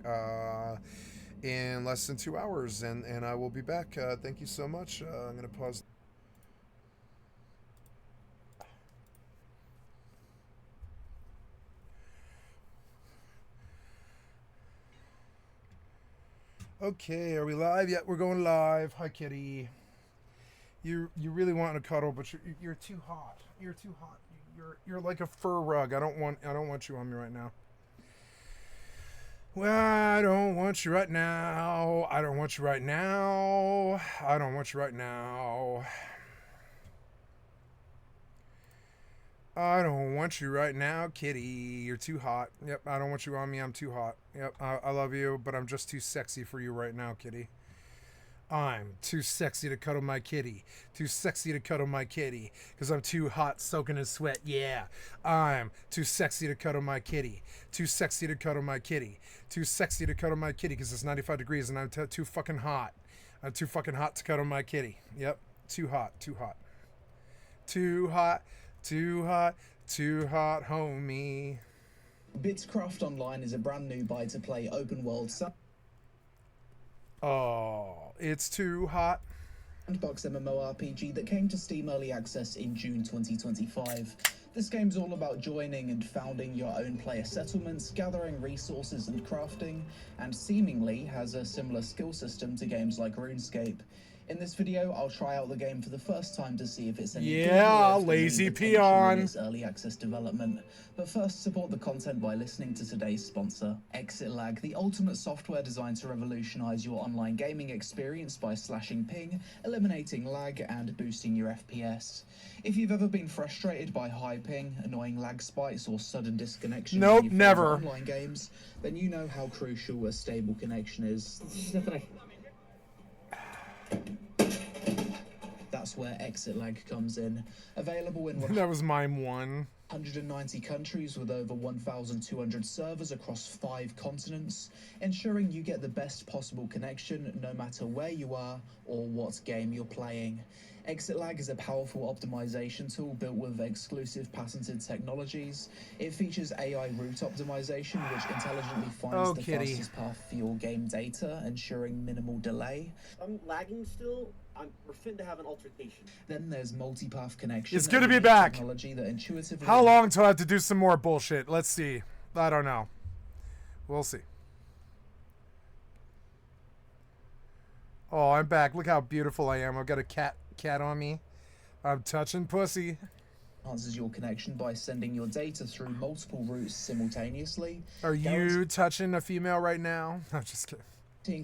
in less than 2 hours, and I will be back. Thank you so much. I'm going to pause. Okay, are we live? Yeah, we're going live. Hi, kitty. You really want to cuddle, but you're too hot. You're too hot. You're like a fur rug. I don't want you on me right now. Well, I don't want you right now. I don't want you right now. I don't want you right now. I don't want you right now, kitty. You're too hot. Yep, I don't want you on me. I'm too hot. Yep, I love you, but I'm just too sexy for you right now, kitty. I'm too sexy to cuddle my kitty. Too sexy to cuddle my kitty. Because I'm too hot, soaking in sweat. Yeah. I'm too sexy to cuddle my kitty. Too sexy to cuddle my kitty. Too sexy to cuddle my kitty because it's 95 degrees and I'm too fucking hot. I'm too fucking hot to cuddle my kitty. Yep. Too hot. Too hot. Too hot. Too hot. Too hot, homie. Bitscraft Online is a brand new buy-to-play open-world Oh, it's too hot. sandbox MMORPG that came to Steam Early Access in June 2025. This game's all about joining and founding your own player settlements, gathering resources and crafting, and seemingly has a similar skill system to games like RuneScape. In this video, I'll try out the game for the first time to see if it's any good or if lazy the potential peon. in its early access development. But first, support the content by listening to today's sponsor, Exitlag, the ultimate software designed to revolutionize your online gaming experience by slashing ping, eliminating lag, and boosting your FPS. If you've ever been frustrated by high ping, annoying lag spikes, or sudden disconnection Nope, in your never. favorite online games, then you know how crucial a stable connection is. That's where Exitlag comes in. Available in That was mime 1. 190 countries with over 1,200 servers across 5 continents, ensuring you get the best possible connection no matter where you are or what game you're playing. Exitlag is a powerful optimization tool built with exclusive patented technologies. It features AI route optimization, which intelligently finds the fastest path for your game data, ensuring minimal delay. I'm lagging still. We're fit to have an altercation. Then there's multipath connection. It's good to be back. Technology that intuitively How long till I have to do some more bullshit? Let's see. I don't know. We'll see. Oh, I'm back. Look how beautiful I am. I've got a cat on me. I'm touching pussy. Enhances your connection by sending your data through multiple routes simultaneously. Are you touching a female right now? I'm just kidding.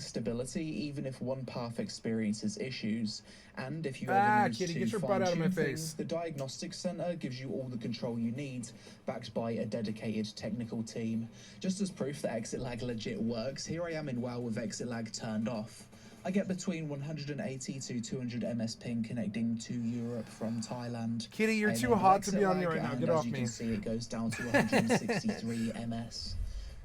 Stability even if one path experiences issues, and if you ever need kitty, to get your butt out of my fine-tune face. things, the diagnostic center gives you all the control you need, backed by a dedicated technical team. Just as proof that Exitlag legit works, here I am in WoW with Exitlag turned off. I get between 180 to 200 ms ping connecting to Europe from Thailand. Kitty, you're I too enabled hot to be on me Exitlag, right now. and Get as off you me. can see, it goes down to 163 ms.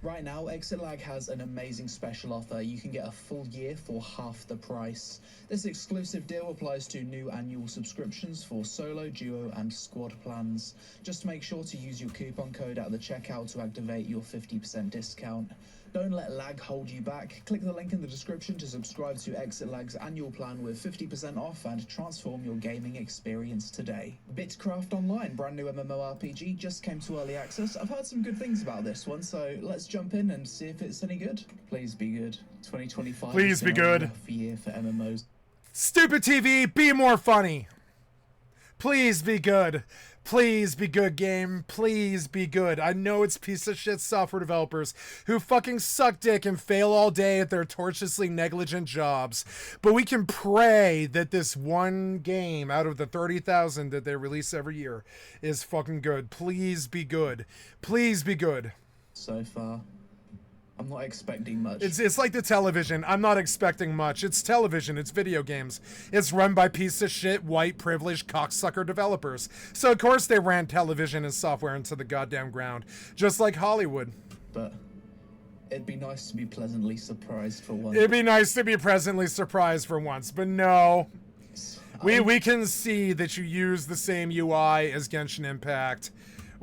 Right now, Exitlag has an amazing special offer. You can get a full year for half the price. This exclusive deal applies to new annual subscriptions for solo, duo, and squad plans. Just make sure to use your coupon code at the checkout to activate your 50% discount. Don't let lag hold you back. Click the link in the description to subscribe to Exitlag's annual plan with 50% off and transform your gaming experience today. Bitscraft Online, brand new MMORPG, just came to early access. I've heard some good things about this one, so let's jump in and see if it's any good. Please be good. 2025 Please be good. Rough year for MMOs. Stupid TV, be more funny. Please be good. Please be good, game. Please be good. I know it's piece of shit software developers who fucking suck dick and fail all day at their tortuously negligent jobs. But we can pray that this one game out of the 30,000 that they release every year is fucking good. Please be good. Please be good. So far. I'm not expecting much. It's like the television. I'm not expecting much. It's television. It's video games. It's run by piece of shit, white, privileged, cocksucker developers. So, of course, they ran television and software into the goddamn ground. Just like Hollywood. But it'd be nice to be pleasantly surprised for once. It'd be nice to be pleasantly surprised for once. But no. We can see that you use the same UI as Genshin Impact.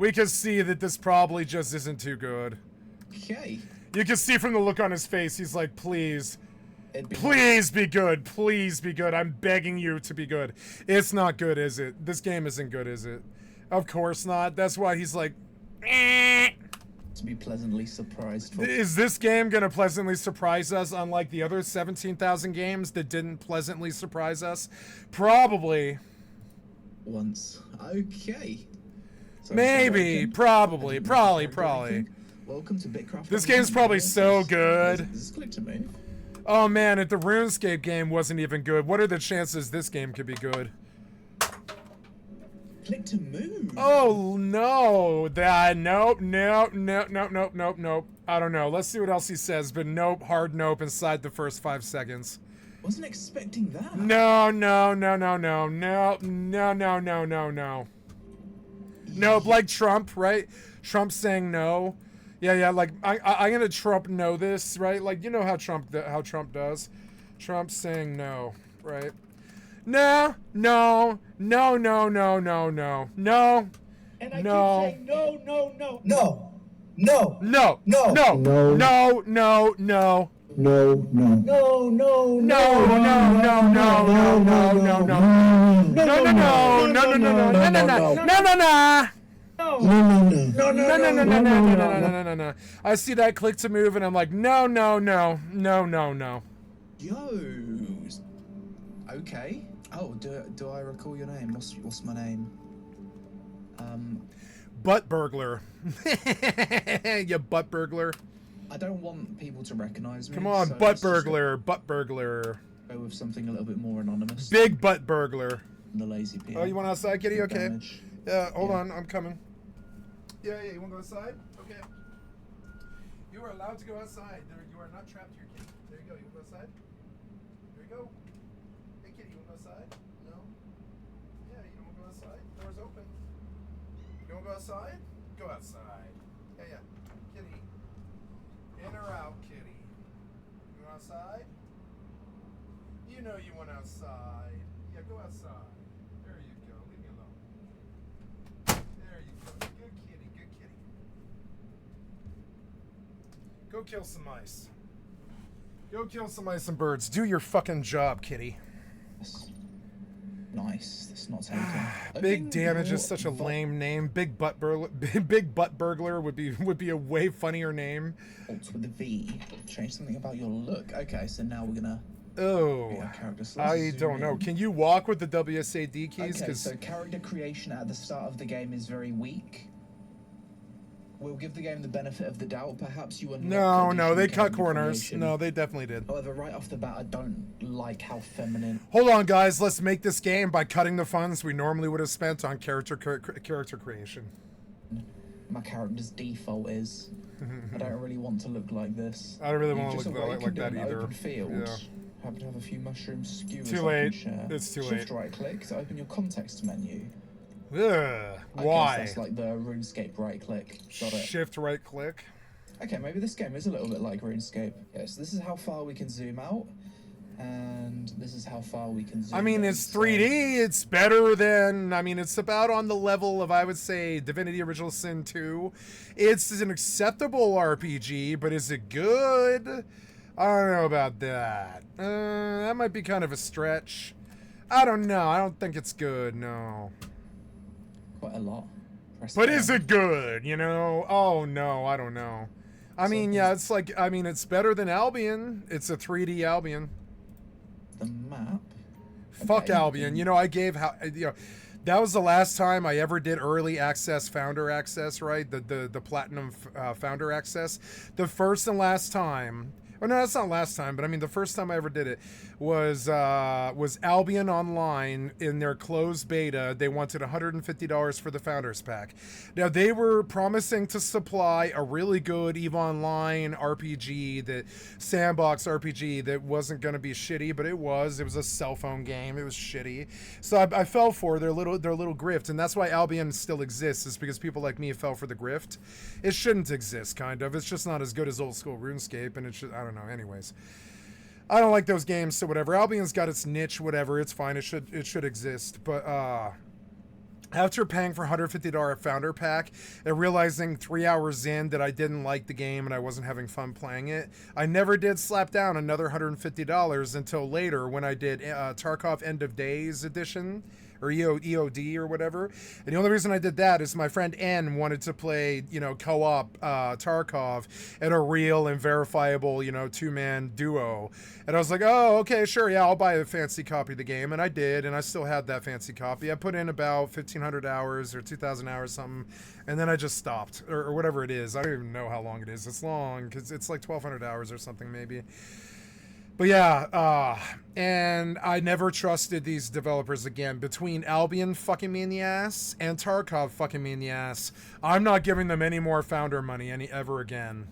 we can see that this probably just isn't too good. Okay. You can see from the look on his face, he's like, please. It'd be Please be good. Please be good. I'm begging you to be good. It's not good, is it? This game isn't good, is it? Of course not. That's why he's like, to be pleasantly surprised. For is this game going to pleasantly surprise us unlike the other 17,000 games that didn't pleasantly surprise us? Probably. once. Okay. So Maybe. Probably. Probably. Welcome to Bitcraft. This game's probably so good. This is click to move. Oh man, if the RuneScape game wasn't even good, what are the chances this game could be good? Click to move. Oh no, nope. I don't know. Let's see what else he says, but nope, hard nope inside the first 5 seconds. Wasn't expecting that. No. Nope, like Trump, right? Trump saying no. Yeah, like I'm gonna Trump know this, right? Like, you know how Trump does. Trump saying no, right? No. And I No. keep saying no. No. No. No. I see that click to move and I'm like, no. Yo. Okay. Oh, do I recall your name? What's my name? Butt burglar. You butt burglar. I don't want people to recognize me. Come on, so butt burglar. Go with something a little bit more anonymous. Big butt burglar. The lazy pig. Oh, you want outside, kitty? Okay. Damage. Yeah, hold on, I'm coming. Yeah, you want to go outside? Okay. You are allowed to go outside. You are not trapped here, kitty. There you go. You want to go outside? There you go. Hey, kitty, you want to go outside? No? Yeah, you don't want to go outside? Door's open. You want to go outside? Go outside. Yeah. Kitty. In or out, kitty? You want outside? You know you want outside. Yeah, go outside. There you go. Leave me alone. There you go. Good kitty. Go kill some mice. Go kill some mice and birds. Do your fucking job, kitty. Nice. That's not taken. Big damage is such a lame name. Big butt burglar would be a way funnier name. With a V. Change something about your look. Okay, so now we're gonna. Oh, So I don't know. Can you walk with the WSAD keys? Okay, so character creation at the start of the game is very weak. We'll give the game the benefit of the doubt. Perhaps you unlock. No, they cut character corners. creation. No, they definitely did. However, right off the bat, I don't like how feminine. Hold on, guys. Let's make this game by cutting the funds we normally would have spent on character creation. My character's default is. I don't really want to look like this. I don't really want to Just look what you like can do that in an either. Open field. Yeah. Happen to have a few mushroom skewers. Too I late. can share. It's too Shift late. right click to open your context menu. Ugh, I why? guess that's like the RuneScape right click. Got it. Shift right click. Okay, maybe this game is a little bit like RuneScape. Okay, so this is how far we can zoom out, and this is how far we can zoom I mean, in, it's so- 3D. It's better than, I mean, it's about on the level of, I would say, Divinity Original Sin 2. It's an acceptable RPG, but is it good? I don't know about that. That might be kind of a stretch. I don't know. I don't think it's good, no. Quite a lot. Press But down. is it good, you know? Oh, no, I don't know. I mean, yeah, it's like, I mean, it's better than Albion. It's a 3D Albion. The map? Fuck Okay, Albion. You know, I gave, that was the last time I ever did early access, founder access, right? The platinum founder access. The first and last time. Oh no, that's not last time, but I mean the first time I ever did it was Albion Online in their closed beta. They wanted $150 for the Founders Pack. Now they were promising to supply a really good EVE Online RPG, that sandbox RPG that wasn't going to be shitty, but it was. It was a cell phone game. It was shitty, so I fell for their little grift, and that's why Albion still exists. Is because people like me fell for the grift. It shouldn't exist, kind of. It's just not as good as old school RuneScape, and it should. I don't know. Anyways, I don't like those games, so whatever. Albion's got its niche, whatever. It's fine. It should exist. But After paying for $150 founder pack and realizing 3 hours in that I didn't like the game and I wasn't having fun playing it, I never did slap down another $150 until later when I did Tarkov End of Days edition, or EOD or whatever. And the only reason I did that is my friend N wanted to play, you know, co-op Tarkov at a real and verifiable, you know, two-man duo. And I was like, oh, okay, sure, yeah, I'll buy a fancy copy of the game. And I did, and I still had that fancy copy. I put in about 1,500 hours or 2,000 hours, something, and then I just stopped, or whatever it is. I don't even know how long it is. It's long, because it's like 1,200 hours or something, maybe. But yeah, and I never trusted these developers again. Between Albion fucking me in the ass and Tarkov fucking me in the ass, I'm not giving them any more founder money ever again.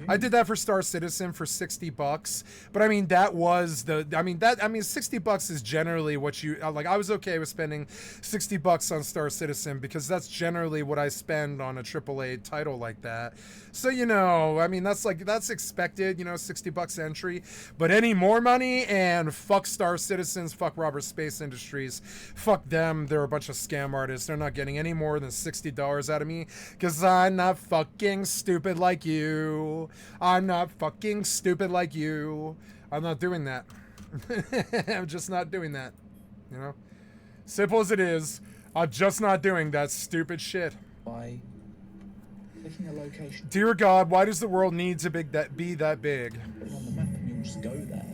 I did that for Star Citizen for $60, but I mean that was the $60 is generally what you like. I was okay with spending $60 on Star Citizen because that's generally what I spend on a AAA title like that. So, you know, I mean that's expected, you know, $60 entry. But any more money, and fuck Star Citizens, fuck Robert Space Industries, fuck them. They're a bunch of scam artists. They're not getting any more than $60 out of me because I'm not fucking stupid like you. I'm not fucking stupid like you. I'm not doing that. I'm just not doing that. You know? Simple as it is. I'm just not doing that stupid shit. By picking a location. Dear God, why does the world need to be that big? Put it on the map and you'll just go there.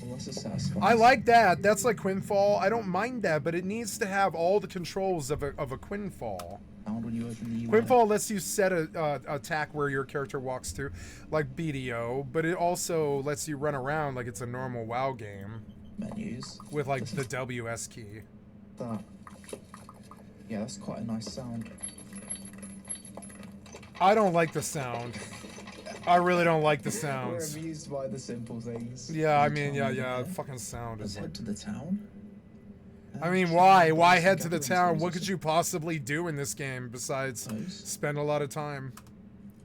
Well, that's a satisfying. I like that. That's like Quinfall. I don't mind that, but it needs to have all the controls of a Quinfall. When you open the Quinfall lets you set a attack where your character walks to, like BDO, but it also lets you run around like it's a normal WoW game. Menus. With like the WS key. That. Yeah, that's quite a nice sound. I don't like the sound. I really don't like the sounds. We're amused by the simple things. Yeah, I mean, yeah, fucking sound Let's is head like... to the town. I mean, why? Why head to the town? What could you possibly do in this game besides spend a lot of time?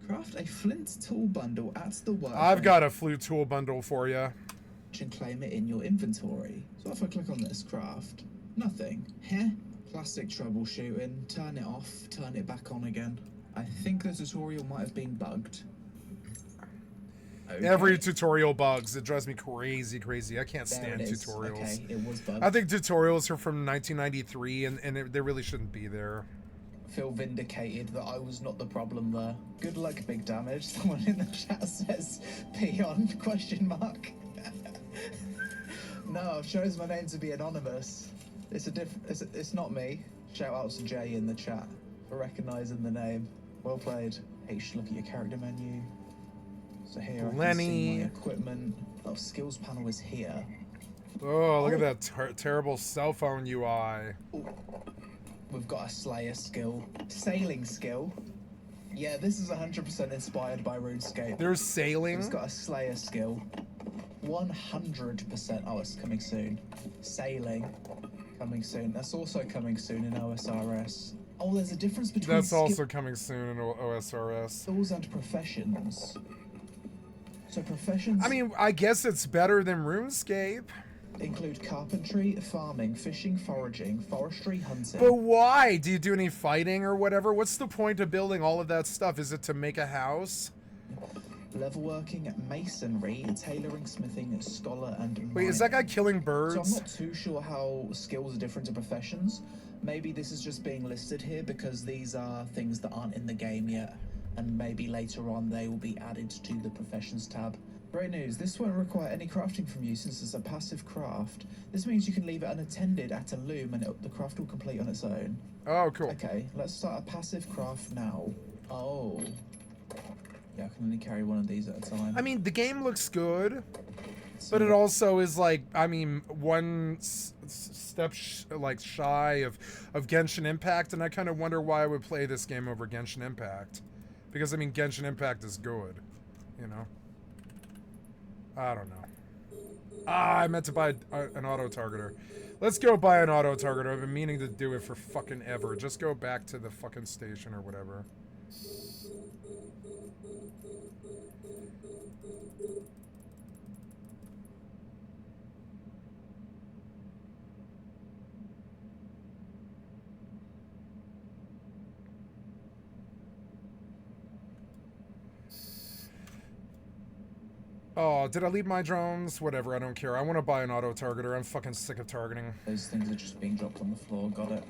Craft a flint tool bundle at the workbench. I've got a flute tool bundle for you. And claim it in your inventory. So if I click on this craft, nothing. Heh? Classic troubleshooting. Turn it off, turn it back on again. I think the tutorial might have been bugged. Okay. Every tutorial bugs. It drives me crazy. I can't stand tutorials. Okay, it was bugged. I think tutorials are from 1993, and they really shouldn't be there. Feel vindicated that I was not the problem there. Good luck, big damage. Someone in the chat says, "Peon?" ? No, I've chosen my name to be anonymous. It's not me. Shout out to Jay in the chat for recognizing the name. Well played. Hey, you should look at your character menu. So here I can see my equipment. Oh, skills panel is here. Oh, look at that terrible cell phone UI. Ooh. We've got a Slayer skill. Sailing skill. Yeah, this is 100% inspired by RuneScape. There's sailing? It's got a Slayer skill. 100%. Oh, it's coming soon. Sailing. Coming soon. That's also coming soon in OSRS. Oh, there's a difference between That's also coming soon in OSRS. Skills and professions. So professions... I mean, I guess it's better than RuneScape. Include carpentry, farming, fishing, foraging, forestry, hunting. But why? Do you do any fighting or whatever? What's the point of building all of that stuff? Is it to make a house? Levelworking, masonry, tailoring, smithing, scholar, and mining. Wait, is that guy killing birds? So I'm not too sure how skills are different to professions. Maybe this is just being listed here because these are things that aren't in the game yet. And maybe later on they will be added to the professions tab. Great news, this won't require any crafting from you since it's a passive craft. This means you can leave it unattended at a loom and the craft will complete on its own. Oh, cool. Okay, let's start a passive craft now. Oh. Yeah, I can only carry one of these at a time. I mean, the game looks good, but it also is like, I mean, one step shy of Genshin Impact, and I kind of wonder why I would play this game over Genshin Impact. Because, I mean, Genshin Impact is good, you know? I don't know. I meant to buy an auto-targeter. Let's go buy an auto-targeter. I've been meaning to do it for fucking ever. Just go back to the fucking station or whatever. Oh, did I leave my drones? Whatever, I don't care. I want to buy an auto-targeter. I'm fucking sick of targeting. Those things are just being dropped on the floor. Got it.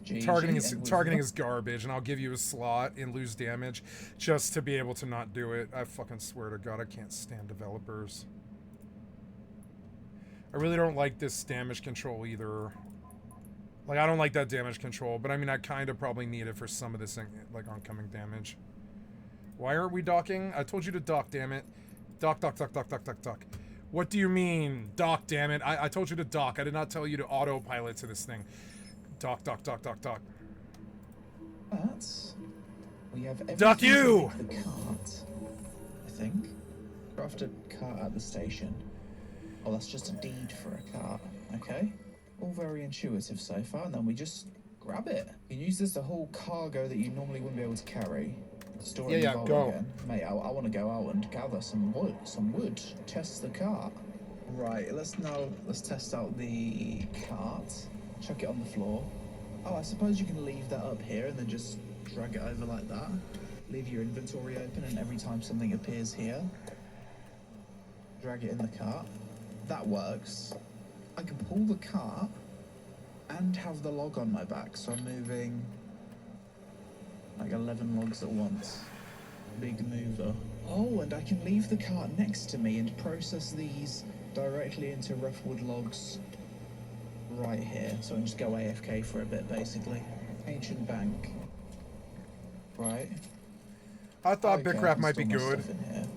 GG. Targeting is garbage, and I'll give you a slot and lose damage just to be able to not do it. I fucking swear to God, I can't stand developers. I really don't like this damage control either. Like, I don't like that damage control, but I mean, I kind of probably need it for some of this, like, oncoming damage. Why aren't we docking? I told you to dock, damn it. Dock, dock, dock, dock, dock, dock, dock. What do you mean, dock, damn it? I told you to dock. I did not tell you to autopilot to this thing. Dock, dock, dock, dock, dock. But we have everything. Duck you! The cart, I think. Craft a cart at the station. Oh, that's just a deed for a cart. Okay. All very intuitive so far, and then we just grab it. You can use this to haul cargo that you normally wouldn't be able to carry. Store it in the vault go. again. Mate, I want to go out and gather some wood. Test the cart. Right, let's test out the cart. Chuck it on the floor. Oh, I suppose you can leave that up here and then just drag it over like that. Leave your inventory open, and every time something appears here, drag it in the cart. That works. I can pull the cart and have the log on my back, so I'm moving like 11 logs at once. Big mover. Oh, and I can leave the cart next to me and process these directly into rough wood logs right here. So I can just go AFK for a bit, basically. Ancient bank. Right. I thought Okay, Bickraft might be store my good. stuff in here.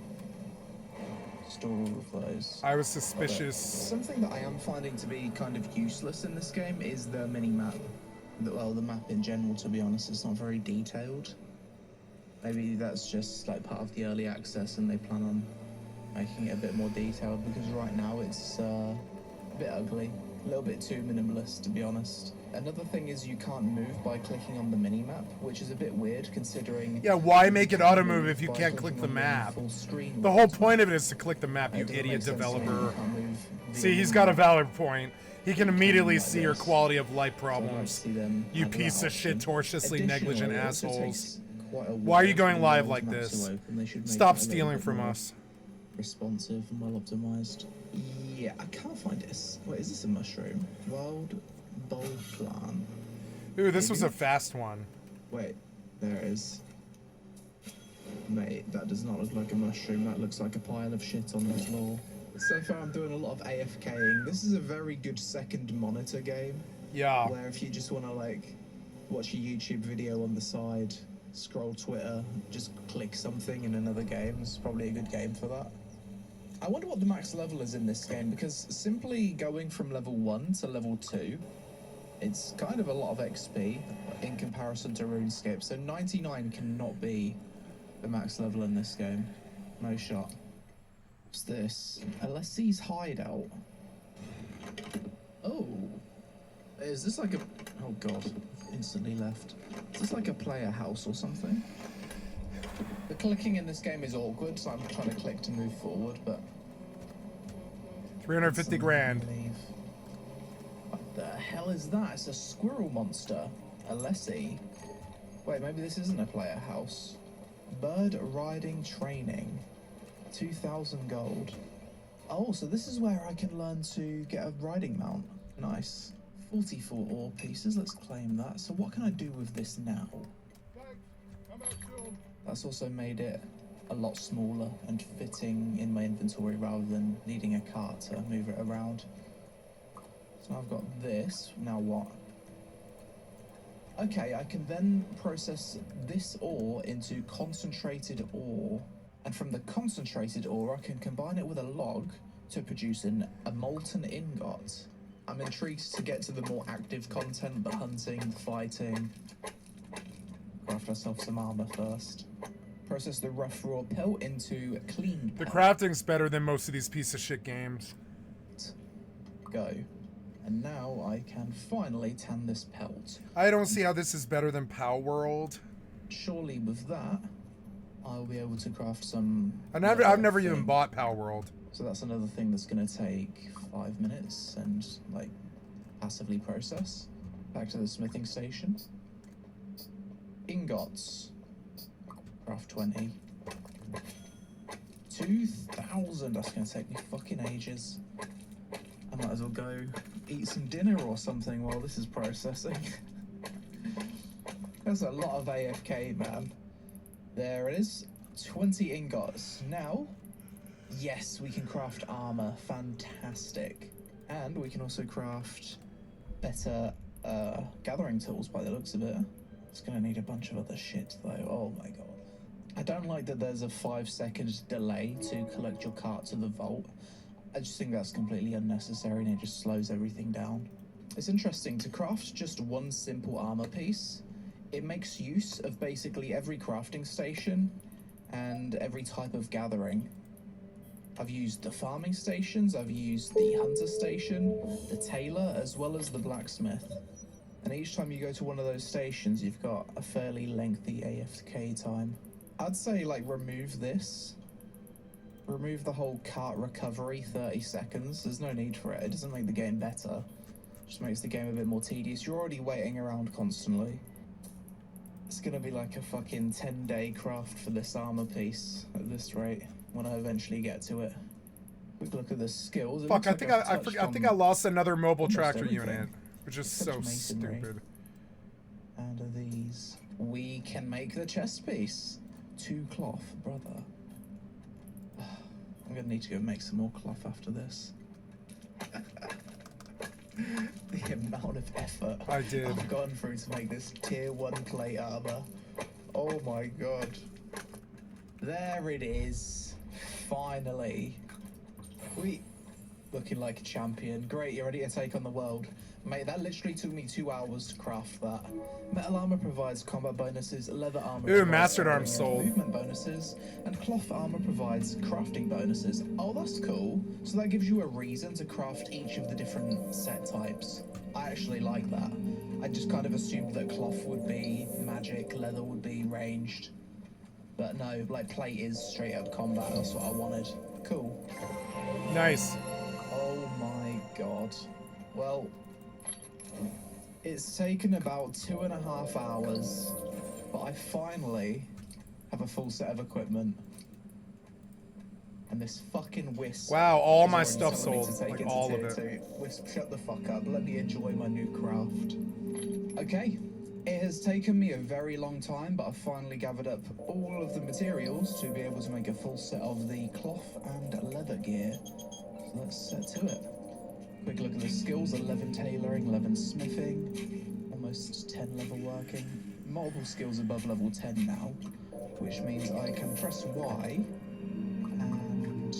Store all of those. I was suspicious. Something that I am finding to be kind of useless in this game is the mini-map. Well, the map in general, to be honest, is not very detailed. Maybe that's just like part of the early access and they plan on making it a bit more detailed, because right now it's a bit ugly. A little bit too minimalist, to be honest. Another thing is you can't move by clicking on the mini-map, which is a bit weird considering... Yeah, why make it auto-move if you can't click the map? The whole point of it is to click the map, you idiot developer. See, he's got a valid point. He can immediately see your quality of life problems. You piece of shit, tortiously negligent assholes. Why are you going live like this? Stop stealing from us. Responsive and well optimized. Yeah, I can't find this. Wait, is this a mushroom? Wild bulb plant. Ooh, this was a fast one. Wait, there it is. Mate, that does not look like a mushroom. That looks like a pile of shit on the floor. So far, I'm doing a lot of AFKing. This is a very good second monitor game. Yeah. Where if you just want to, like, watch a YouTube video on the side, scroll Twitter, just click something in another game, it's probably a good game for that. I wonder what the max level is in this game, because simply going from level 1 to level 2, it's kind of a lot of XP in comparison to RuneScape, so 99 cannot be the max level in this game. No shot. What's this? Alessi's hideout. Oh. Is this like a... Oh god. Instantly left. Is this like a player house or something? The clicking in this game is awkward, so I'm trying to click to move forward, but... 350 grand. What the hell is that? It's a squirrel monster. Alessi. Wait, maybe this isn't a player house. Bird riding training. 2,000 gold. Oh, so this is where I can learn to get a riding mount. Nice. 44 ore pieces, let's claim that. So what can I do with this now? That's also made it a lot smaller and fitting in my inventory rather than needing a cart to move it around. So I've got this, now what? Okay, I can then process this ore into concentrated ore, and from the concentrated ore I can combine it with a log to produce a molten ingot. I'm intrigued to get to the more active content, the hunting, the fighting. Craft ourselves some armor first. Process the rough raw pelt into clean The pelt. crafting's better than most of these piece of shit games. Go. And now I can finally tan this pelt. I don't see how this is better than Pow World. Surely with that, I'll be able to craft some... I've never even bought Pow World. So that's another thing that's going to take 5 minutes and, like, passively process. Back to the smithing station. Ingots. Craft 20. 2,000. That's gonna take me fucking ages. I might as well go eat some dinner or something while this is processing. That's a lot of AFK, man. There it is. 20 ingots. Now, yes, we can craft armor. Fantastic. And we can also craft better gathering tools by the looks of it. It's gonna need a bunch of other shit though. Oh my god. I don't like that there's a 5-second delay to collect your cart to the vault. I just think that's completely unnecessary and it just slows everything down. It's interesting to craft just one simple armor piece. It makes use of basically every crafting station and every type of gathering. I've used the farming stations, I've used the hunter station, the tailor, as well as the blacksmith. And each time you go to one of those stations, you've got a fairly lengthy AFK time. I'd say, like, remove this. Remove the whole cart recovery 30 seconds. There's no need for it. It doesn't make the game better. It just makes the game a bit more tedious. You're already waiting around constantly. It's gonna be like a fucking 10-day craft for this armor piece at this rate when I eventually get to it. Quick look at the skills. Fuck, I think I lost another mobile tractor unit, which is so masonry. stupid. And are these? We can make the chest piece. 2 cloth, brother. I'm gonna need to go make some more cloth after this. The amount of effort I've gone through to make this tier 1 plate armor. Oh my god. There it is. Finally. Looking like a champion. Great, you're ready to take on the world. Mate, that literally took me 2 hours to craft that. Metal armor provides combat bonuses, leather armor provides mastered arms sold. movement bonuses, and cloth armor provides crafting bonuses. Oh, that's cool. So that gives you a reason to craft each of the different set types. I actually like that. I just kind of assumed that cloth would be magic, leather would be ranged. But no, like plate is straight up combat, that's what I wanted. Cool. Nice. Oh my god. Well, it's taken about 2.5 hours, but I finally have a full set of equipment. And this fucking Wisp. Wow, all is my already stuff telling me sold, to take like it to all of tier it. 2. Wisp, shut the fuck up. Let me enjoy my new craft. Okay, it has taken me a very long time, but I've finally gathered up all of the materials to be able to make a full set of the cloth and leather gear. So let's set to it. Quick look at the skills: 11 tailoring, 11 smithing, almost 10 level working. Multiple skills above level 10 now, which means I can press Y and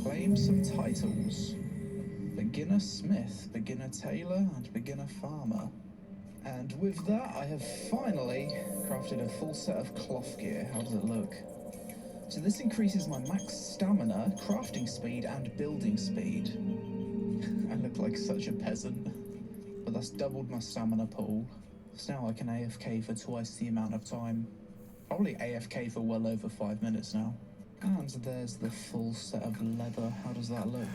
claim some titles. Beginner smith, beginner tailor, and beginner farmer. And with that, I have finally crafted a full set of cloth gear. How does it look? So this increases my max stamina, crafting speed, and building speed. I look like such a peasant, but that's doubled my stamina pool. So now I can AFK for twice the amount of time. Probably AFK for well over 5 minutes now. And there's the full set of leather. How does that look?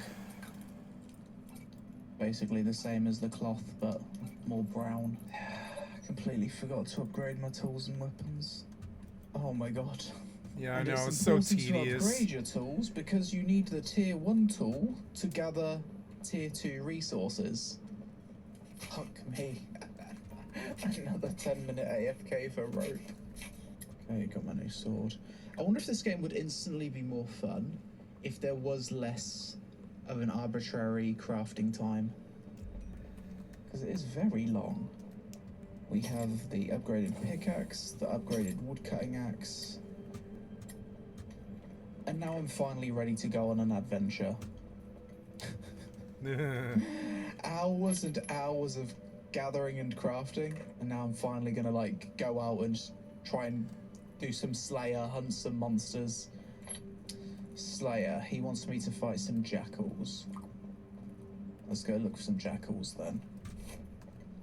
Basically the same as the cloth, but more brown. I completely forgot to upgrade my tools and weapons. Oh my god. Yeah, I And know, it's so important tedious. to upgrade your tools because you need the tier 1 tool to gather tier 2 resources. Fuck me. Another 10-minute AFK for rope. Okay, got my new sword. I wonder if this game would instantly be more fun if there was less of an arbitrary crafting time. Because it is very long. We have the upgraded pickaxe, the upgraded woodcutting axe. And now I'm finally ready to go on an adventure. Hours and hours of gathering and crafting, and now I'm finally gonna like go out and try and do some Slayer, hunt some monsters. Slayer, he wants me to fight some jackals. Let's go look for some jackals then.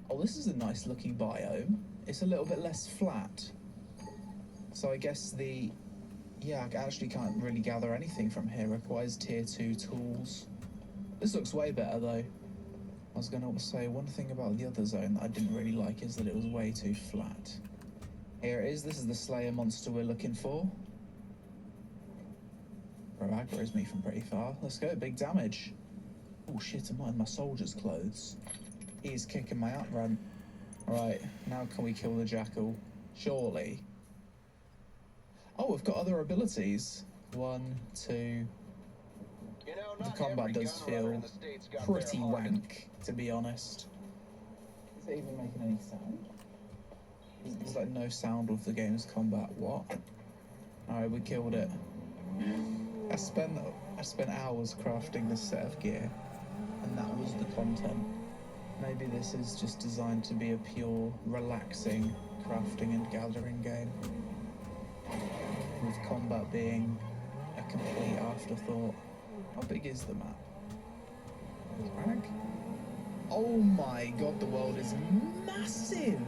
Oh, this is a nice looking biome. It's a little bit less flat. So I guess yeah, I actually can't really gather anything from here. Requires tier 2 tools. This looks way better though. I was going to say one thing about the other zone that I didn't really like is that it was way too flat. Here it is. This is the Slayer monster we're looking for. Bro aggro's me from pretty far. Let's go, big damage. Oh shit, I'm not in my soldier's clothes. He's kicking my outrun. Right, now can we kill the jackal? Surely. Oh, we've got other abilities. 1, 2. You know, The not combat every does gun runner feel in the States got pretty their heart. wank, to be honest. Is it even making any sound? There's like no sound with the game's combat. What? Alright, we killed it. I spent hours crafting this set of gear, and that was the content. Maybe this is just designed to be a pure, relaxing crafting and gathering game, with combat being a complete afterthought. How big is the map? Rag? Oh my god, the world is massive!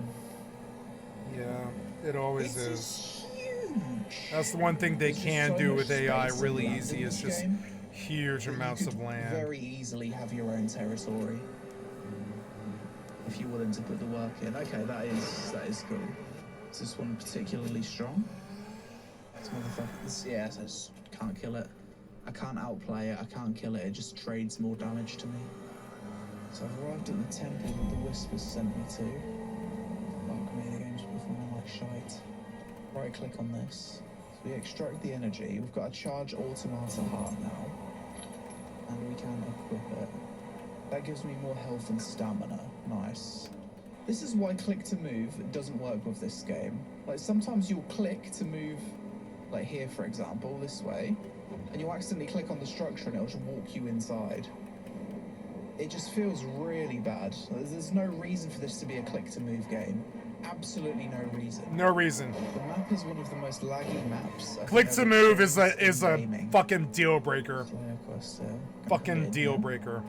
Yeah, it always It's is. huge! That's the one thing they There's just can so do much with AI space and really land easy in is this just game huge that you amounts could of land. very easily have your own territory if you're willing to put the work in. Okay, that is cool. Is this one particularly strong? This motherfucker, yeah, I just can't kill it. I can't outplay it, I can't kill it, it just trades more damage to me. So I've arrived at the temple that the Whispers sent me to. Fuck me, the game's performing like shite. Right click on this. So we extract the energy, we've got a charge automata heart now. And we can equip it. That gives me more health and stamina. Nice. This is why click to move doesn't work with this game. Like sometimes you'll click to move, like here for example, this way, and you'll accidentally click on the structure and it'll just walk you inside. It just feels really bad. There's no reason for this to be a click to move game. Absolutely no reason. No reason. The map is one of the most laggy maps. Click to move is a gaming. fucking deal breaker. Fucking deal Yeah. breaker.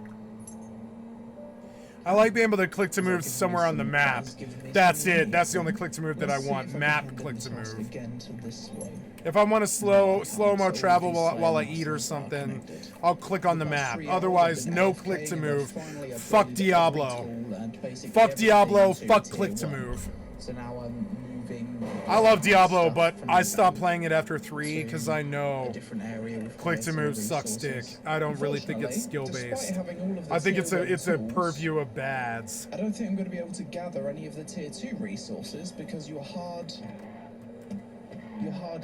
I like being able to click to move somewhere on the map. That's it. That's the only click to move that I want. Map click to move. Again to this one. If I want to slow-mo travel while I eat or something, I'll click on the map. Otherwise, no click to move. Fuck Diablo. Fuck Diablo. Fuck click to move. So now I'm moving. I love Diablo, but I stopped playing it after 3 because I know click to move sucks dick. I don't really think it's skill-based. I think it's a purview of bads. I don't think I'm going to be able to gather any of the tier 2 resources because you're hard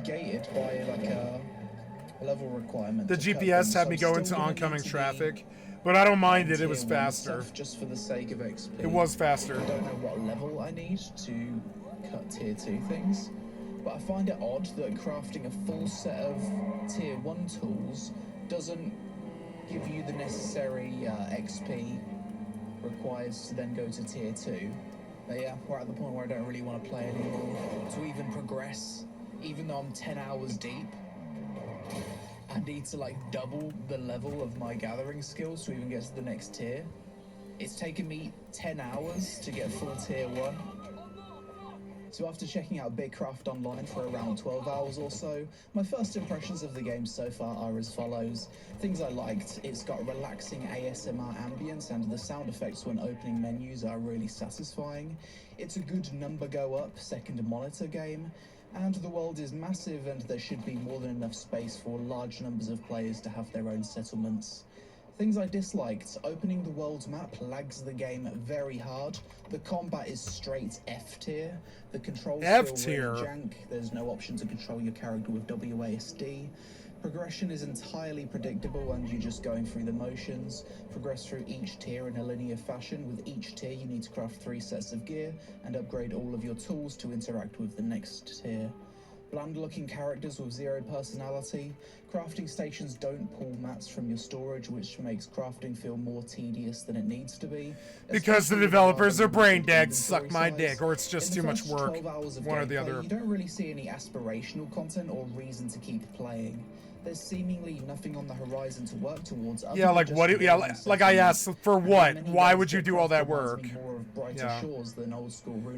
gated by like a level requirement. The GPS had me go into oncoming traffic, but I don't mind it. It was faster. Just for the sake of XP. It was faster. I don't know what level I need to cut tier 2 things, but I find it odd that crafting a full set of tier 1 tools doesn't give you the necessary XP required to then go to tier 2. But yeah, we're at the point where I don't really want to play anymore. To even progress, even though I'm 10 hours deep, I need to like double the level of my gathering skills to even get to the next tier. It's taken me 10 hours to get full tier 1. So after checking out Bigcraft online for around 12 hours or so, my first impressions of the game so far are as follows. Things I liked: it's got relaxing ASMR ambience and the sound effects when opening menus are really satisfying. It's a good number go up second monitor game, and the world is massive and there should be more than enough space for large numbers of players to have their own settlements. Things I disliked: opening the world's map lags the game very hard. The combat is straight F tier. The controls feel really jank. There's no option to control your character with WASD. Progression is entirely predictable and you're just going through the motions. Progress through each tier in a linear fashion. With each tier you need to craft 3 sets of gear and upgrade all of your tools to interact with the next tier. Bland-looking characters with 0 personality. Crafting stations don't pull mats from your storage, which makes crafting feel more tedious than it needs to be. Because the developers are brain dead, suck my dick, or it's just too much work. One or the other. You don't really see any aspirational content or reason to keep playing. There's seemingly nothing on the horizon to work towards. Yeah, like what? Yeah, like I asked, for what? Why would you do all that work? Yeah.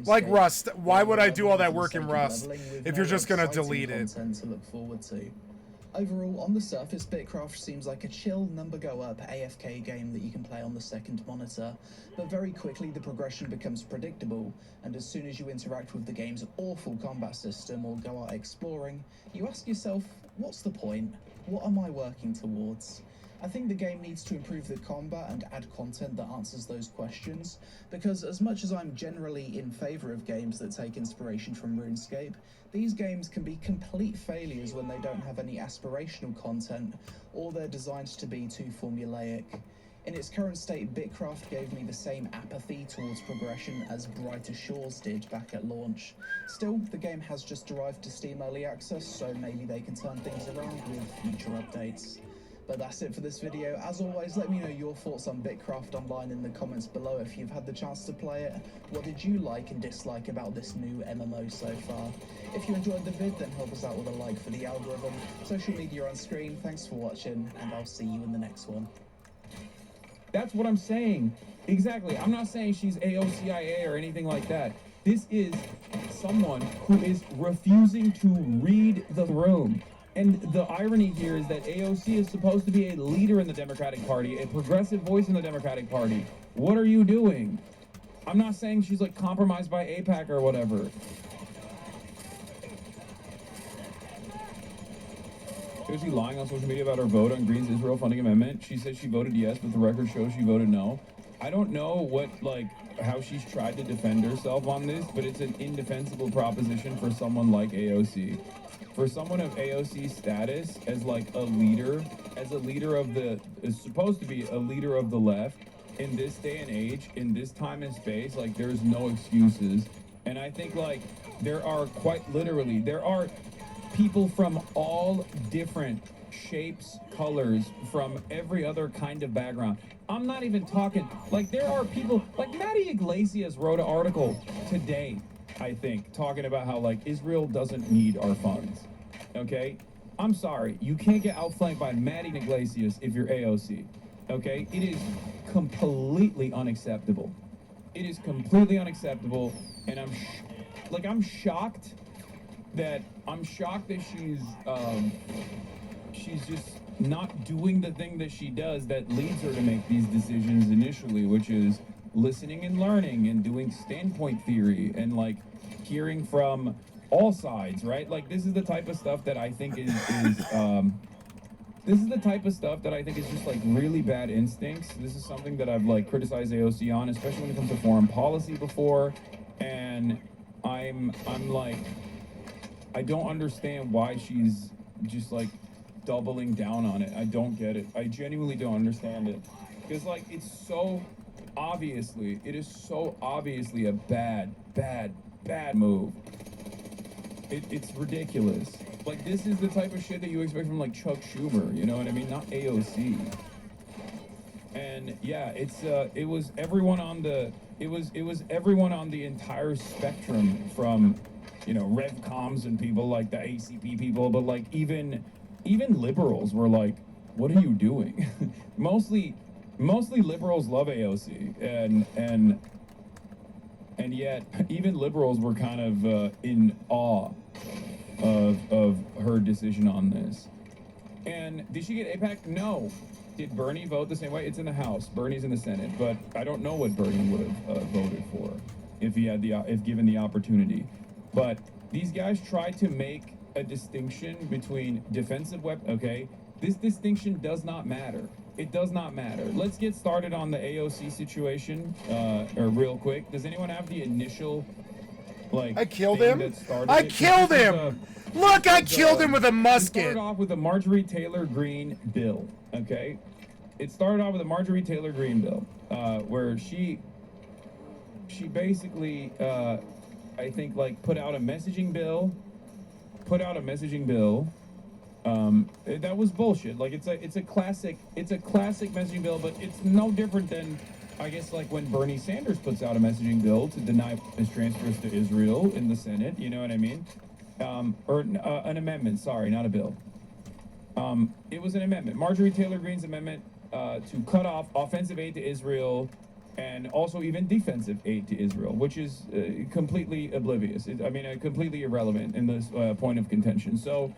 Like Rust. Why would I do all that work in Rust if you're just gonna delete it? To look forward to. Overall, on the surface, Bitcraft seems like a chill, number-go-up AFK game that you can play on the second monitor, but very quickly the progression becomes predictable, and as soon as you interact with the game's awful combat system or go out exploring, you ask yourself, what's the point? What am I working towards? I think the game needs to improve the combat and add content that answers those questions, because as much as I'm generally in favour of games that take inspiration from RuneScape, these games can be complete failures when they don't have any aspirational content, or they're designed to be too formulaic. In its current state, Bitcraft gave me the same apathy towards progression as Brighter Shores did back at launch. Still, the game has just arrived to Steam Early Access, so maybe they can turn things around with future updates. But that's it for this video. As always, let me know your thoughts on Bitcraft Online in the comments below if you've had the chance to play it. What did you like and dislike about this new MMO so far? If you enjoyed the vid, then help us out with a like for the algorithm. Social media on screen. Thanks for watching, and I'll see you in the next one. That's what I'm saying. Exactly. I'm not saying she's AOCIA or anything like that. This is someone who is refusing to read the room. And the irony here is that AOC is supposed to be a leader in the Democratic Party, a progressive voice in the Democratic Party. What are you doing? I'm not saying she's like compromised by AIPAC or whatever. Is she lying on social media about her vote on Green's Israel funding amendment? She said she voted yes, but the record shows she voted no. I don't know what, how she's tried to defend herself on this, but it's an indefensible proposition for someone like AOC. For someone of AOC's status as a leader, is supposed to be a leader of the left in this day and age, in this time and space, there's no excuses. And I think there are there are people from all different shapes, colors, from every other kind of background. I'm not even talking, there are people, Maddie Iglesias wrote an article today, I think, talking about how, Israel doesn't need our funds, okay? I'm sorry, you can't get outflanked by Maddie Iglesias if you're AOC, okay? It is completely unacceptable. It is completely unacceptable, and I'm shocked that she's just not doing the thing that she does that leads her to make these decisions initially, which is listening and learning and doing standpoint theory and hearing from all sides, right? This is the type of stuff that I think is this is the type of stuff that I think is just really bad instincts. This is something that I've criticized AOC on, especially when it comes to foreign policy before, and I'm I don't understand why she's just doubling down on it. I don't get it. I genuinely don't understand it. Because it is so obviously a bad move. It's ridiculous. This is the type of shit that you expect from Chuck Schumer, you know what I mean? Not AOC. And yeah, it was everyone on the entire spectrum, from Revcoms and people like the ACP people, but even liberals were what are you doing? mostly liberals love AOC, and yet even liberals were kind of in awe of her decision on this. And did she get AIPAC? No. Did Bernie vote the same way? It's in the House. Bernie's in the Senate, but I don't know what Bernie would have voted for if given the opportunity. But these guys try to make a distinction between defensive weapons. Okay, this distinction does not matter. It does not matter. Let's get started on the AOC situation, real quick. Does anyone have the initial, I killed him. I killed him. Look, I killed him with a musket. It started off with a Marjorie Taylor Greene bill. Okay, it started off with a Marjorie Taylor Greene bill, where she basically, I think, put out a messaging bill. That was bullshit. It's a classic messaging bill, but it's no different than, I guess, when Bernie Sanders puts out a messaging bill to deny his transfers to Israel in the Senate. You know what I mean? An amendment. Sorry, not a bill. It was an amendment. Marjorie Taylor Greene's amendment to cut off offensive aid to Israel and also even defensive aid to Israel, which is completely oblivious. Completely irrelevant in this point of contention. So,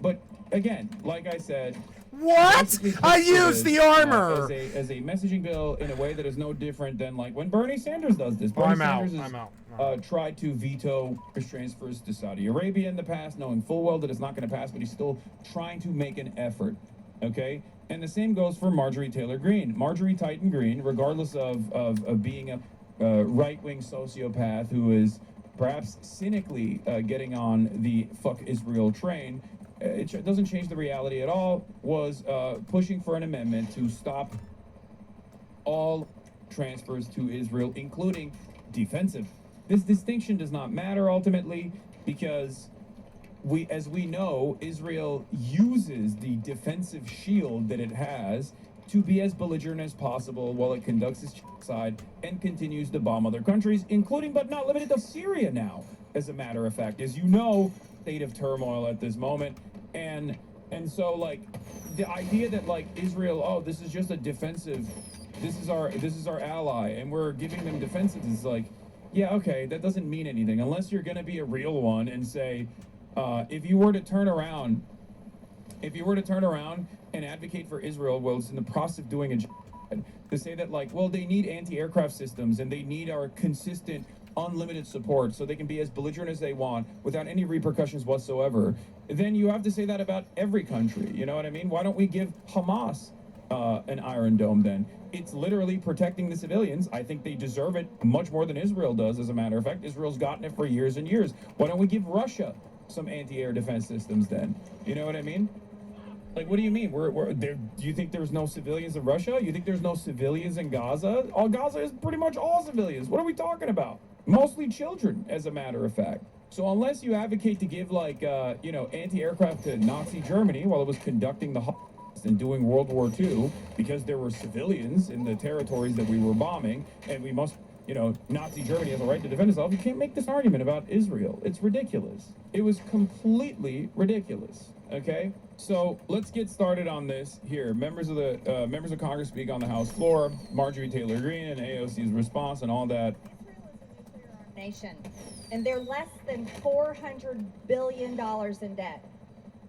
but again, like I said, what? I used the armor as a messaging bill in a way that is no different than like when Bernie Sanders does this. Bernie I'm Sanders out. Tried to veto his transfers to Saudi Arabia in the past, knowing full well that it's not going to pass, but he's still trying to make an effort. Okay, and the same goes for Marjorie Taylor Greene. Marjorie Titan Greene, regardless of being a right-wing sociopath who is perhaps cynically getting on the fuck Israel train, it doesn't change the reality at all, was pushing for an amendment to stop all transfers to Israel, including defensive. This distinction does not matter ultimately because as we know, Israel uses the defensive shield that it has to be as belligerent as possible while it conducts its genocide and continues to bomb other countries, including but not limited to Syria now, as a matter of fact. As you know, state of turmoil at this moment. And so like the idea that like Israel, oh, this is just a defensive, this is our ally and we're giving them defenses is like, yeah, okay, that doesn't mean anything unless you're going to be a real one and say, if you were to turn around and advocate for Israel while it's in the process of doing a genocide, to say that like, well, they need anti-aircraft systems and they need our consistent unlimited support so they can be as belligerent as they want without any repercussions whatsoever, then you have to say that about every country. You know what I mean? Why don't we give Hamas an Iron Dome then? It's literally protecting the civilians. I think they deserve it much more than Israel does, as a matter of fact. Israel's gotten it for years and years. Why don't we give Russia some anti-air defense systems then? You know what I mean? Like, what do you mean? Do you think there's no civilians in Russia? You think there's no civilians in Gaza? All Gaza is pretty much all civilians. What are we talking about? Mostly children, as a matter of fact. So unless you advocate to give like, anti-aircraft to Nazi Germany while it was conducting the Holocaust and doing World War II, because there were civilians in the territories that we were bombing, and we must, Nazi Germany has a right to defend itself, you can't make this argument about Israel. It's ridiculous. It was completely ridiculous. Okay, so let's get started on this here. Members of Congress speak on the House floor. Marjorie Taylor Greene and AOC's response and all that. Nation, and they're less than $400 billion in debt.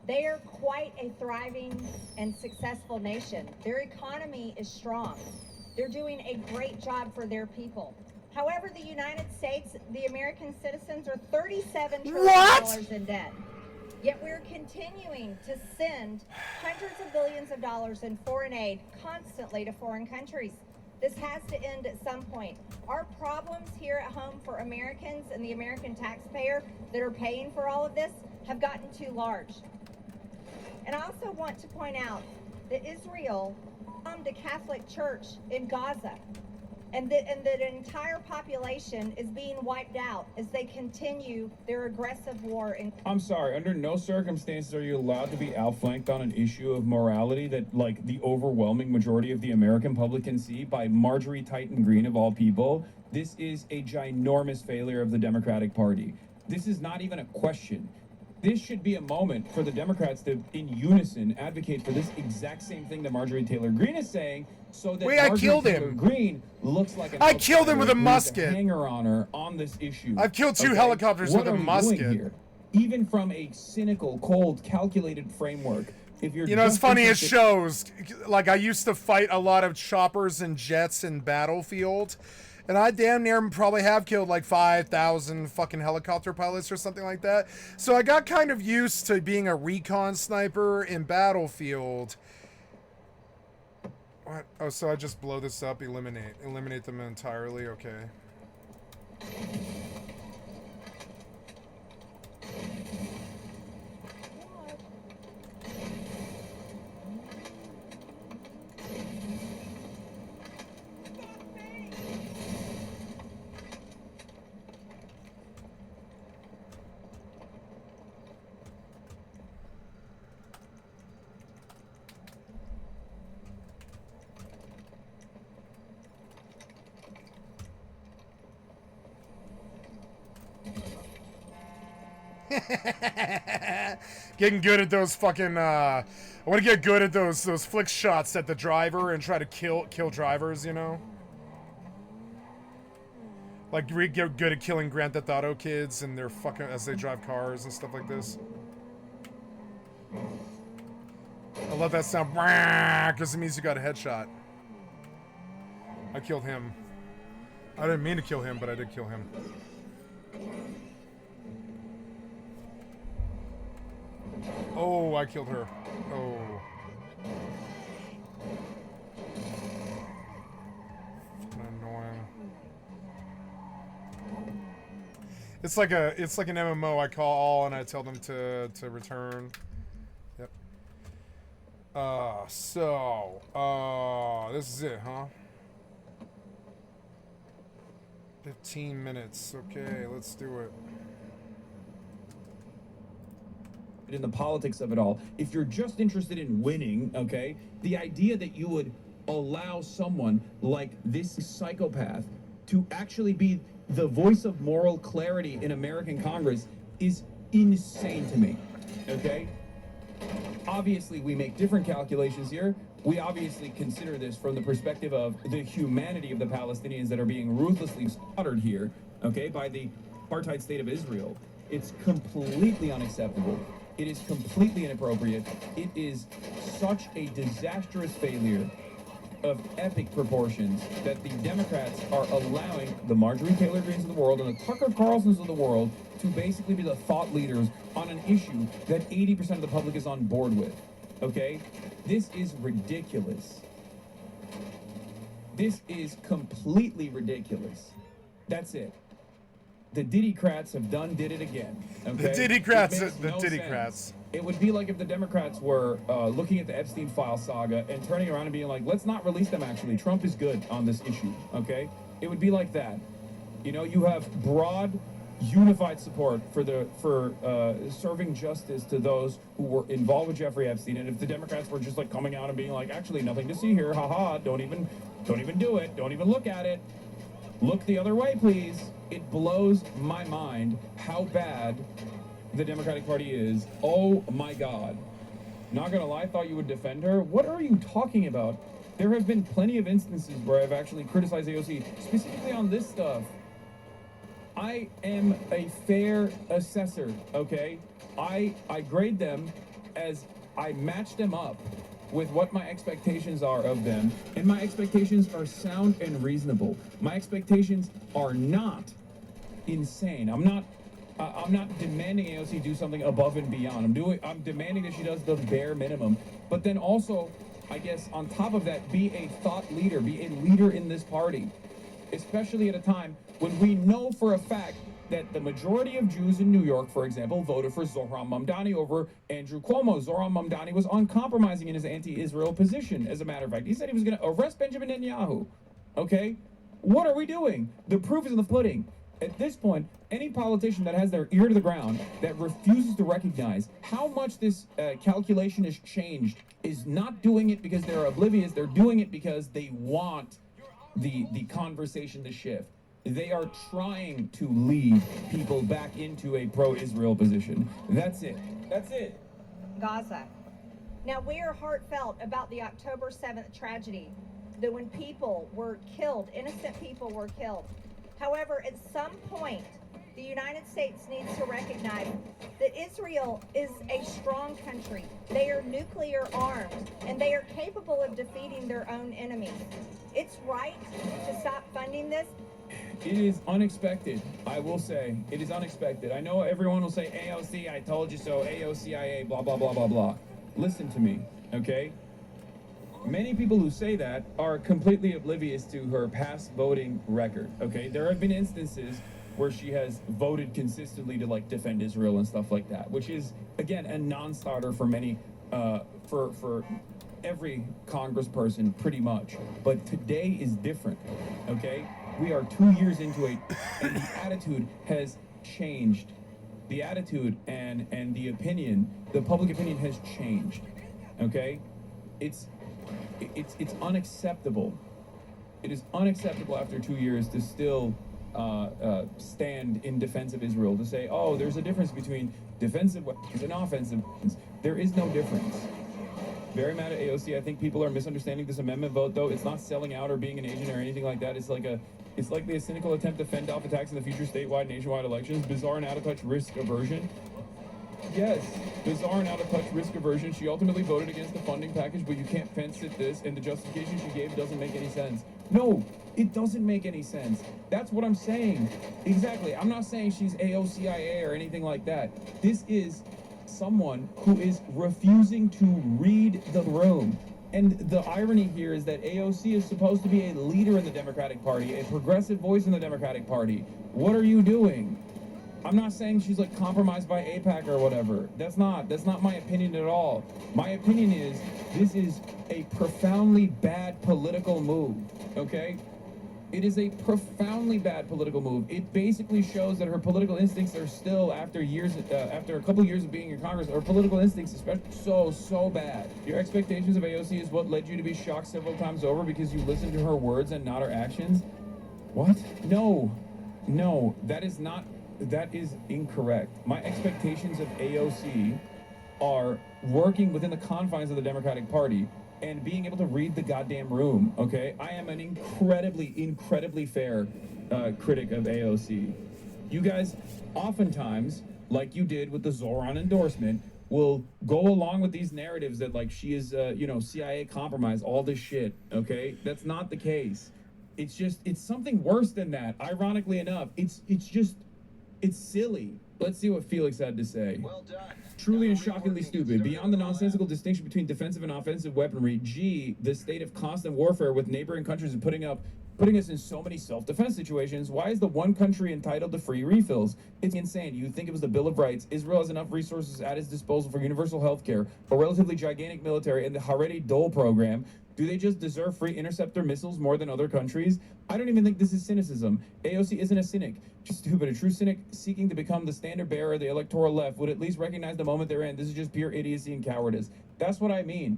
They are quite a thriving and successful nation. Their economy is strong. They're doing a great job for their people. However, the United States, the American citizens, are $37 trillion in debt. Yet we're continuing to send hundreds of billions of dollars in foreign aid constantly to foreign countries. This has to end at some point. Our problems here at home for Americans and the American taxpayer that are paying for all of this have gotten too large. And I also want to point out that Israel bombed a Catholic church in Gaza, and that an entire population is being wiped out as they continue their aggressive war in... I'm sorry, under no circumstances are you allowed to be outflanked on an issue of morality that, like, the overwhelming majority of the American public can see by Marjorie Titan Greene, of all people. This is a ginormous failure of the Democratic Party. This is not even a question. This should be a moment for the Democrats to, in unison, advocate for this exact same thing that Marjorie Taylor Greene is saying, so that Marjorie Taylor Greene looks like an I killed him with a musket. Hanger on her on this issue. I've killed two helicopters with a musket. Here? Even from a cynical, cold, calculated framework, if you're it's funny, it shows. Like, I used to fight a lot of choppers and jets in Battlefield, and I damn near probably have killed like 5,000 fucking helicopter pilots or something like that. So I got kind of used to being a recon sniper in Battlefield. What? Oh, so I just blow this up, eliminate them entirely. Okay. Getting good at those fucking. I want to get good at those flick shots at the driver and try to kill drivers. You know. Like get good at killing Grand Theft Auto kids and their fucking as they drive cars and stuff like this. I love that sound because it means you got a headshot. I killed him. I didn't mean to kill him, but I did kill him. Oh, I killed her. Oh. Fucking annoying. It's like an MMO. I call all and I tell them to return. Yep. This is it, huh? 15 minutes. Okay, let's do it. In the politics of it all, if you're just interested in winning, okay, the idea that you would allow someone like this psychopath to actually be the voice of moral clarity in American Congress is insane to me, okay? Obviously, we make different calculations here. We obviously consider this from the perspective of the humanity of the Palestinians that are being ruthlessly slaughtered here, okay, by the apartheid state of Israel. It's completely unacceptable. It is completely inappropriate. It is such a disastrous failure of epic proportions that the Democrats are allowing the Marjorie Taylor Greens of the world and the Tucker Carlsons of the world to basically be the thought leaders on an issue that 80% of the public is on board with, okay? This is ridiculous. This is completely ridiculous. That's it. The Diddy-crats have did it again. Okay? The Diddy-crats, the Diddy-crats. It would be like if the Democrats were looking at the Epstein file saga and turning around and being like, let's not release them actually. Trump is good on this issue, okay? It would be like that. You know, you have broad, unified support for serving justice to those who were involved with Jeffrey Epstein. And if the Democrats were just like coming out and being like, actually, nothing to see here, haha, don't even do it, don't even look at it. Look the other way, please. It blows my mind how bad the Democratic Party is. Oh my God. Not gonna lie, thought you would defend her. What are you talking about? There have been plenty of instances where I've actually criticized AOC, specifically on this stuff. I am a fair assessor, okay? I grade them as I match them up with what my expectations are of them, and my expectations are sound and reasonable. My expectations are not insane. I'm not demanding AOC do something above and beyond. I'm demanding that she does the bare minimum. But then also, I guess on top of that, be a thought leader, be a leader in this party, especially at a time when we know for a fact that the majority of Jews in New York, for example, voted for Zohran Mamdani over Andrew Cuomo. Zohran Mamdani was uncompromising in his anti-Israel position, as a matter of fact. He said he was going to arrest Benjamin Netanyahu. Okay? What are we doing? The proof is in the pudding. At this point, any politician that has their ear to the ground, that refuses to recognize how much this calculation has changed, is not doing it because they're oblivious. They're doing it because they want the conversation to shift. They are trying to lead people back into a pro-Israel position. That's it. That's it. Gaza. Now, we are heartfelt about the October 7th tragedy, that when people were killed, innocent people were killed. However, at some point, the United States needs to recognize that Israel is a strong country. They are nuclear armed, and they are capable of defeating their own enemies. It's right to stop funding this. It is unexpected, I will say. It is unexpected. I know everyone will say, AOC, I told you so, AOCIA, blah, blah, blah, blah, blah. Listen to me, okay? Many people who say that are completely oblivious to her past voting record, okay? There have been instances where she has voted consistently to, like, defend Israel and stuff like that, which is, again, a non-starter for many, for every congressperson, pretty much. But today is different, okay? We are 2 years into it, and the attitude has changed. The attitude and the opinion, the public opinion has changed, okay? It's unacceptable. It is unacceptable after 2 years to still stand in defense of Israel, to say, oh, there's a difference between defensive weapons and offensive weapons. There is no difference. Very mad at AOC. I think people are misunderstanding this amendment vote, though. It's not selling out or being an agent or anything like that. It's likely a cynical attempt to fend off attacks in the future statewide, nationwide elections. Bizarre and out-of-touch risk aversion. Yes, bizarre and out-of-touch risk aversion. She ultimately voted against the funding package, but you can't fence it this, and the justification she gave doesn't make any sense. No, it doesn't make any sense. That's what I'm saying. Exactly. I'm not saying she's AOCIA or anything like that. This is someone who is refusing to read the room. And the irony here is that AOC is supposed to be a leader in the Democratic Party, a progressive voice in the Democratic Party. What are you doing? I'm not saying she's like compromised by AIPAC or whatever. That's not my opinion at all. My opinion is this is a profoundly bad political move, okay? It is a profoundly bad political move. It basically shows that her political instincts are still, after a couple years of being in Congress, her political instincts especially so bad. Your expectations of AOC is what led you to be shocked several times over because you listened to her words and not her actions? What? No, that is incorrect. My expectations of AOC are working within the confines of the Democratic Party and being able to read the goddamn room, okay? I am an incredibly fair critic of AOC. You guys, oftentimes, like you did with the Zoran endorsement, will go along with these narratives that, like, she is, CIA compromise, all this shit, okay? That's not the case. It's something worse than that. Ironically enough, it's silly. Let's see what Felix had to say. Well done. Truly and shockingly stupid. Beyond the nonsensical distinction between defensive and offensive weaponry, the state of constant warfare with neighboring countries and putting us in so many self-defense situations. Why is the one country entitled to free refills? It's insane. You think it was the Bill of Rights. Israel has enough resources at its disposal for universal health care, a relatively gigantic military, and the Haredi Dole program. Do they just deserve free interceptor missiles more than other countries? I don't even think this is cynicism. AOC isn't a cynic. Just stupid. A true cynic seeking to become the standard bearer of the electoral left would at least recognize the moment they're in. This is just pure idiocy and cowardice. That's what I mean.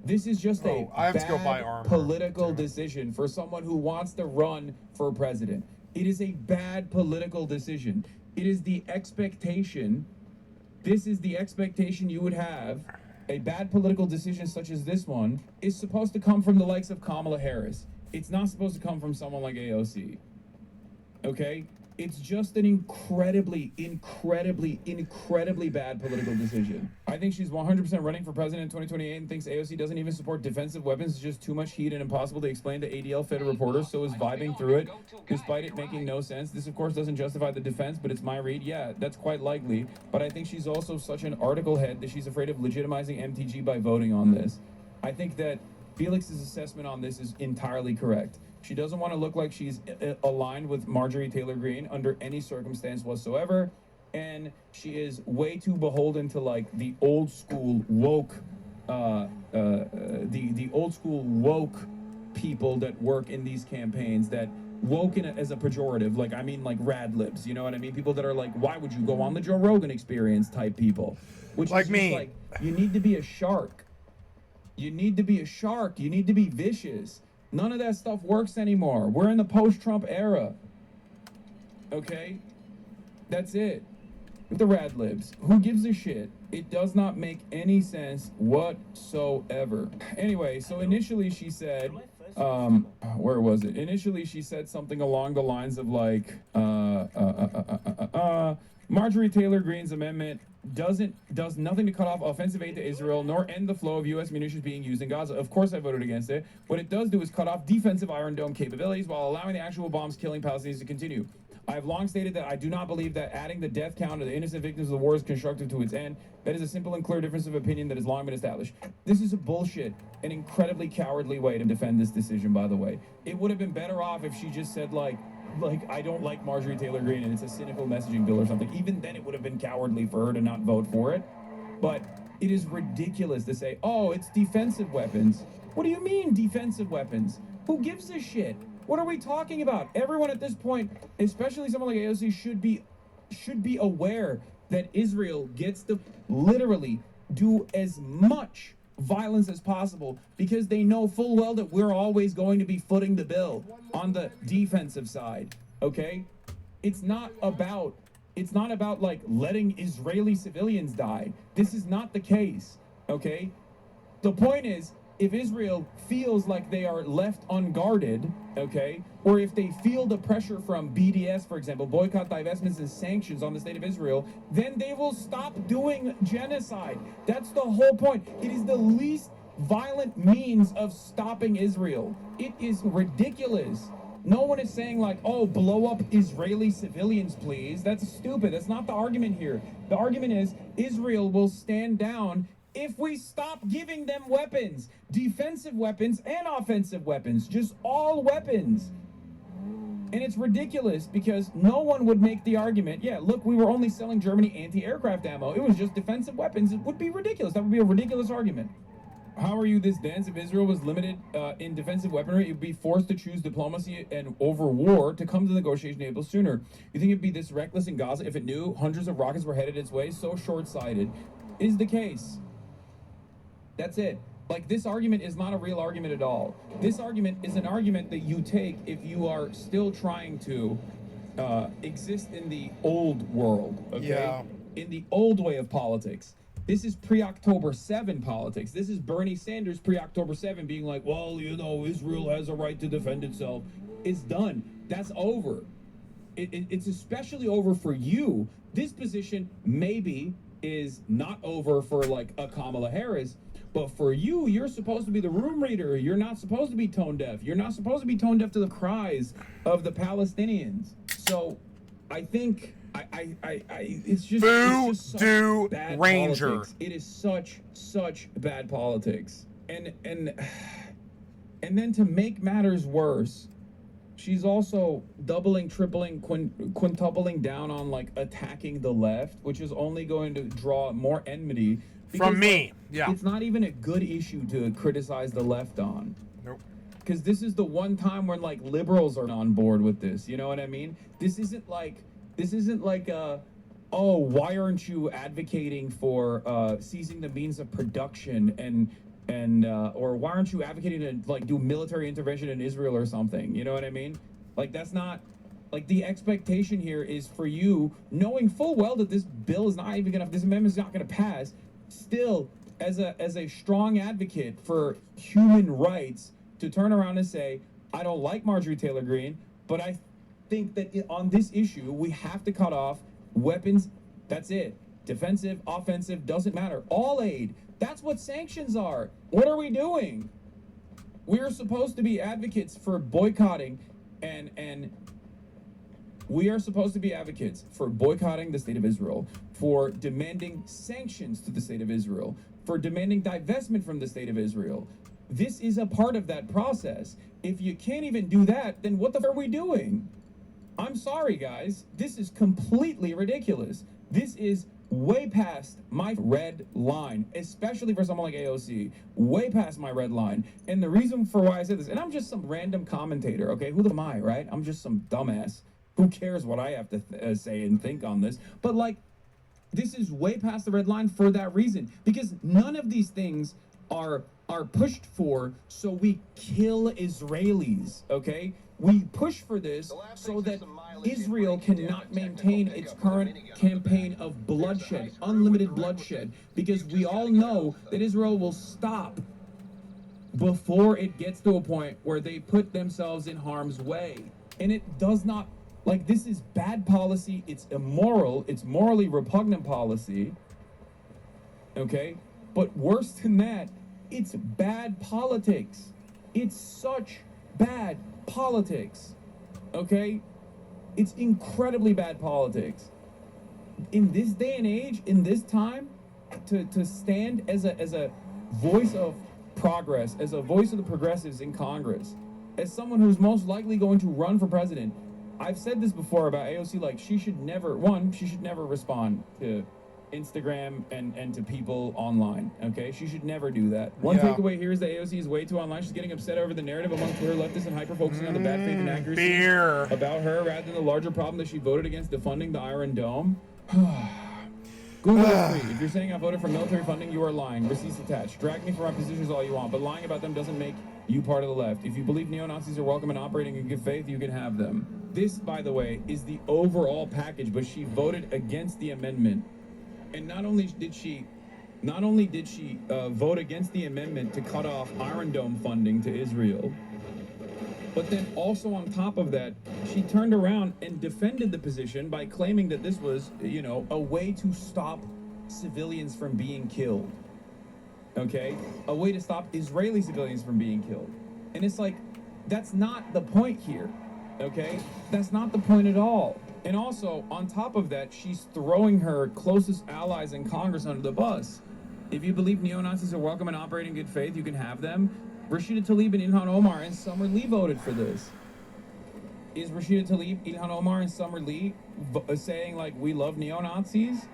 This is just a bad political decision for someone who wants to run for president. It is a bad political decision. It is the expectation. This is the expectation you would have. A bad political decision such as this one is supposed to come from the likes of Kamala Harris. It's not supposed to come from someone like AOC. Okay? It's just an incredibly bad political decision. I think she's 100% running for president in 2028 and thinks AOC doesn't even support defensive weapons. It's just too much heat and impossible to explain to ADL fed reporters, so is vibing through it, despite it making no sense. This, of course, doesn't justify the defense, but it's my read. Yeah, that's quite likely. But I think she's also such an article head that she's afraid of legitimizing MTG by voting on this. I think that Felix's assessment on this is entirely correct. She doesn't want to look like she's aligned with Marjorie Taylor Greene under any circumstance whatsoever. And she is way too beholden to, like, the old school woke, the old school woke people that work in these campaigns, that woke as a pejorative, like, I mean, like rad libs, you know what I mean? People that are like, why would you go on the Joe Rogan Experience type people? Which like is me. Like, you need to be a shark. You need to be a shark. You need to be vicious. None of that stuff works anymore. We're in the post-Trump era. Okay? That's it. With the rad libs. Who gives a shit? It does not make any sense whatsoever. Anyway, so initially she said, where was it? Initially she said something along the lines of like, Marjorie Taylor Greene's amendment does nothing to cut off offensive aid to Israel nor end the flow of U.S. munitions being used in Gaza. Of course I voted against it. What it does do is cut off defensive Iron Dome capabilities while allowing the actual bombs killing Palestinians to continue. I have long stated that I do not believe that adding the death count of the innocent victims of the war is constructive to its end. That is a simple and clear difference of opinion that has long been established. This is a bullshit, an incredibly cowardly way to defend this decision, by the way. It would have been better off if she just said, like, I don't like Marjorie Taylor Greene and it's a cynical messaging bill or something. Even then it would have been cowardly for her to not vote for it. But it is ridiculous to say, oh, it's defensive weapons. What do you mean defensive weapons? Who gives a shit? What are we talking about? Everyone at this point, especially someone like AOC, should be aware that Israel gets to literally do as much violence as possible because they know full well that we're always going to be footing the bill on the defensive side. okay? It's not about like letting Israeli civilians die. This is not the case, okay? The point is, if Israel feels like they are left unguarded, okay, or if they feel the pressure from BDS, for example, boycott, divestments, and sanctions on the state of Israel, then they will stop doing genocide. That's the whole point. It is the least violent means of stopping Israel. It is ridiculous. No one is saying like, oh, blow up Israeli civilians, please. That's stupid. That's not the argument here. The argument is Israel will stand down if we stop giving them weapons, defensive weapons and offensive weapons, just all weapons. And it's ridiculous because no one would make the argument, yeah, look, we were only selling Germany anti-aircraft ammo. It was just defensive weapons. It would be ridiculous. That would be a ridiculous argument. How are you this dense? If Israel was limited in defensive weaponry, it would be forced to choose diplomacy and over war to come to the negotiation table sooner. You think it'd be this reckless in Gaza if it knew hundreds of rockets were headed its way? So short-sighted is the case. That's it. Like, this argument is not a real argument at all. This argument is an argument that you take if you are still trying to exist in the old world, okay? Yeah. In the old way of politics. This is pre-October 7 politics. This is Bernie Sanders pre-October 7 being like, well, you know, Israel has a right to defend itself. It's done. That's over. It's especially over for you. This position maybe is not over for like a Kamala Harris, but for you, you're supposed to be the room reader. You're not supposed to be tone deaf. You're not supposed to be tone deaf to the cries of the Palestinians. So I think it's just Voodoo bad Ranger. politics. It is such bad politics. And then to make matters worse, she's also doubling, tripling, quintupling down on like attacking the left, which is only going to draw more enmity. From me, yeah. It's not even a good issue to criticize the left on. Nope. Because this is the one time when like liberals are on board with this. You know what I mean? This isn't like oh, why aren't you advocating for seizing the means of production and or why aren't you advocating to like do military intervention in Israel or something? You know what I mean? Like, that's not like the expectation here is for you, knowing full well that this bill is not even gonna, this amendment is not gonna pass, still as a strong advocate for human rights to turn around and say, I don't like Marjorie Taylor Greene, but I think that on this issue we have to cut off weapons. That's it. Defensive, offensive, doesn't matter. All aid. That's what sanctions are. What are we doing? We're supposed to be advocates for boycotting and we are supposed to be advocates for boycotting the state of Israel, for demanding sanctions to the state of Israel, for demanding divestment from the state of Israel. This is a part of that process. If you can't even do that, then what the f are we doing? I'm sorry, guys. This is completely ridiculous. This is way past my red line, especially for someone like AOC, way past my red line. And the reason for why I said this, and I'm just some random commentator, okay? Who am I, right? I'm just some dumbass. Who cares what I have to say and think on this? But like, this is way past the red line for that reason, because none of these things are pushed for so we kill Israelis, okay? We push for this so that Israel cannot maintain its current campaign of bloodshed, unlimited bloodshed, because we all know that Israel will stop before it gets to a point where they put themselves in harm's way. And it does not, like, this is bad policy, it's immoral, it's morally repugnant policy, okay? But worse than that, it's bad politics. It's such bad politics, okay? It's incredibly bad politics. In this day and age, in this time, to stand as a voice of progress, as a voice of the progressives in Congress, as someone who's most likely going to run for president, I've said this before about AOC, like, she should never respond to Instagram and to people online, okay? She should never do that. One takeaway here is that AOC is way too online. She's getting upset over the narrative among Twitter leftists and hyper-focusing on the bad faith and accuracy about her rather than the larger problem that she voted against defunding the Iron Dome. Google is free. If you're saying I voted for military funding, you are lying. Receipts attached. Drag me for my positions all you want, but lying about them doesn't make You part of the left. If you believe neo-Nazis are welcome and operating in good faith, you can have them. This, by the way, is the overall package, but she voted against the amendment. And not only did she vote against the amendment to cut off Iron Dome funding to Israel, but then also on top of that, she turned around and defended the position by claiming that this was, you know, a way to stop civilians from being killed. Okay? A way to stop Israeli civilians from being killed. And it's like, that's not the point here. Okay? That's not the point at all. And also, on top of that, she's throwing her closest allies in Congress under the bus. If you believe neo-Nazis are welcome and operate in good faith, you can have them. Rashida Tlaib and Ilhan Omar and Summer Lee voted for this. Is Rashida Tlaib, Ilhan Omar, and Summer Lee saying, like, we love neo-Nazis?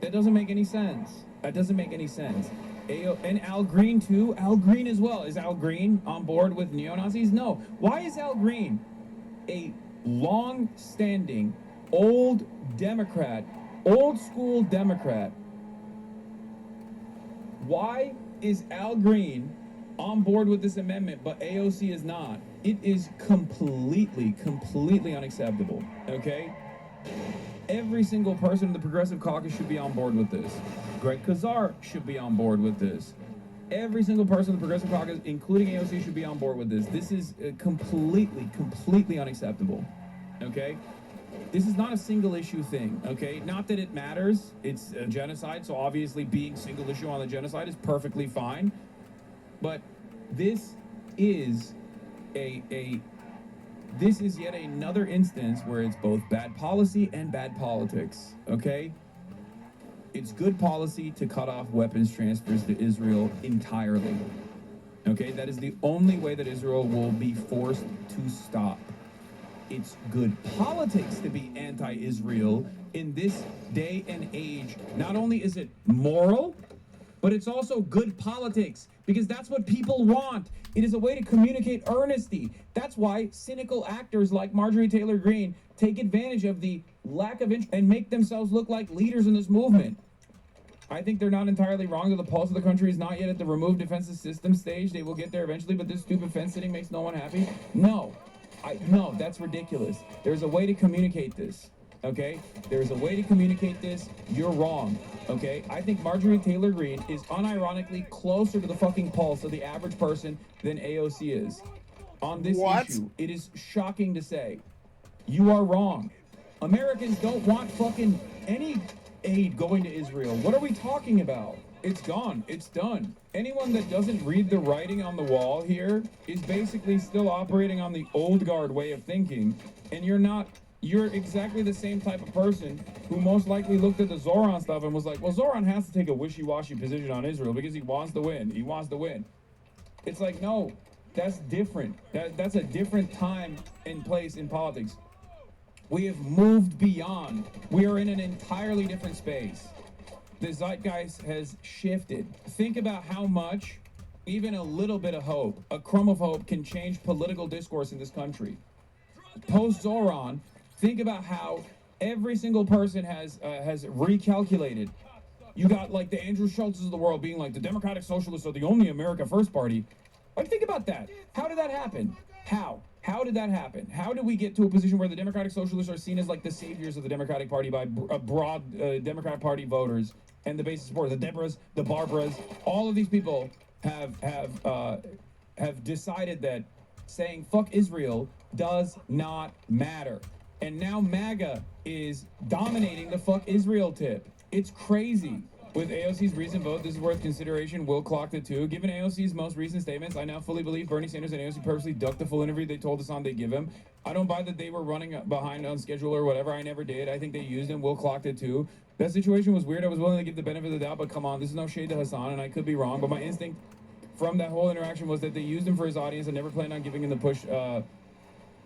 That doesn't make any sense. That doesn't make any sense. And Al Green, too. Al Green as well. Is Al Green on board with neo-Nazis? No. Why is Al Green a long-standing, old Democrat, old-school Democrat? Why is Al Green on board with this amendment, but AOC is not? It is completely unacceptable, okay? Every single person in the Progressive Caucus should be on board with this. Greg Kazar should be on board with this. Every single person in the Progressive Caucus, including AOC, should be on board with this. This is completely unacceptable, okay? This is not a single issue thing, okay? Not that it matters. It's a genocide, so obviously being single issue on the genocide is perfectly fine. But this is this is yet another instance where it's both bad policy and bad politics, okay? It's good policy to cut off weapons transfers to Israel entirely, okay? That is the only way that Israel will be forced to stop. It's good politics to be anti-Israel in this day and age. Not only is it moral, but it's also good politics, because that's what people want. It is a way to communicate earnesty. That's why cynical actors like Marjorie Taylor Greene take advantage of the lack of interest and make themselves look like leaders in this movement. I think they're not entirely wrong that the pulse of the country is not yet at the remove defensive system stage. They will get there eventually, but this stupid fence sitting makes no one happy. No, that's ridiculous. There's a way to communicate this, okay? There's a way to communicate this. You're wrong, okay? I think Marjorie Taylor Greene is unironically closer to the fucking pulse of the average person than AOC is. On this issue, it is shocking to say. You are wrong. Americans don't want fucking any aid going to Israel. What are we talking about? It's gone. It's done. Anyone that doesn't read the writing on the wall here is basically still operating on the old guard way of thinking, and you're exactly the same type of person who most likely looked at the Zoran stuff and was like, well, Zoran has to take a wishy-washy position on Israel because he wants to win. He wants to win. It's like, no, that's different. That's a different time and place in politics. We have moved beyond. We are in an entirely different space. The zeitgeist has shifted. Think about how much even a little bit of hope, a crumb of hope, can change political discourse in this country. Post-Zoran, think about how every single person has recalculated. You got like the Andrew Schultzes of the world being like, the Democratic Socialists are the only America First party. Like, think about that. How did that happen? How did that happen? How did we get to a position where the Democratic Socialists are seen as like the saviors of the Democratic Party by broad Democrat Party voters and the basic support? The Deborahs, the Barbaras, all of these people have decided that saying fuck Israel does not matter. And now MAGA is dominating the fuck Israel tip. It's crazy. With AOC's recent vote, this is worth consideration. Will clock the 2. Given AOC's most recent statements, I now fully believe Bernie Sanders and AOC purposely ducked the full interview they told us on they'd give him. I don't buy that they were running behind on schedule or whatever. I never did. I think they used him. Will clocked it 2. That situation was weird. I was willing to give the benefit of the doubt, but come on, this is no shade to Hassan, and I could be wrong. But my instinct from that whole interaction was that they used him for his audience and never planned on giving him the push,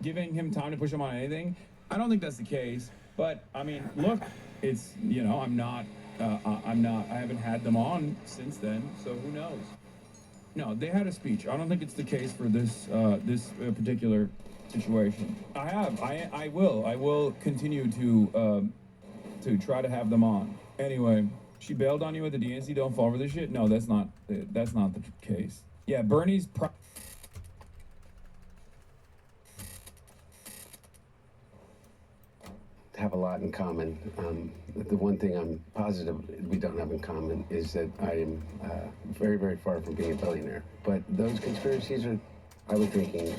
giving him time to push him on anything. I don't think that's the case. But I mean, look, it's, you know, I haven't had them on since then, so who knows? No, they had a speech. I don't think it's the case for this particular situation. I will continue to try to have them on. Anyway, she bailed on you at the DNC. Don't fall for this shit. No, that's not the case. Yeah, Bernie's have a lot in common. The one thing I'm positive we don't have in common is that I am very, very far from being a billionaire. But those conspiracies are, I was drinking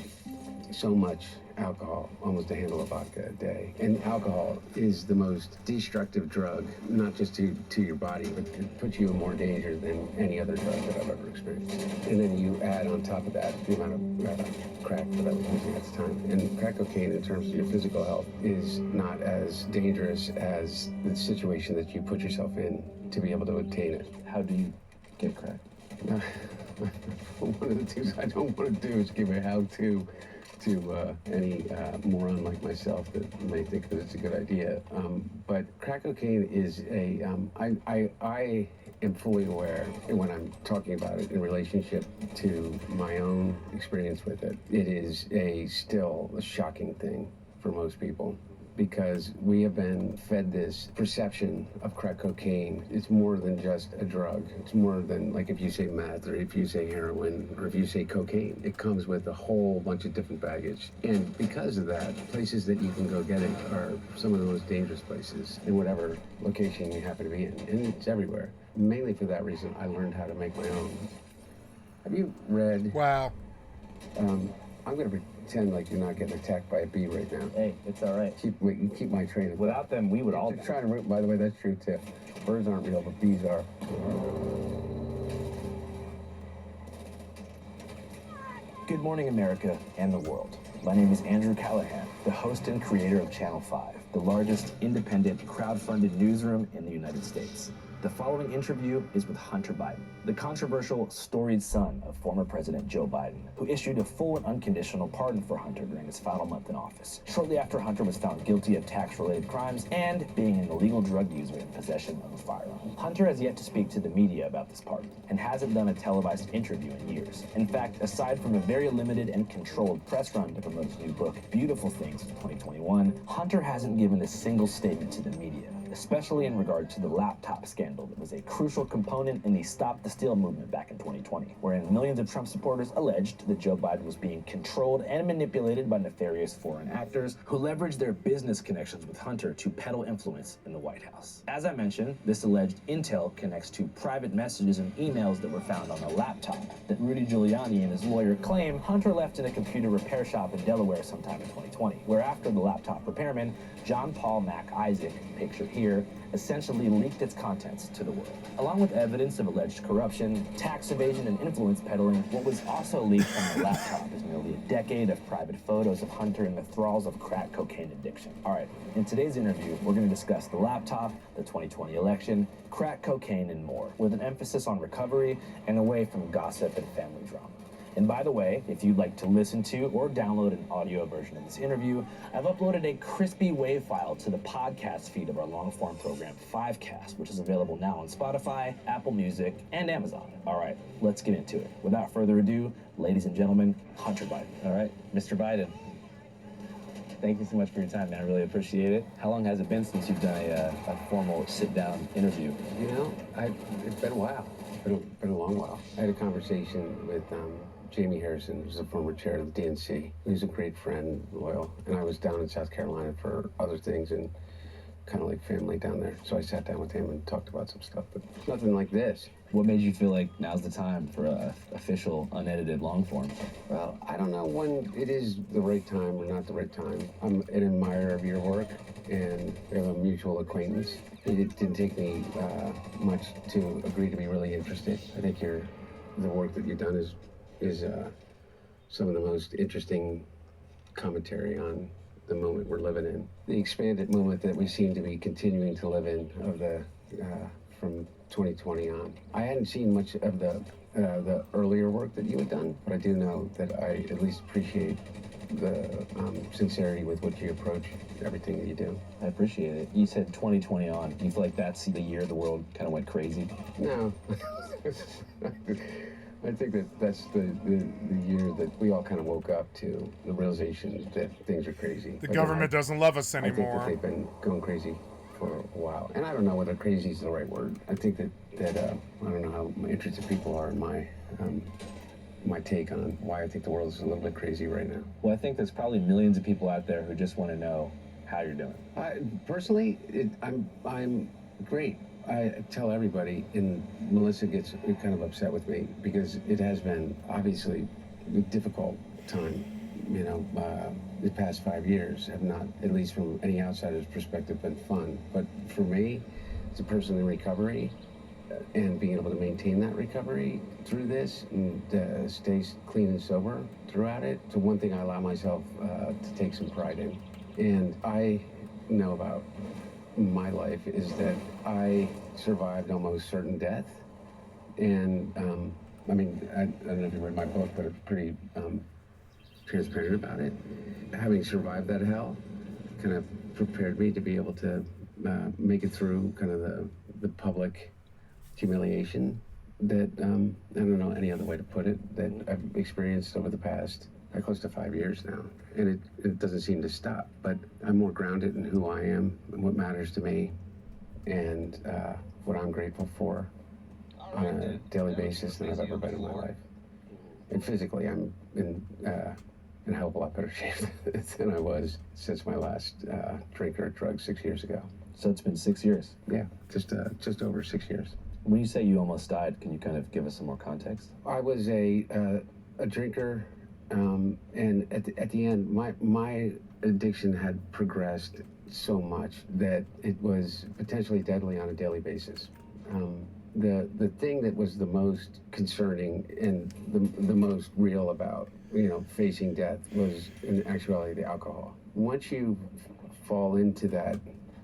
so much alcohol, almost a handle of vodka a day. And alcohol is the most destructive drug, not just to your body, but it puts you in more danger than any other drug that I've ever experienced. And then you add on top of that the amount of crack that I was using at the time. And crack cocaine, in terms of your physical health, is not as dangerous as the situation that you put yourself in to be able to obtain it. How do you get crack? One of the things I don't want to do is give a how-to to any moron like myself that may think that it's a good idea. But crack cocaine is a, I am fully aware when I'm talking about it in relationship to my own experience with it. It is still a shocking thing for most people, because we have been fed this perception of crack cocaine. It's more than just a drug. It's more than, like, if you say meth, or if you say heroin, or if you say cocaine. It comes with a whole bunch of different baggage. And because of that, places that you can go get it are some of the most dangerous places in whatever location you happen to be in. And it's everywhere. Mainly for that reason, I learned how to make my own. Have you read... Wow. I'm going to pretend like you're not getting attacked by a bee right now. Hey, it's all right. Keep my train of thought. Without them, we would all die. Trying to root, by the way, that's true too. Birds aren't real, but bees are. Good morning, America and the world. My name is Andrew Callahan, the host and creator of Channel 5, the largest independent crowd-funded newsroom in the United States. The following interview is with Hunter Biden, the controversial, storied son of former President Joe Biden, who issued a full and unconditional pardon for Hunter during his final month in office, shortly after Hunter was found guilty of tax-related crimes and being an illegal drug user in possession of a firearm. Hunter has yet to speak to the media about this pardon and hasn't done a televised interview in years. In fact, aside from a very limited and controlled press run to promote his new book, Beautiful Things of 2021, Hunter hasn't given a single statement to the media, especially in regard to the laptop scandal that was a crucial component in the Stop the Steal movement back in 2020, wherein millions of Trump supporters alleged that Joe Biden was being controlled and manipulated by nefarious foreign actors who leveraged their business connections with Hunter to peddle influence in the White House. As I mentioned, this alleged intel connects to private messages and emails that were found on a laptop that Rudy Giuliani and his lawyer claim Hunter left in a computer repair shop in Delaware sometime in 2020, where after the laptop repairman, John Paul Mac Isaac, pictured here, essentially leaked its contents to the world. Along with evidence of alleged corruption, tax evasion, and influence peddling, what was also leaked from the laptop is nearly a decade of private photos of Hunter in the thralls of crack cocaine addiction. All right, in today's interview, we're going to discuss the laptop, the 2020 election, crack cocaine, and more, with an emphasis on recovery and away from gossip and family drama. And by the way, if you'd like to listen to or download an audio version of this interview, I've uploaded a crispy WAV file to the podcast feed of our long-form program, 5Cast, which is available now on Spotify, Apple Music, and Amazon. All right, let's get into it. Without further ado, ladies and gentlemen, Hunter Biden. All right, Mr. Biden, thank you so much for your time, man. I really appreciate it. How long has it been since you've done a formal sit-down interview? You know, it's been a while. It's been a long while. I had a conversation with Jamie Harrison, who's the former chair of the DNC. He's a great friend, loyal. And I was down in South Carolina for other things and kind of like family down there. So I sat down with him and talked about some stuff, but nothing like this. What made you feel like now's the time for a official, unedited long form? Well, I don't know when it is the right time or not the right time. I'm an admirer of your work, and we have a mutual acquaintance. It didn't take me much to agree to be really interested. I think the work that you've done is some of the most interesting commentary on the moment we're living in. The expanded moment that we seem to be continuing to live in of the from 2020 on. I hadn't seen much of the earlier work that you had done, but I do know that I at least appreciate the sincerity with which you approach everything that you do. I appreciate it. You said 2020 on. Do you feel like that's the year the world kind of went crazy? No. I think that's the year that we all kind of woke up to the realization that things are crazy. The government doesn't love us anymore. I think that they've been going crazy for a while. And I don't know whether crazy is the right word. I think that I don't know how interested people are in my my take on why I think the world is a little bit crazy right now. Well, I think there's probably millions of people out there who just want to know how you're doing. Personally, I'm great. I tell everybody, and Melissa gets kind of upset with me because it has been obviously a difficult time. You know, the past 5 years have not, at least from any outsider's perspective, been fun. But for me, as a person in recovery, and being able to maintain that recovery through this and stay clean and sober throughout it, it's one thing I allow myself to take some pride in. And I know about my life is that I survived almost certain death. And I mean, I don't know if you read my book, but it's pretty transparent about it. Having survived that hell kind of prepared me to be able to make it through kind of the public humiliation that, I don't know any other way to put it, that I've experienced over the past close to 5 years now. And it doesn't seem to stop, but I'm more grounded in who I am and what matters to me and what I'm grateful for on a daily basis than I've ever been in my life. And physically, I'm in a hell of a lot better shape than I was since my last drink or drug 6 years ago. So it's been 6 years? Yeah, just over 6 years. When you say you almost died, can you kind of give us some more context? I was a drinker, and at the end, my addiction had progressed so much that it was potentially deadly on a daily basis. The thing that was the most concerning and the most real about, you know, facing death was in actuality the alcohol. Once you fall into that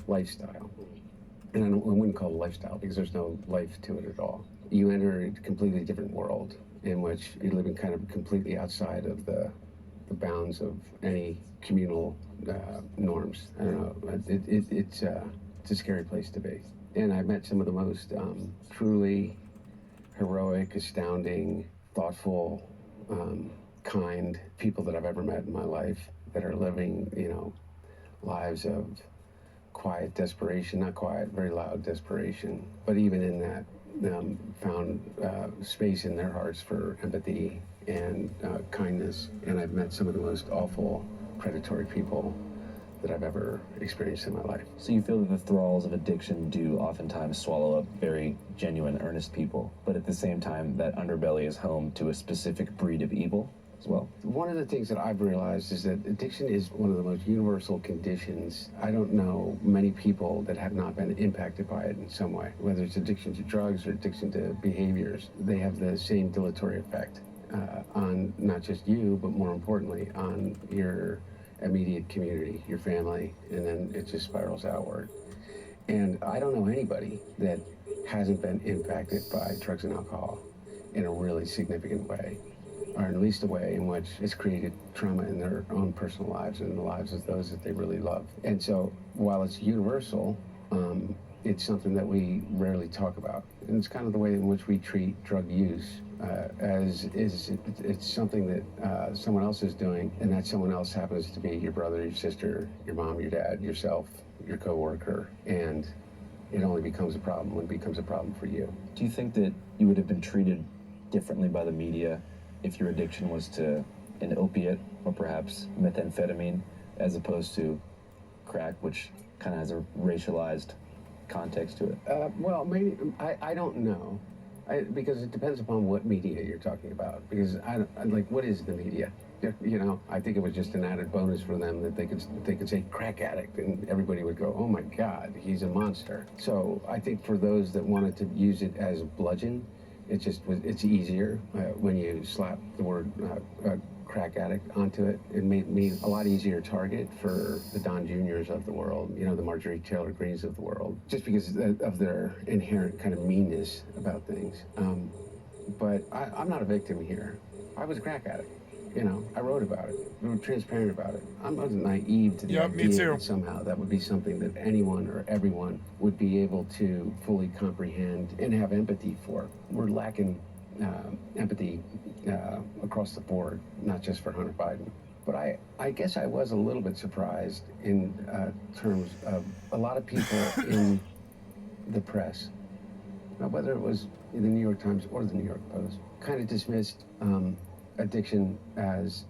lifestyle, and I wouldn't call it a lifestyle because there's no life to it at all. You enter a completely different world in which you're living kind of completely outside of the bounds of any communal norms. I don't know. It's a scary place to be. And I've met some of the most truly heroic, astounding, thoughtful, kind people that I've ever met in my life that are living, you know, lives of quiet desperation, not quiet, very loud desperation, but even in that, found space in their hearts for empathy and kindness. And I've met some of the most awful, predatory people that I've ever experienced in my life. So you feel that the thralls of addiction do oftentimes swallow up very genuine, earnest people, but at the same time, that underbelly is home to a specific breed of evil as well? One of the things that I've realized is that addiction is one of the most universal conditions. I don't know many people that have not been impacted by it in some way, whether it's addiction to drugs or addiction to behaviors. They have the same dilatory effect on not just you, but more importantly, on your immediate community, your family, and then it just spirals outward. And I don't know anybody that hasn't been impacted by drugs and alcohol in a really significant way, or at least a way in which it's created trauma in their own personal lives and in the lives of those that they really love. And so while it's universal, it's something that we rarely talk about. And it's kind of the way in which we treat drug use it's something that someone else is doing, and that someone else happens to be your brother, your sister, your mom, your dad, yourself, your coworker, and it only becomes a problem when it becomes a problem for you. Do you think that you would have been treated differently by the media if your addiction was to an opiate or perhaps methamphetamine as opposed to crack, which kind of has a racialized context to it? Well, maybe, I don't know. Because it depends upon what media you're talking about. Because I like, what is the media? You know, I think it was just an added bonus for them that they could say crack addict and everybody would go, oh my God, he's a monster. So I think for those that wanted to use it as a bludgeon, it's easier when you slap the word crack addict onto it. It made me a lot easier target for the Don Juniors of the world, you know, the Marjorie Taylor Greens of the world, just because of their inherent kind of meanness about things. But I'm not a victim here. I was a crack addict. You know, I wrote about it. We were transparent about it. I wasn't naive to the idea that somehow that would be something that anyone or everyone would be able to fully comprehend and have empathy for. We're lacking empathy across the board, not just for Hunter Biden. But I guess I was a little bit surprised in terms of a lot of people in the press, whether it was in the New York Times or the New York Post, kind of dismissed addiction as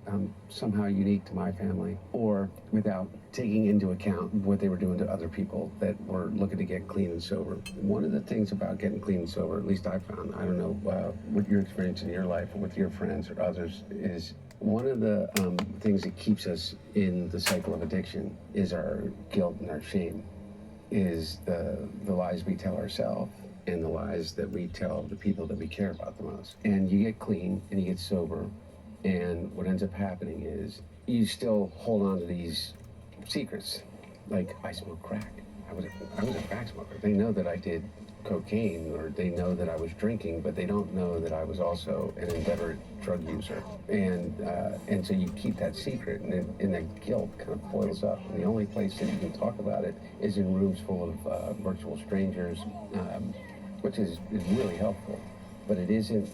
somehow unique to my family, or without taking into account what they were doing to other people that were looking to get clean and sober. One of the things about getting clean and sober, at least I found, I don't know what your experience in your life or with your friends or others is, one of the things that keeps us in the cycle of addiction is our guilt and our shame, is the lies we tell ourselves and the lies that we tell the people that we care about the most. And you get clean and you get sober, and what ends up happening is you still hold on to these secrets. Like, I smoke crack. I was a crack smoker. They know that I did cocaine, or they know that I was drinking, but they don't know that I was also an inveterate drug user. And so you keep that secret, and that guilt kind of boils up. And the only place that you can talk about it is in rooms full of virtual strangers, which is really helpful. But it isn't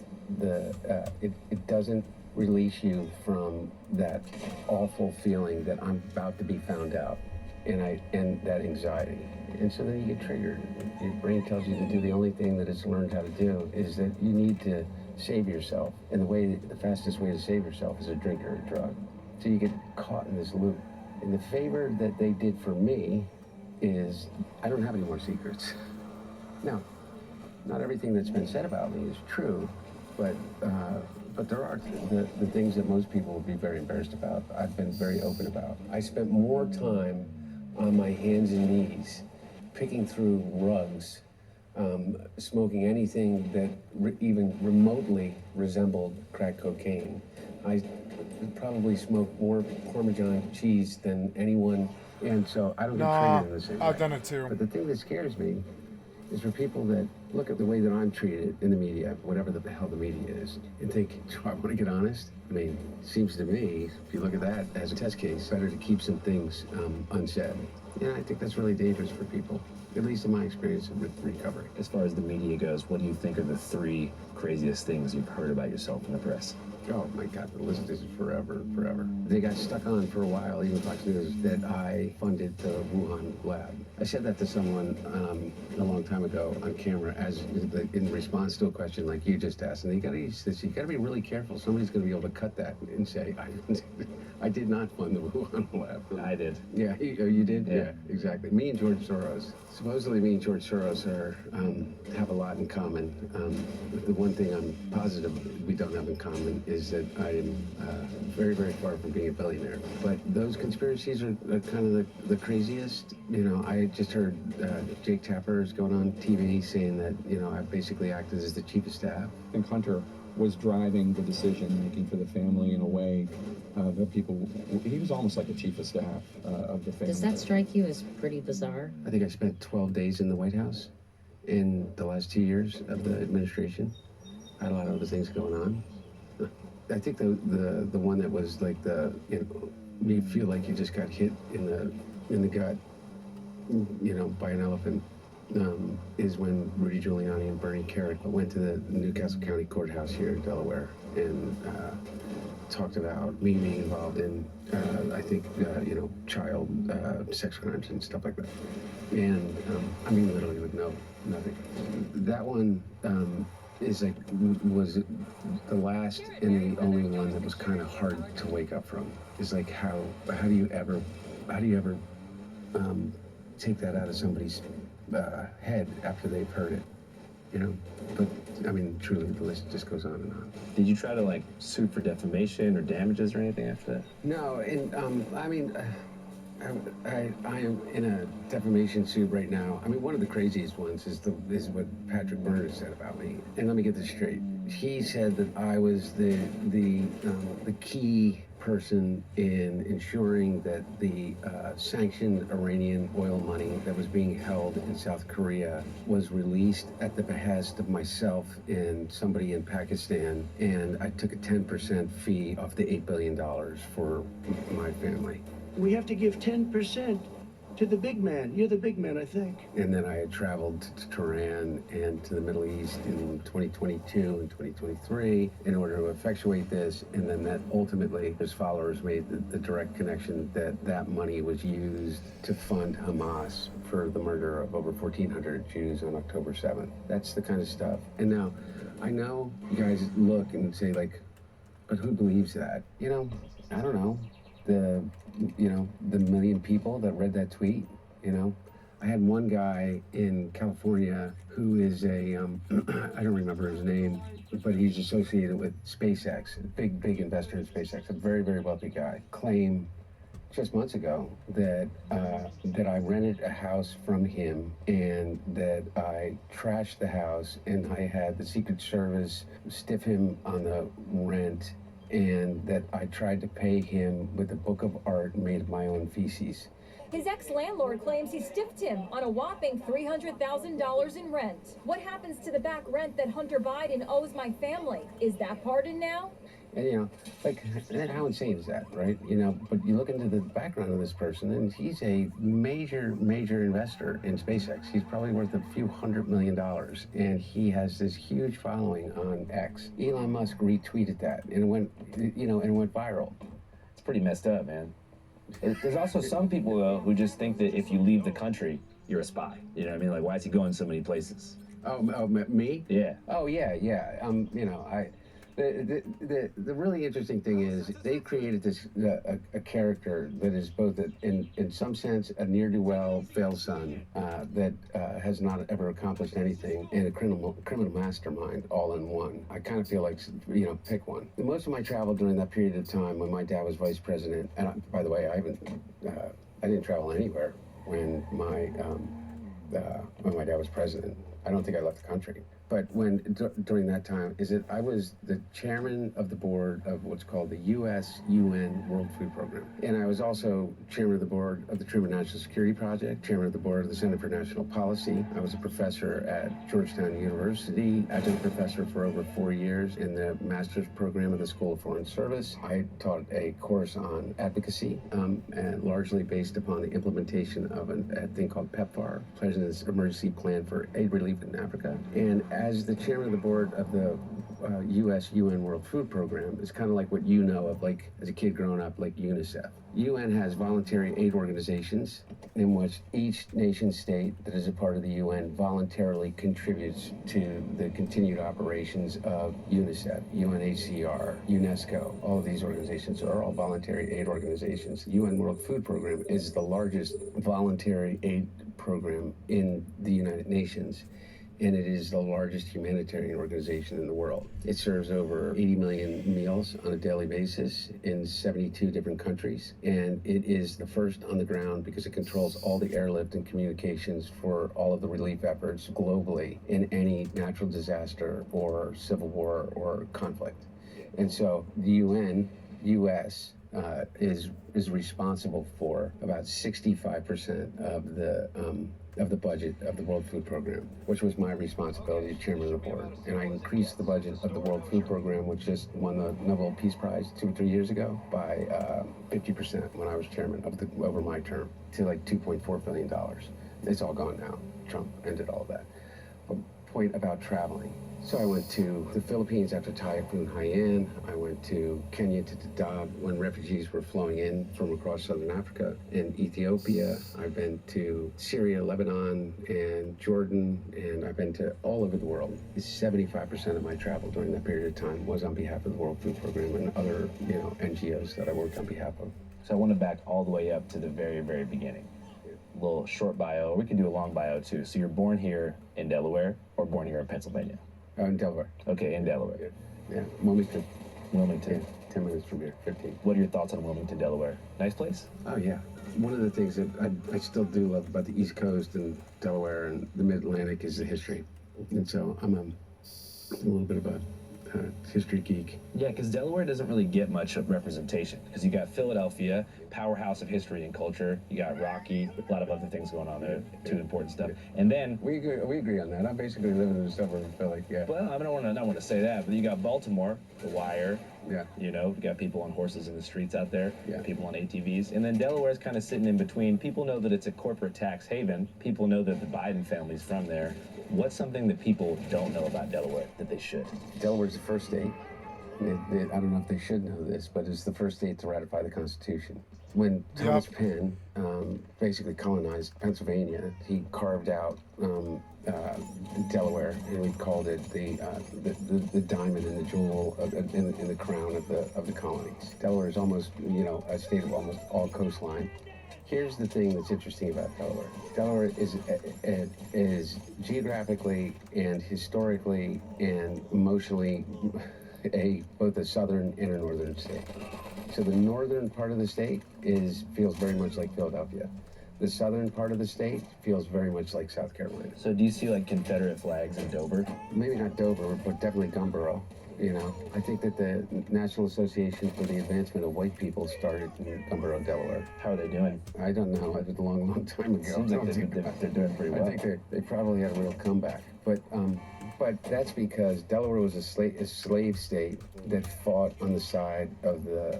it doesn't release you from that awful feeling that I'm about to be found out, and that anxiety. And so then you get triggered. Your brain tells you to do the only thing that it's learned how to do, is that you need to save yourself. And the fastest way to save yourself is a drink or a drug. So you get caught in this loop. And the favor that they did for me is I don't have any more secrets. Now, not everything that's been said about me is true, but there are the things that most people would be very embarrassed about. I've been very open about. I spent more time on my hands and knees, picking through rugs, smoking anything that even remotely resembled crack cocaine. I probably smoked more Parmesan cheese than anyone, and so I don't get triggered in the same way. I've done it too. But the thing that scares me is for people that look at the way that I'm treated in the media, whatever the hell the media is, and think, do I want to get honest? I mean, it seems to me, if you look at that as a test case, better to keep some things unsaid. And I think that's really dangerous for people, at least in my experience with recovery. As far as the media goes, what do you think are the 3 craziest things you've heard about yourself in the press? Oh my God, the list is forever. They got stuck on for a while, even Fox News, that I funded the Wuhan lab. I said that to someone a long time ago on camera in response to a question like you just asked. And you gotta be really careful. Somebody's gonna be able to cut that and say, I did not fund the Wuhan lab. I did. Yeah, you did? Yeah, exactly. Me and George Soros. Supposedly me and George Soros have a lot in common. The one thing I'm positive we don't have in common is that I am very, very far from being a billionaire. But those conspiracies are kind of the craziest. You know, I just heard Jake Tapper is going on TV saying that, you know, I basically acted as the chief of staff. I think Hunter was driving the decision-making for the family in a way that he was almost like a chief of staff of the family. Does that strike you as pretty bizarre? I think I spent 12 days in the White House in the last 2 years of the administration. I had a lot of other things going on. I think the one that was like you feel like you just got hit in the gut, you know, by an elephant, is when Rudy Giuliani and Bernie Kerik went to the Newcastle County Courthouse here in Delaware and talked about me being involved in, I think, you know, child sex crimes and stuff like that. And I mean, literally with nothing. That one was the last and the only one that was kind of hard to wake up from. It's like, how do you ever take that out of somebody's head after they've heard it, you know? But I mean, truly, the list just goes on and on. Did you try to like sue for defamation or damages or anything after that? No, and I mean, I am in a defamation suit right now. I mean, one of the craziest ones is what Patrick Berners said about me. And let me get this straight. He said that I was the key person in ensuring that the sanctioned Iranian oil money that was being held in South Korea was released at the behest of myself and somebody in Pakistan. And I took a 10% fee off the $8 billion for my family. We have to give 10% to the big man. You're the big man, I think. And then I had traveled to Tehran and to the Middle East in 2022 and 2023 in order to effectuate this. And then that ultimately, his followers made the direct connection that money was used to fund Hamas for the murder of over 1,400 Jews on October 7th. That's the kind of stuff. And now, I know you guys look and say, like, But who believes that? You know, I don't know. The million people that read that tweet, you know. I had one guy in California who is a, I don't remember his name, but he's associated with SpaceX, a big investor in SpaceX, a very, very wealthy guy, claim just months ago that I rented a house from him and that I trashed the house and I had the Secret Service stiff him on the rent and that I tried to pay him with a book of art made of my own feces. His ex-landlord claims he stiffed him on a whopping $300,000 in rent. What happens to the back rent that Hunter Biden owes my family? Is that pardoned now? And, you know, like, how insane is that, right? You know, but you look into the background of this person, and he's a major investor in SpaceX. He's probably worth a few $100 million, and he has this huge following on X. Elon Musk retweeted that, and it went, and went viral. It's pretty messed up, man. There's also some people, though, who just think that if you leave the country, you're a spy. You know what I mean? Like, why is he going so many places? Oh, me? Yeah. Oh, yeah. The really interesting thing is they created this a character that is both in some sense a ne'er-do-well fail son that has not ever accomplished anything and a criminal mastermind all in one. I kind of feel like pick one. Most of my travel during that period of time when my dad was vice president, and by the way, I didn't travel anywhere when my dad was president. I don't think I left the country. But during that time, I was the chairman of the board of what's called the U.S.-UN World Food Program. And I was also chairman of the board of the Truman National Security Project, chairman of the board of the Center for National Policy. I was a professor at Georgetown University, adjunct professor for over 4 years in the master's program of the School of Foreign Service. I taught a course on advocacy, and largely based upon the implementation of a thing called PEPFAR, President's Emergency Plan for Aid Relief in Africa. And as the chairman of the board of the U.S.-UN World Food Program, it's kind of like what you know of, like, as a kid growing up, like UNICEF. UN has voluntary aid organizations in which each nation state that is a part of the UN voluntarily contributes to the continued operations of UNICEF, UNHCR, UNESCO. All of these organizations are all voluntary aid organizations. The UN World Food Program is the largest voluntary aid program in the United Nations, and it is the largest humanitarian organization in the world. It serves over 80 million meals on a daily basis in 72 different countries, and it is the first on the ground because it controls all the airlift and communications for all of the relief efforts globally in any natural disaster or civil war or conflict. And so the U.S., is responsible for about 65% of the budget of the World Food Program, which was my responsibility as chairman of the board. And I increased the budget of the World Food Program, which just won the Nobel Peace Prize 2 or 3 years ago, by 50% when I was chairman over my term, to like $2.4 billion. It's all gone now. Trump ended all of that. But point about traveling. So I went to the Philippines after Typhoon Haiyan. I went to Kenya to Dadaab when refugees were flowing in from across southern Africa and Ethiopia. I've been to Syria, Lebanon, and Jordan, and I've been to all over the world. 75% of my travel during that period of time was on behalf of the World Food Program and other, NGOs that I worked on behalf of. So I want to back all the way up to the very, very beginning. A little short bio, or we can do a long bio too. So you're born here in Delaware or born here in Pennsylvania? In Delaware. Okay, in Delaware. Yeah, Wilmington. Wilmington. Yeah, 10 minutes from here, 15. What are your thoughts on Wilmington, Delaware? Nice place? Oh, yeah. One of the things that I still do love about the East Coast and Delaware and the Mid-Atlantic is the history. And so I'm a little bit of a history geek. Yeah, because Delaware doesn't really get much of representation. Because you got Philadelphia, powerhouse of history and culture. You got Rocky, a lot of other things going on there, too important stuff. And then we agree on that. I'm basically living in the suburbs of Philly. Yeah. Well, I don't want to say that, but you got Baltimore, The Wire. Yeah. You got people on horses in the streets out there. Yeah. People on ATVs. And then Delaware's kind of sitting in between. People know that it's a corporate tax haven. People know that the Biden family's from there. What's something that people don't know about Delaware that they should? Delaware's the first state. I don't know if they should know this, but it's the first state to ratify the Constitution. When Thomas Penn basically colonized Pennsylvania, he carved out Delaware, and we called it the diamond and the jewel in the crown of the colonies. Delaware is almost, a state of almost all coastline. Here's the thing that's interesting about Delaware. Delaware is geographically and historically and emotionally both a southern and a northern state. So the northern part of the state feels very much like Philadelphia. The southern part of the state feels very much like South Carolina. So do you see like Confederate flags in Dover? Maybe not Dover, but definitely Gumboro. I think that the National Association for the Advancement of White People started in Gumboro, Delaware. How are they doing? I don't know. It was a long, long time ago. Seems like they're doing pretty well. I think they probably had a real comeback. But that's because Delaware was a slave state that fought on the side of the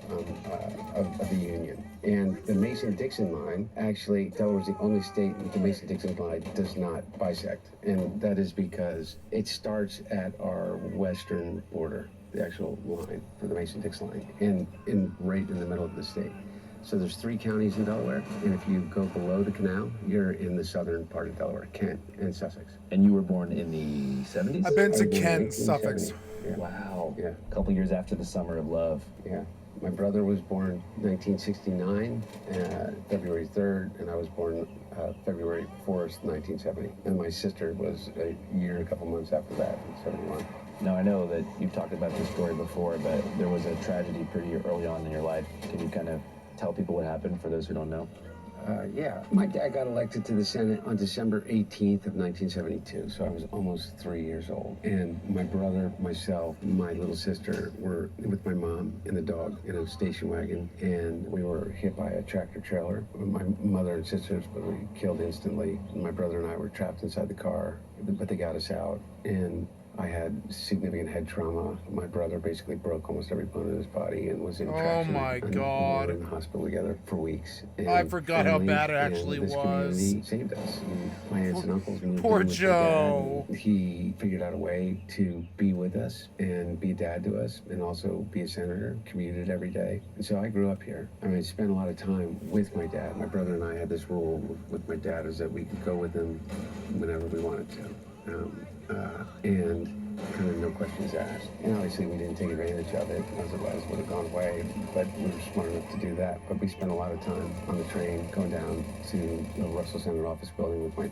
Union. And the Mason-Dixon line, actually, Delaware is the only state that the Mason-Dixon line does not bisect. And that is because it starts at our western border, the actual line for the Mason-Dixon line, and right in the middle of the state. So there's 3 counties in Delaware, and if you go below the canal, you're in the southern part of Delaware, Kent and Sussex. And you were born in the 70s? I've been to Kent, Sussex. Yeah. Wow. Yeah. A couple years after the Summer of Love. Yeah. My brother was born 1969, February 3rd, and I was born February 4th, 1970. And my sister was a year and a couple months after that, in 71. Now, I know that you've talked about this story before, but there was a tragedy pretty early on in your life. Can you kind of tell people what happened for those who don't know? Yeah. My dad got elected to the Senate on December 18th of 1972, so I was almost 3 years old. And my brother, myself, my little sister were with my mom and the dog in a station wagon, and we were hit by a tractor trailer. My mother and sisters were killed instantly. My brother and I were trapped inside the car, but they got us out. And I had significant head trauma. My brother basically broke almost every bone in his body and was in traction. Oh my God. We were in the hospital together for weeks. And I forgot how bad it and actually this was. community saved us. And my aunts and uncles moved Poor in with my Joe. dad. He figured out a way to be with us and be a dad to us and also be a senator, commuted every day. And so I grew up here. I mean, I spent a lot of time with my dad. My brother and I had this rule with my dad is that we could go with him whenever we wanted to. And kind of no questions asked. And obviously we didn't take advantage of it, otherwise it would have gone away, but we were smart enough to do that. But we spent a lot of time on the train going down to the Russell Center office building with my